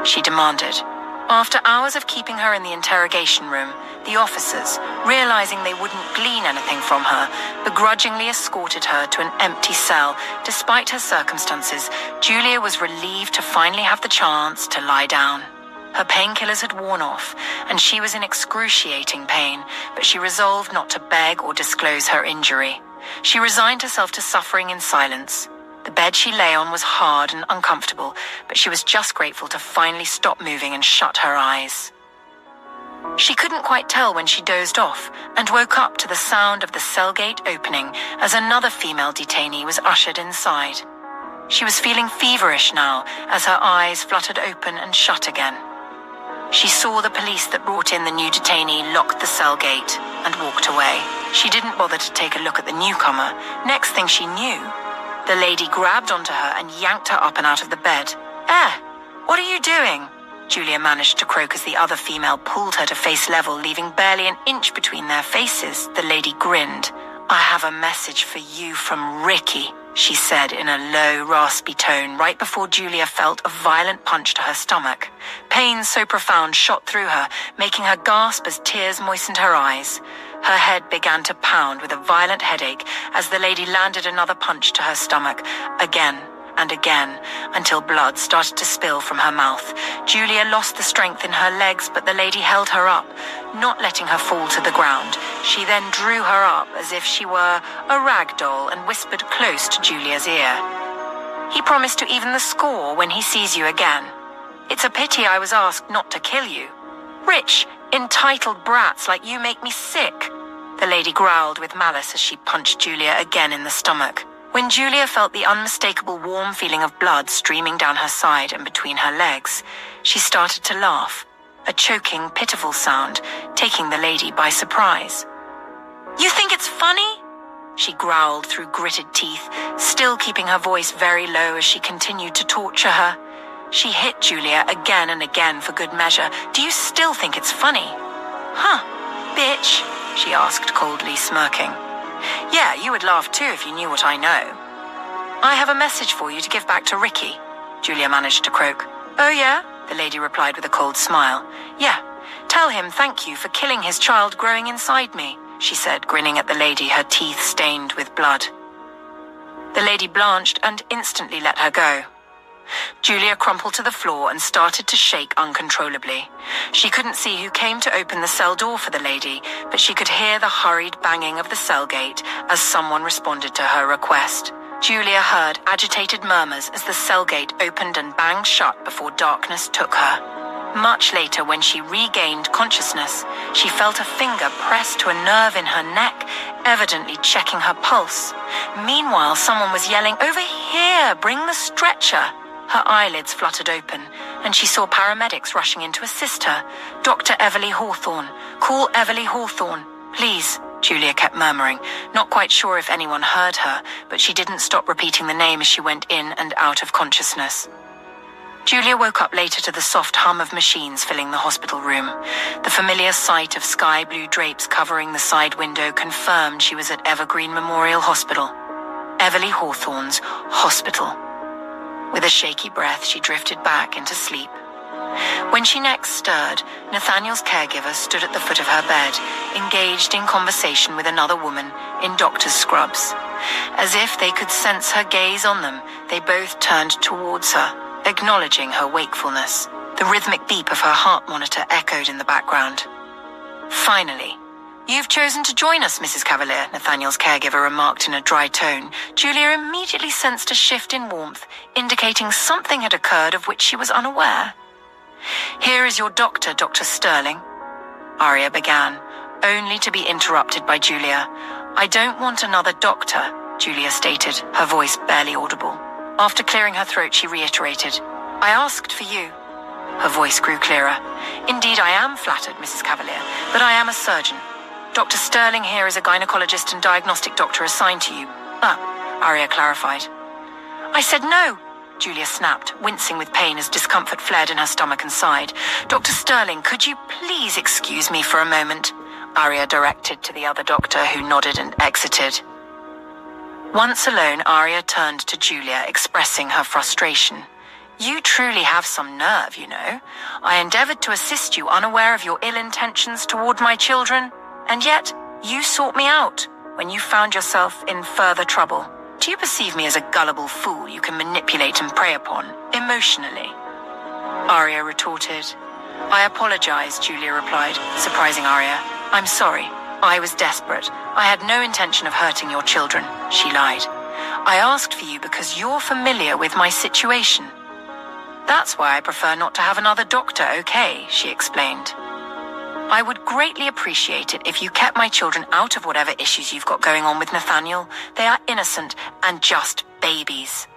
she demanded. After hours of keeping her in the interrogation room, the officers, realizing they wouldn't glean anything from her, begrudgingly escorted her to an empty cell. Despite her circumstances, Julia was relieved to finally have the chance to lie down. Her painkillers had worn off, and she was in excruciating pain, but she resolved not to beg or disclose her injury. She resigned herself to suffering in silence. The bed she lay on was hard and uncomfortable, but she was just grateful to finally stop moving and shut her eyes. She couldn't quite tell when she dozed off and woke up to the sound of the cell gate opening as another female detainee was ushered inside. She was feeling feverish now as her eyes fluttered open and shut again. She saw the police that brought in the new detainee lock the cell gate and walked away. She didn't bother to take a look at the newcomer. Next thing she knew, the lady grabbed onto her and yanked her up and out of the bed. What are you doing?" Julia managed to croak as the other female pulled her to face level, leaving barely an inch between their faces. The lady grinned. "I have a message for you from Ricky," she said in a low, raspy tone right before Julia felt a violent punch to her stomach. Pain so profound shot through her, making her gasp as tears moistened her eyes. Her head began to pound with a violent headache as the lady landed another punch to her stomach, again and again, until blood started to spill from her mouth. Julia lost the strength in her legs, but the lady held her up, not letting her fall to the ground. She then drew her up as if she were a rag doll and whispered close to Julia's ear. "He promised to even the score when he sees you again. It's a pity I was asked not to kill you. Rich, entitled brats like you make me sick," the lady growled with malice as she punched Julia again in the stomach. When Julia felt the unmistakable warm feeling of blood streaming down her side and between her legs, she started to laugh, a choking, pitiful sound, taking the lady by surprise. "You think it's funny?" she growled through gritted teeth, still keeping her voice very low as she continued to torture her. She hit Julia again and again for good measure. "Do you still think it's funny?" "Huh, bitch?" she asked coldly, smirking. "Yeah, you would laugh too if you knew what I know." "I have a message for you to give back to Ricky," Julia managed to croak. "Oh yeah?" the lady replied with a cold smile. "Yeah, tell him thank you for killing his child growing inside me," she said, grinning at the lady, her teeth stained with blood. The lady blanched and instantly let her go. Julia crumpled to the floor and started to shake uncontrollably. She couldn't see who came to open the cell door for the lady, but she could hear the hurried banging of the cell gate as someone responded to her request. Julia heard agitated murmurs as the cell gate opened and banged shut before darkness took her. Much later, when she regained consciousness, she felt a finger pressed to a nerve in her neck, evidently checking her pulse. Meanwhile, someone was yelling, "Over here, bring the stretcher!" Her eyelids fluttered open, and she saw paramedics rushing in to assist her. "Dr. Everly Hawthorne. Call Everly Hawthorne, please," Julia kept murmuring, not quite sure if anyone heard her, but she didn't stop repeating the name as she went in and out of consciousness. Julia woke up later to the soft hum of machines filling the hospital room. The familiar sight of sky blue drapes covering the side window confirmed she was at Evergreen Memorial Hospital. Everly Hawthorne's hospital. With a shaky breath, she drifted back into sleep. When she next stirred, Nathaniel's caregiver stood at the foot of her bed, engaged in conversation with another woman in doctor's scrubs. As if they could sense her gaze on them, they both turned towards her, acknowledging her wakefulness. The rhythmic beep of her heart monitor echoed in the background. "Finally. You've chosen to join us, Mrs. Cavalier," Nathaniel's caregiver remarked in a dry tone. Julia immediately sensed a shift in warmth, indicating something had occurred of which she was unaware. "Here is your doctor, Dr. Sterling," Aria began, only to be interrupted by Julia. "I don't want another doctor," Julia stated, her voice barely audible. After clearing her throat, she reiterated, "I asked for you." Her voice grew clearer. "Indeed, I am flattered, Mrs. Cavalier, but I am a surgeon. Dr. Sterling here is a gynecologist and diagnostic doctor assigned to you." Aria clarified. "I said no," Julia snapped, wincing with pain as discomfort flared in her stomach and side. "Dr. Sterling, could you please excuse me for a moment?" Aria directed to the other doctor, who nodded and exited. Once alone, Aria turned to Julia, expressing her frustration. "You truly have some nerve, you know. I endeavored to assist you, unaware of your ill intentions toward my children, and yet you sought me out when you found yourself in further trouble. Do you perceive me as a gullible fool you can manipulate and prey upon, emotionally?" Aria retorted. "I apologize," Julia replied, surprising Aria. "I'm sorry. I was desperate. I had no intention of hurting your children," she lied. "I asked for you because you're familiar with my situation." "That's why I prefer not to have another doctor, okay?" she explained. "I would greatly appreciate it if you kept my children out of whatever issues you've got going on with Nathaniel. They are innocent and just babies."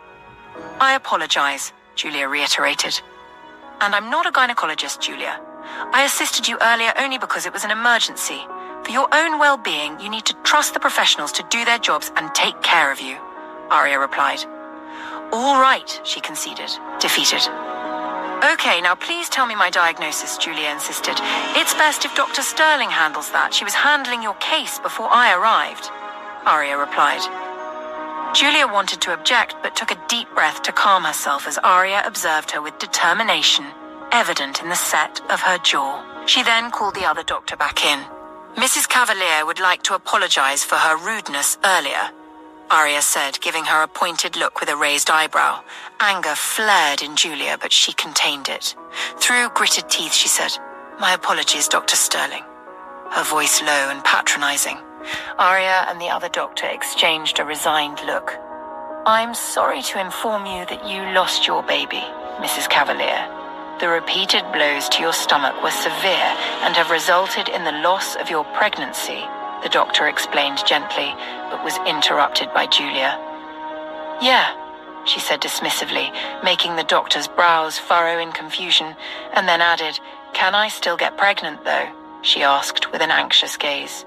"I apologize," Julia reiterated. "And I'm not a gynecologist, Julia. I assisted you earlier only because it was an emergency. For your own well-being, you need to trust the professionals to do their jobs and take care of you," Aria replied. "All right," she conceded, defeated. "Okay, now please tell me my diagnosis," Julia insisted. "It's best if Dr. Sterling handles that. She was handling your case before I arrived," Aria replied. Julia wanted to object, but took a deep breath to calm herself as Aria observed her with determination, evident in the set of her jaw. She then called the other doctor back in. "Mrs. Cavalier would like to apologize for her rudeness earlier," Aria said, giving her a pointed look with a raised eyebrow. Anger flared in Julia, but she contained it. Through gritted teeth, she said, "My apologies, Dr. Sterling," her voice low and patronizing. Aria and the other doctor exchanged a resigned look. "I'm sorry to inform you that you lost your baby, Mrs. Cavalier. The repeated blows to your stomach were severe and have resulted in the loss of your pregnancy," the doctor explained gently, but was interrupted by Julia. "Yeah," she said dismissively, making the doctor's brows furrow in confusion, and then added, "Can I still get pregnant, though?" she asked with an anxious gaze.